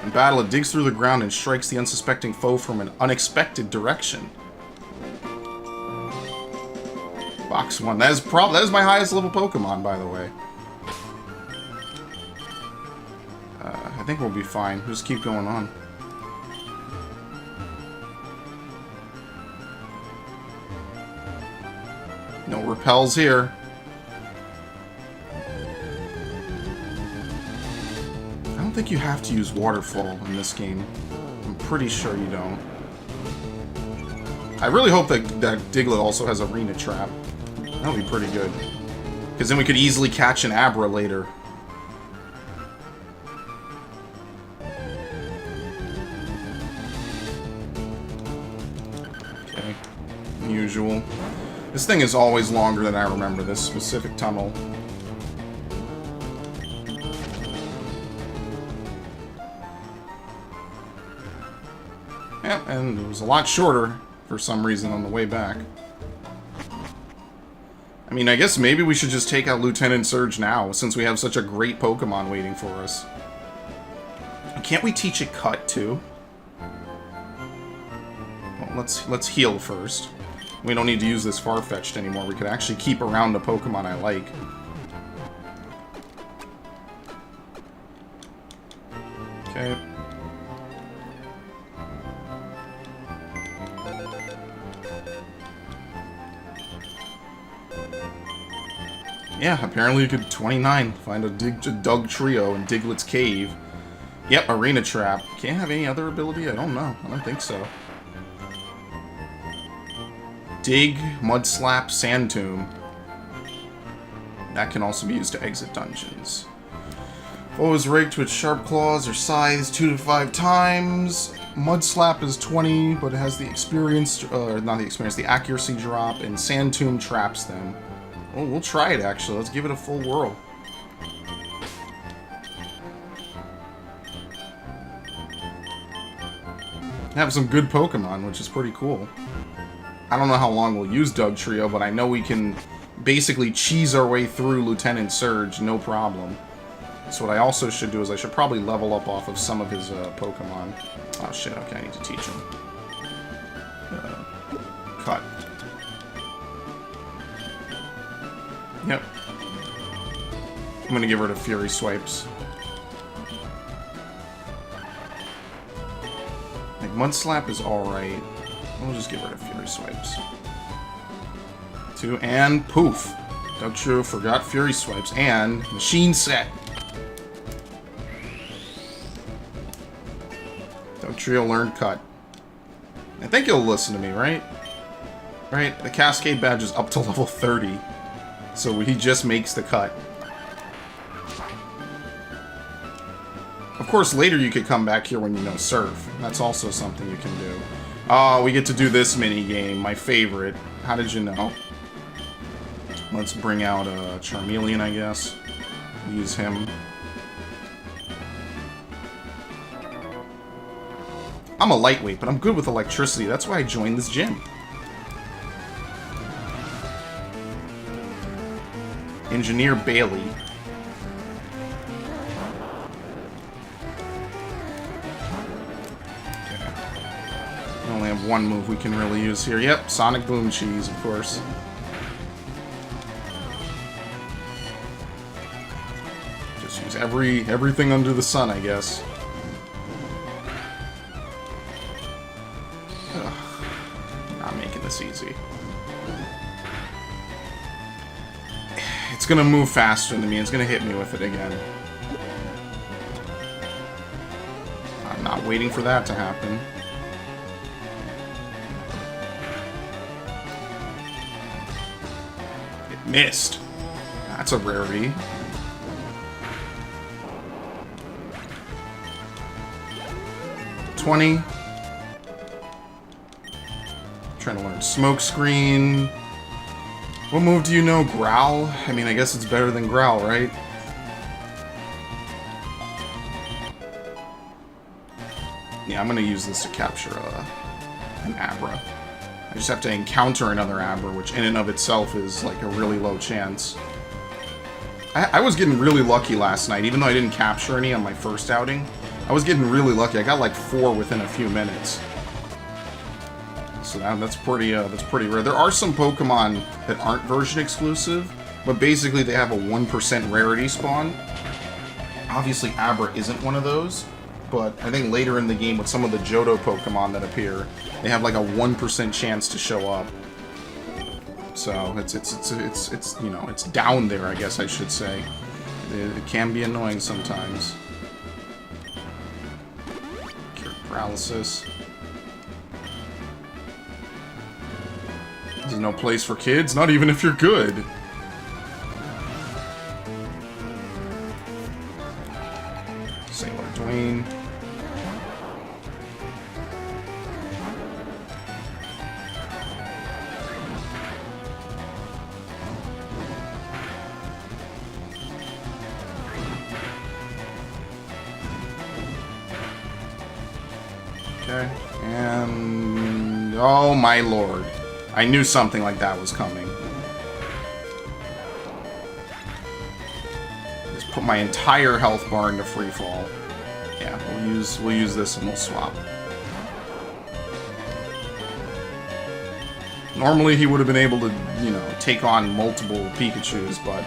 In battle, it digs through the ground and strikes the unsuspecting foe from an unexpected direction. Box 1. That is my highest level Pokemon, by the way. I think we'll be fine. We'll just keep going on. No repels here. I don't think you have to use Waterfall in this game. I'm pretty sure you don't. I really hope that Diglett also has Arena Trap. That would be pretty good. Because then we could easily catch an Abra later. Okay. Usual. This thing is always longer than I remember, this specific tunnel. Yep, and it was a lot shorter for some reason on the way back. I mean, I guess maybe we should just take out Lieutenant Surge now, since we have such a great Pokemon waiting for us. Can't we teach it Cut, too? Well, let's heal first. We don't need to use this Farfetch'd anymore. We could actually keep around the Pokemon I like. Okay. Yeah, apparently you could 29 find a Dug Trio in Diglett's Cave. Yep, Arena Trap. Can't have any other ability? I don't know. I don't think so. Dig, Mud Slap, Sand Tomb. That can also be used to exit dungeons. Foe is raked with sharp claws or scythes 2 to 5 times. Mud Slap is 20, but it has the experience, not the experience, the accuracy drop, and Sand Tomb traps them. Well, we'll try it actually. Let's give it a full whirl. Have some good Pokemon, which is pretty cool. I don't know how long we'll use Dug Trio, but I know we can basically cheese our way through Lieutenant Surge, no problem. So what I also should do is I should probably level up off of some of his Pokemon. Oh shit, okay, I need to teach him. Cut. Yep. I'm gonna give her to Fury Swipes. Like, Mud Slap is alright. We'll just give her to Fury Swipes. 2, and poof! Dug Trio forgot Fury Swipes, and Machine Set! Dug Trio learned Cut. I think you'll listen to me, right? Right? The Cascade Badge is up to level 30. So he just makes the cut. Of course, later you could come back here when you know Surf. That's also something you can do. Oh, we get to do this mini game, my favorite. How did you know? Let's bring out Charmeleon, I guess. Use him. I'm a lightweight, but I'm good with electricity. That's why I joined this gym. Engineer Bailey. Okay. We only have one move we can really use here. Yep, Sonic Boom Cheese, of course. Just use everything under the sun, I guess. Not making this easy. It's gonna move faster than me. It's gonna hit me with it again. I'm not waiting for that to happen. It missed. That's a rarity. $20. Trying to learn Smoke Screen. What move do you know? Growl? I mean, I guess it's better than Growl, right? Yeah, I'm gonna use this to capture an Abra. I just have to encounter another Abra, which in and of itself is like a really low chance. I was getting really lucky last night, even though I didn't capture any on my first outing. I was getting really lucky. I got like 4 within a few minutes. So that's pretty rare. There are some Pokemon that aren't version exclusive, but basically they have a 1% rarity spawn. Obviously Abra isn't one of those, but I think later in the game with some of the Johto Pokemon that appear, they have like a 1% chance to show up. So it's you know, it's down there, I guess I should say. It can be annoying sometimes. Cure Paralysis. There's no place for kids, not even if you're good. Sailor Dwayne. Okay, and oh my lord. I knew something like that was coming. Just put my entire health bar into free fall. Yeah, we'll use this and we'll swap. Normally he would have been able to, you know, take on multiple Pikachus, but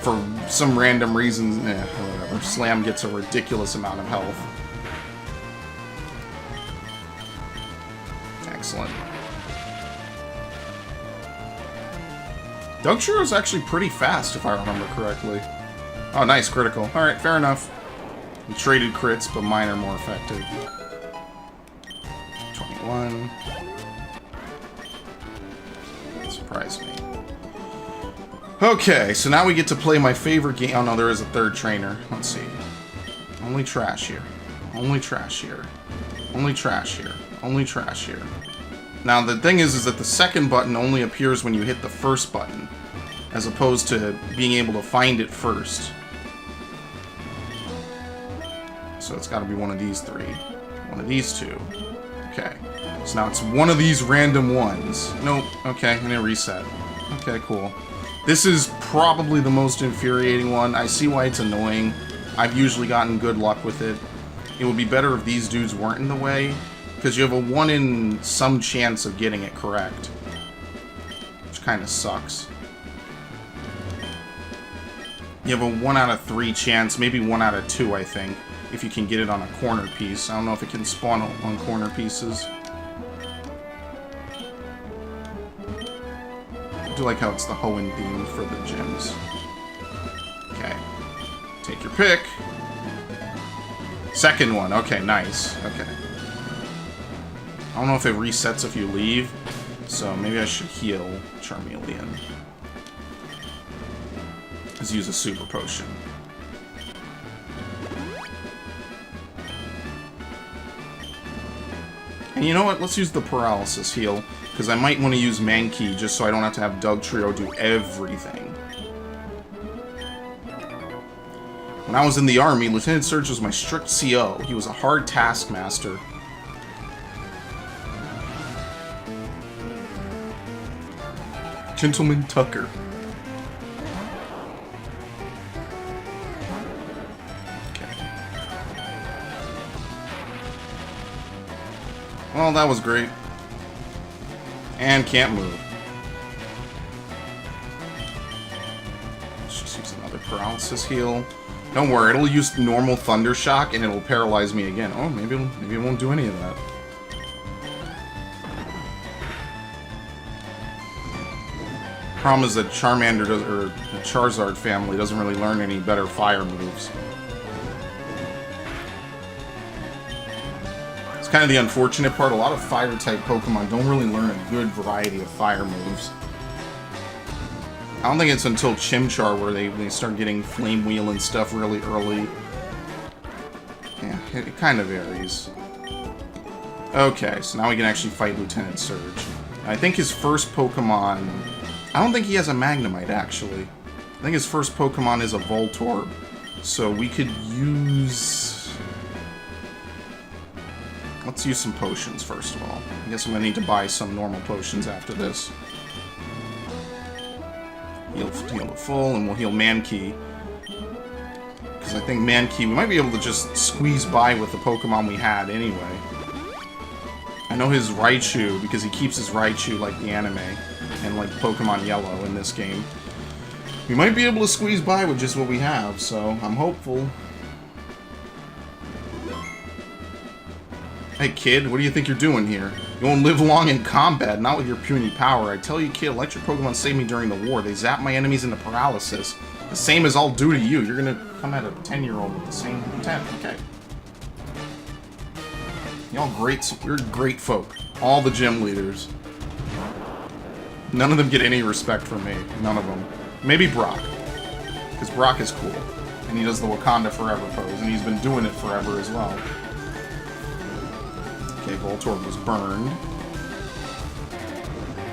for some random reason, whatever. Slam gets a ridiculous amount of health. Excellent. Dugtru's actually pretty fast, if I remember correctly. Oh, nice, critical. Alright, fair enough. We traded crits, but mine are more effective. 21. That surprised me. Okay, so now we get to play my favorite game. Oh no, there is a third trainer. Let's see. Only trash here. Only trash here. Only trash here. Only trash here. Now, the thing is that the second button only appears when you hit the first button, as opposed to being able to find it first. So it's got to be one of these 3. One of these 2. Okay. So now it's one of these random ones. Nope. Okay, I'm gonna reset. Okay, cool. This is probably the most infuriating one. I see why it's annoying. I've usually gotten good luck with it. It would be better if these dudes weren't in the way, because you have a 1 in some chance of getting it correct. Which kind of sucks. You have a 1 out of 3 chance, maybe 1 out of 2, I think, if you can get it on a corner piece. I don't know if it can spawn on corner pieces. I do like how it's the Hoenn theme for the gyms. Okay. Take your pick. Second one. Okay, nice. Okay. I don't know if it resets if you leave, so maybe I should heal Charmeleon. Let's use a super potion. And you know what? Let's use the paralysis heal, because I might want to use Mankey just so I don't have to have Dugtrio do everything. When I was in the army, Lieutenant Surge was my strict CO. He was a hard taskmaster. Gentleman Tucker. Okay. Well, that was great. And can't move. Let's just use another paralysis heal. Don't worry, it'll use normal Thunder Shock and it'll paralyze me again. Oh, maybe it won't do any of that. Problem is that Charmander or the Charizard family doesn't really learn any better fire moves. It's kind of the unfortunate part. A lot of fire-type Pokemon don't really learn a good variety of fire moves. I don't think it's until Chimchar where they start getting Flame Wheel and stuff really early. Yeah, it kind of varies. Okay, so now we can actually fight Lieutenant Surge. I think his first Pokemon... I don't think he has a Magnemite, actually. I think his first Pokemon is a Voltorb. So we could use... Let's use some potions, first of all. I guess I'm going to need to buy some normal potions after this. Heal to full, and we'll heal Mankey. Because I think Mankey, we might be able to just squeeze by with the Pokemon we had anyway. I know his Raichu, because he keeps his Raichu like the anime, and like Pokemon Yellow in this game. We might be able to squeeze by with just what we have, so I'm hopeful. Hey kid, what do you think you're doing here? You won't live long in combat, not with your puny power. I tell you kid, electric Pokemon saved me during the war. They zap my enemies into paralysis. The same as I'll do to you. You're gonna come at a 10-year-old with the same intent. Okay. Y'all great, we're great folk. All the gym leaders. None of them get any respect from me. None of them. Maybe Brock. Because Brock is cool. And he does the Wakanda Forever pose. And he's been doing it forever as well. Okay, Voltorb was burned.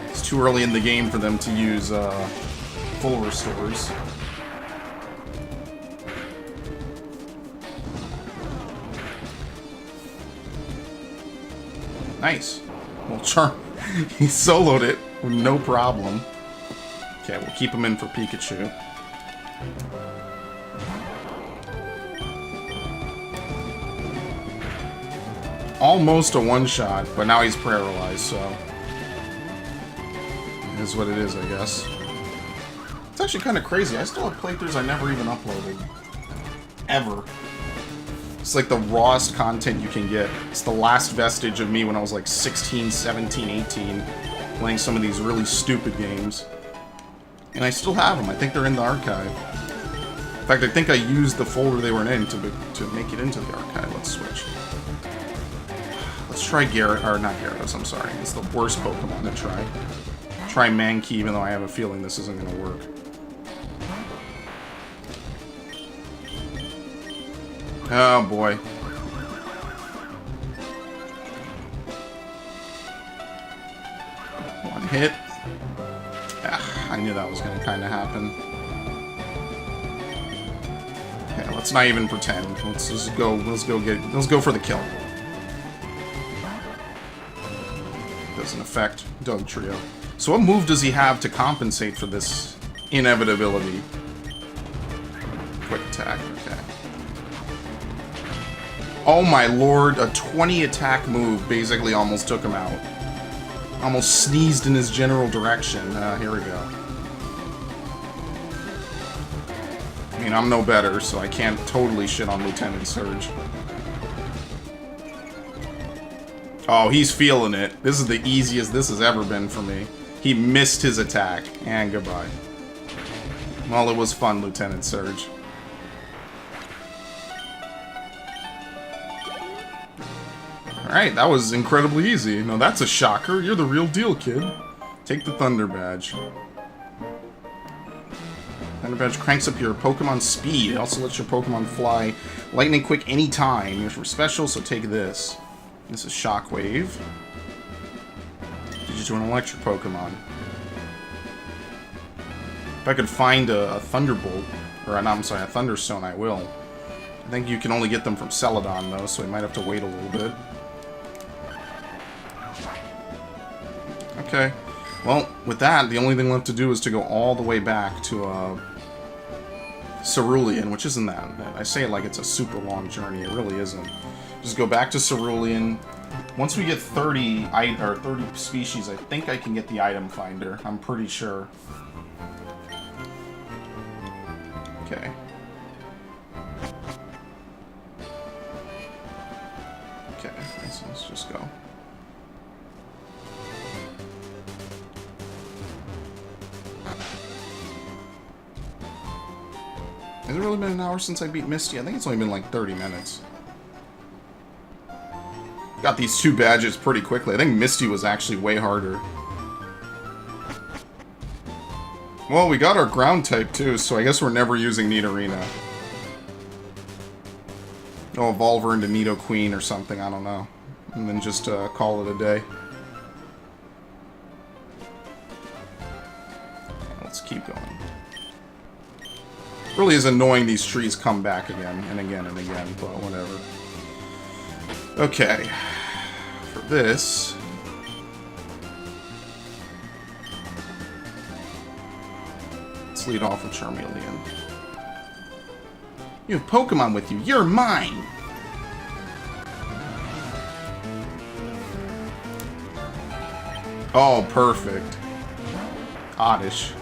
It's too early in the game for them to use full restores. Nice. Well, he soloed it with no problem. Okay, we'll keep him in for Pikachu. Almost a one-shot, but now he's paralyzed, so... It is what it is, I guess. It's actually kind of crazy. I still have playthroughs I never even uploaded. Ever. It's like the rawest content you can get. It's the last vestige of me when I was like 16, 17, 18, playing some of these really stupid games. And I still have them. I think they're in the archive. In fact, I think I used the folder they were in to make it into the archive. Let's switch. Let's try or not Gyarados, I'm sorry. It's the worst Pokemon to try. Try Mankey, even though I have a feeling this isn't going to work. Oh boy. One hit. Ah, I knew that was going to kind of happen. Okay, let's not even pretend. Let's just go. Let's go for the kill. Doesn't affect Dugtrio. So what move does he have to compensate for this inevitability? Quick attack. Okay. Oh my lord, a 20 attack move basically almost took him out. Almost sneezed in his general direction. Here we go. I mean, I'm no better, so I can't totally shit on Lieutenant Surge. Oh, he's feeling it. This is the easiest this has ever been for me. He missed his attack. And goodbye. Well, it was fun, Lieutenant Surge. Alright, that was incredibly easy. No, that's a shocker. You're the real deal, kid. Take the Thunder Badge. Thunder Badge cranks up your Pokemon speed. It also lets your Pokemon fly lightning quick anytime. You're special, so take this. This is Shockwave. Did you do an electric Pokemon? If I could find a Thunderbolt, or I'm sorry, a Thunderstone, I will. I think you can only get them from Celadon, though, so we might have to wait a little bit. Okay. Well, with that, the only thing left to do is to go all the way back to Cerulean, which isn't that. I say it like it's a super long journey. It really isn't. Just go back to Cerulean. Once we get 30 species, I think I can get the item finder. I'm pretty sure. Okay. Okay, let's just go. Has it really been an hour since I beat Misty? I think it's only been like 30 minutes. Got these 2 badges pretty quickly. I think Misty was actually way harder. Well, we got our ground type too, so I guess we're never using Nidorina. Oh, evolve her into Nidoqueen or something, I don't know. And then just call it a day. Let's keep going. Really is annoying these trees come back again and again and again, but whatever. Okay. For this... let's lead off with Charmeleon. You have Pokemon with you. You're mine! Oh, perfect. Oddish.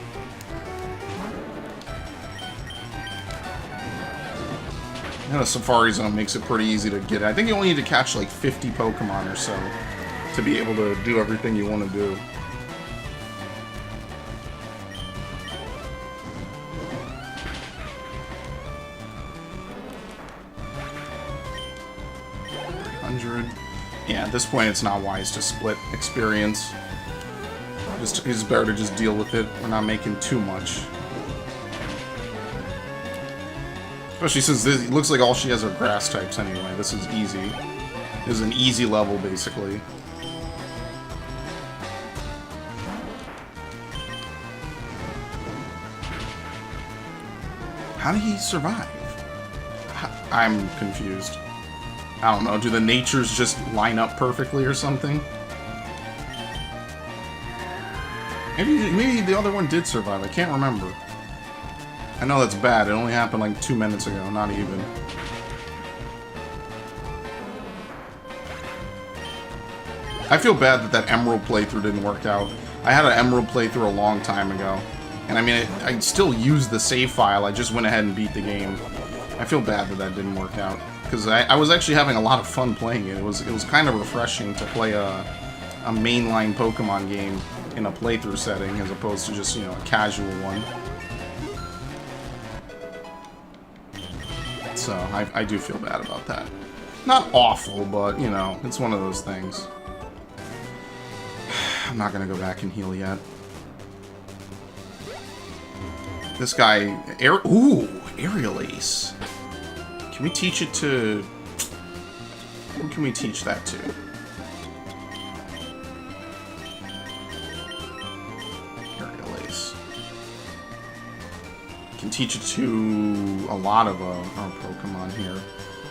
And the Safari Zone makes it pretty easy to get it. I think you only need to catch like 50 Pokemon or so to be able to do everything you want to do. Yeah, at this point it's not wise to split experience. It's better to just deal with it. We're not making too much. Especially since this, it looks like all she has are grass types anyway. This is easy. This is an easy level, basically. How did he survive? I'm confused. I don't know, do the natures just line up perfectly or something? Maybe the other one did survive, I can't remember. I know that's bad, it only happened like 2 minutes ago, not even. I feel bad that that Emerald playthrough didn't work out. I had an Emerald playthrough a long time ago. And I mean, I still used the save file, I just went ahead and beat the game. I feel bad that that didn't work out. Because I was actually having a lot of fun playing it. It was kind of refreshing to play a mainline Pokemon game in a playthrough setting as opposed to just, you know, a casual one. So I do feel bad about that. Not awful, but, you know, it's one of those things. I'm not going to go back and heal yet. This guy... Ooh! Aerial Ace. Can we teach it to... Who can we teach that to? Aerial Ace. Can teach it to a lot of our Pokemon here.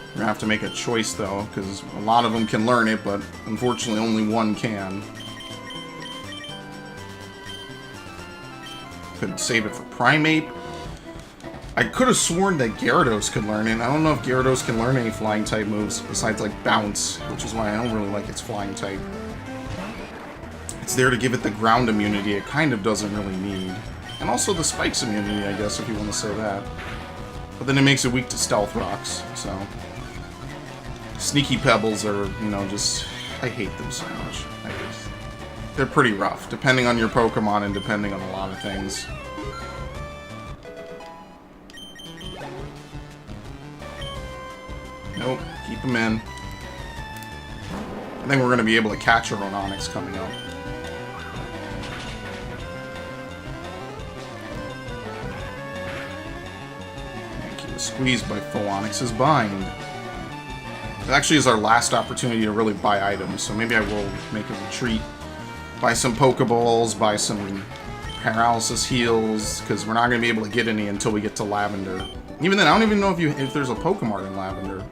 We're gonna have to make a choice though, because a lot of them can learn it, but unfortunately only one can. Could save it for Primeape. I could have sworn that Gyarados could learn it. I don't know if Gyarados can learn any flying type moves besides like Bounce, which is why I don't really like its flying type. It's there to give it the ground immunity it kind of doesn't really need. And also the Spikes immunity, I guess, if you want to say that. But then it makes it weak to Stealth Rocks, so... Sneaky Pebbles are, you know, just... I hate them so much. They're pretty rough, depending on your Pokemon and depending on a lot of things. Nope, keep them in. I think we're going to be able to catch our own Onix coming up. Thank you. Squeezed by full Onix's bind. It actually is our last opportunity to really buy items, so maybe I will make a retreat. Buy some Pokeballs, buy some paralysis heals, because we're not going to be able to get any until we get to Lavender. Even then, I don't even know if there's a Pokemon in Lavender.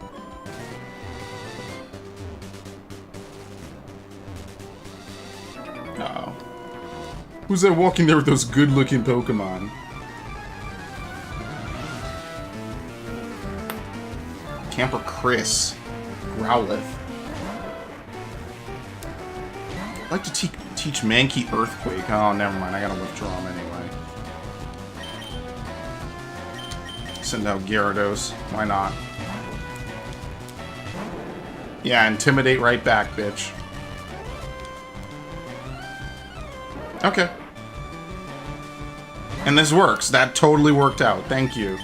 Uh-oh. Who's that walking there with those good-looking Pokemon? Camper Chris. Growlithe. I'd like to teach Mankey Earthquake. Oh, never mind. I gotta withdraw him anyway. Send out Gyarados. Why not? Yeah, intimidate right back, bitch. Okay. And this works. That totally worked out. Thank you.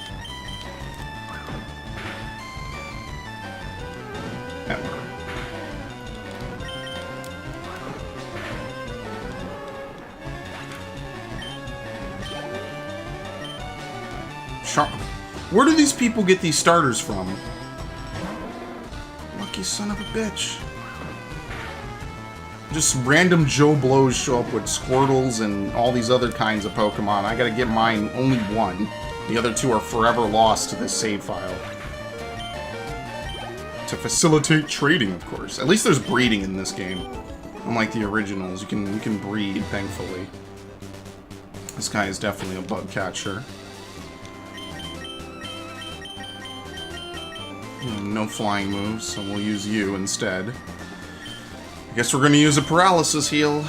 Where do these people get these starters from? Lucky son of a bitch. Just random Joe Blows show up with Squirtles and all these other kinds of Pokemon. I gotta get mine only one. The other two are forever lost to this save file. To facilitate trading, of course. At least there's breeding in this game. Unlike the originals, you can breed, thankfully. This guy is definitely a bug catcher. No flying moves, so we'll use you instead. I guess we're going to use a paralysis heal.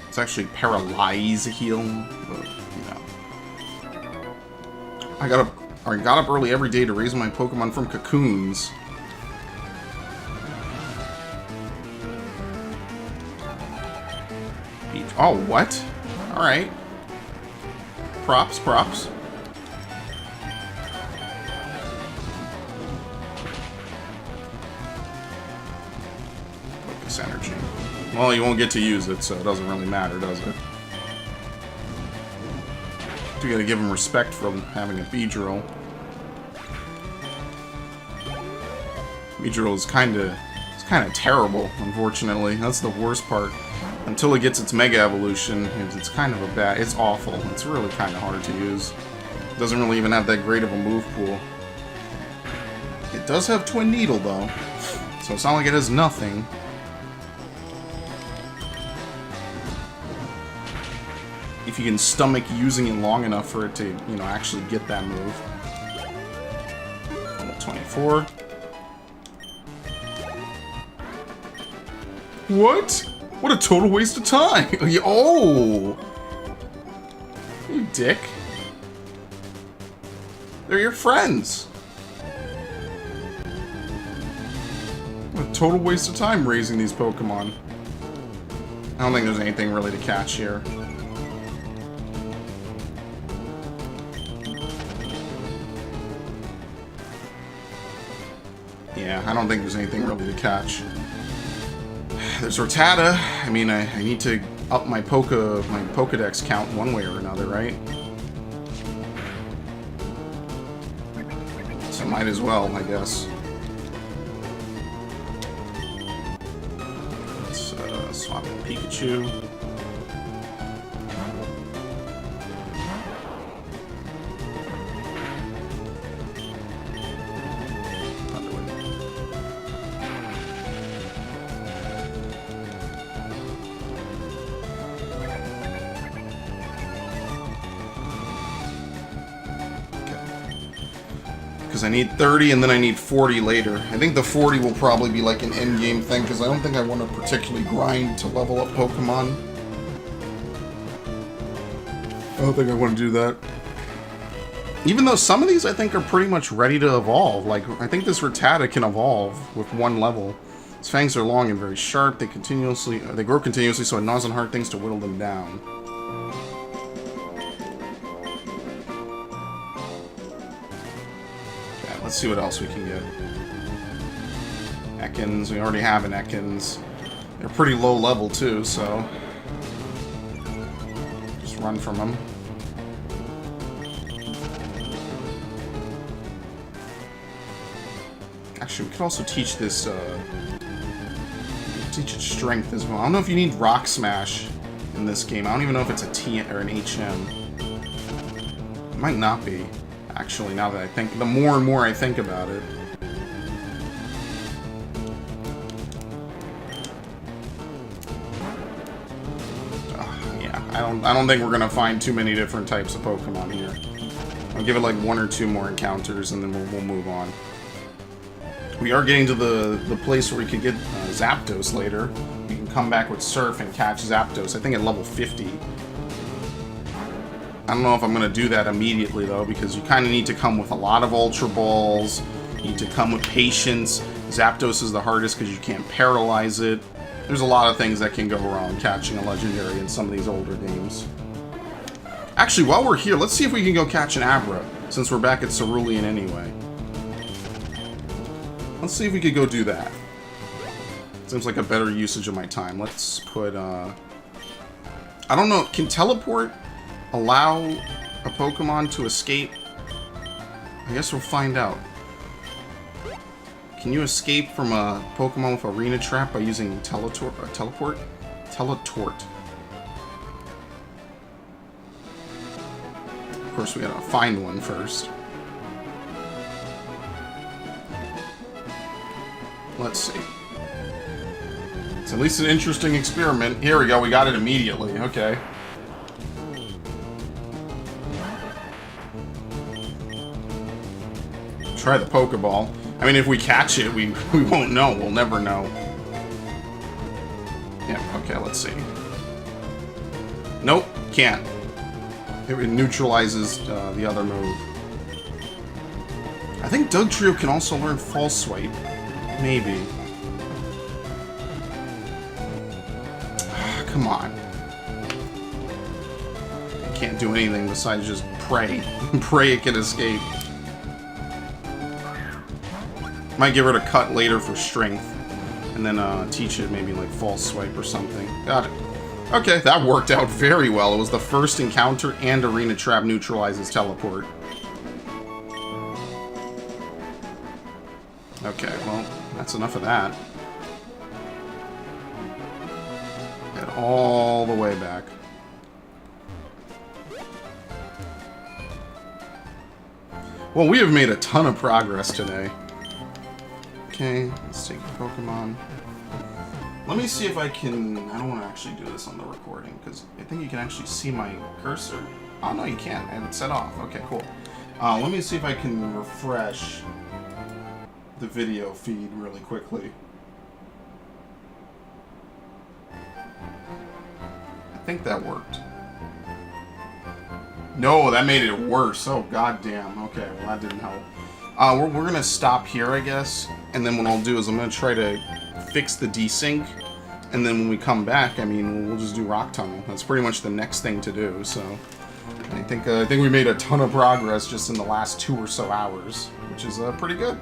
It's actually paralyze heal, but you know. I got up early every day to raise my Pokemon from cocoons. Oh, what? Alright. Props, props. Focus energy. Well, you won't get to use it, so it doesn't really matter, does it? You gotta give him respect for having a Beedrill. Beedrill is kind of terrible, unfortunately. That's the worst part. Until it gets its Mega Evolution, it's kind of a bad... It's awful. It's really kind of hard to use. It doesn't really even have that great of a move pool. It does have Twin Needle, though. So it's not like it has nothing. If you can stomach using it long enough for it to, you know, actually get that move. Level 24. What? What a total waste of time! Oh! You dick. They're your friends. What a total waste of time raising these Pokemon. I don't think there's anything really to catch here. Yeah, I don't think there's anything really to catch. There's Rattata. I mean, I need to up my Pokedex count one way or another, right? So might as well, I guess. Let's swap in Pikachu. Because I need 30 and then I need 40 later. I think the 40 will probably be like an endgame thing because I don't think I want to particularly grind to level up Pokemon. I don't think I want to do that. Even though some of these I think are pretty much ready to evolve. Like, I think this Rattata can evolve with one level. Its fangs are long and very sharp. They grow continuously, so it gnaws on hard things to whittle them down. Let's see what else we can get. Ekans, we already have an Ekans. They're pretty low level too, so just run from them. Actually, we could also teach this, teach it strength as well. I don't know if you need Rock Smash in this game. I don't even know if it's a T or an HM. It might not be, actually, now that I think. The more and more I think about it. I don't think we're gonna find too many different types of Pokemon here. I'll give it like 1 or 2 more encounters, and then we'll move on. We are getting to the place where we could get Zapdos later. We can come back with Surf and catch Zapdos. I think at level 50. I don't know if I'm gonna do that immediately though, because you kind of need to come with a lot of Ultra Balls. You need to come with patience. Zapdos is the hardest because you can't paralyze it. There's a lot of things that can go wrong catching a legendary in some of these older games. Actually, while we're here, let's see if we can go catch an Abra, since we're back at Cerulean anyway. Let's see if we could go do that. Seems like a better usage of my time. Let's put, I don't know, can Teleport allow a Pokemon to escape? I guess we'll find out. Can you escape from a Pokemon with Arena Trap by using Teletort? Teletort. Of course, we gotta find one first. Let's see. It's at least an interesting experiment. Here we go, we got it immediately. Okay. Try the Pokeball. I mean, if we catch it, we won't know. We'll never know. Yeah, okay, let's see. Nope, can't. It neutralizes the other move. I think Dugtrio can also learn False Swipe. Maybe. Come on. It can't do anything besides just pray. Pray it can escape. Might give her a cut later for strength, and then teach it maybe like False Swipe or something. Got it. Okay, that worked out very well. It was the first encounter, and Arena Trap neutralizes Teleport. Okay, well, that's enough of that. Head all the way back. Well, we have made a ton of progress today. Okay, let's take the Pokemon. Let me see if I can... I don't want to actually do this on the recording, because I think you can actually see my cursor. Oh, no, you can't. I have it set off. Okay, cool. Let me see if I can refresh the video feed really quickly. I think that worked. No, that made it worse. Oh, goddamn. Okay, well, that didn't help. We're going to stop here, I guess. And then what I'll do is I'm going to try to fix the desync. And then when we come back, I mean, we'll just do Rock Tunnel. That's pretty much the next thing to do. So I think we made a ton of progress just in the last 2 or so hours, which is pretty good.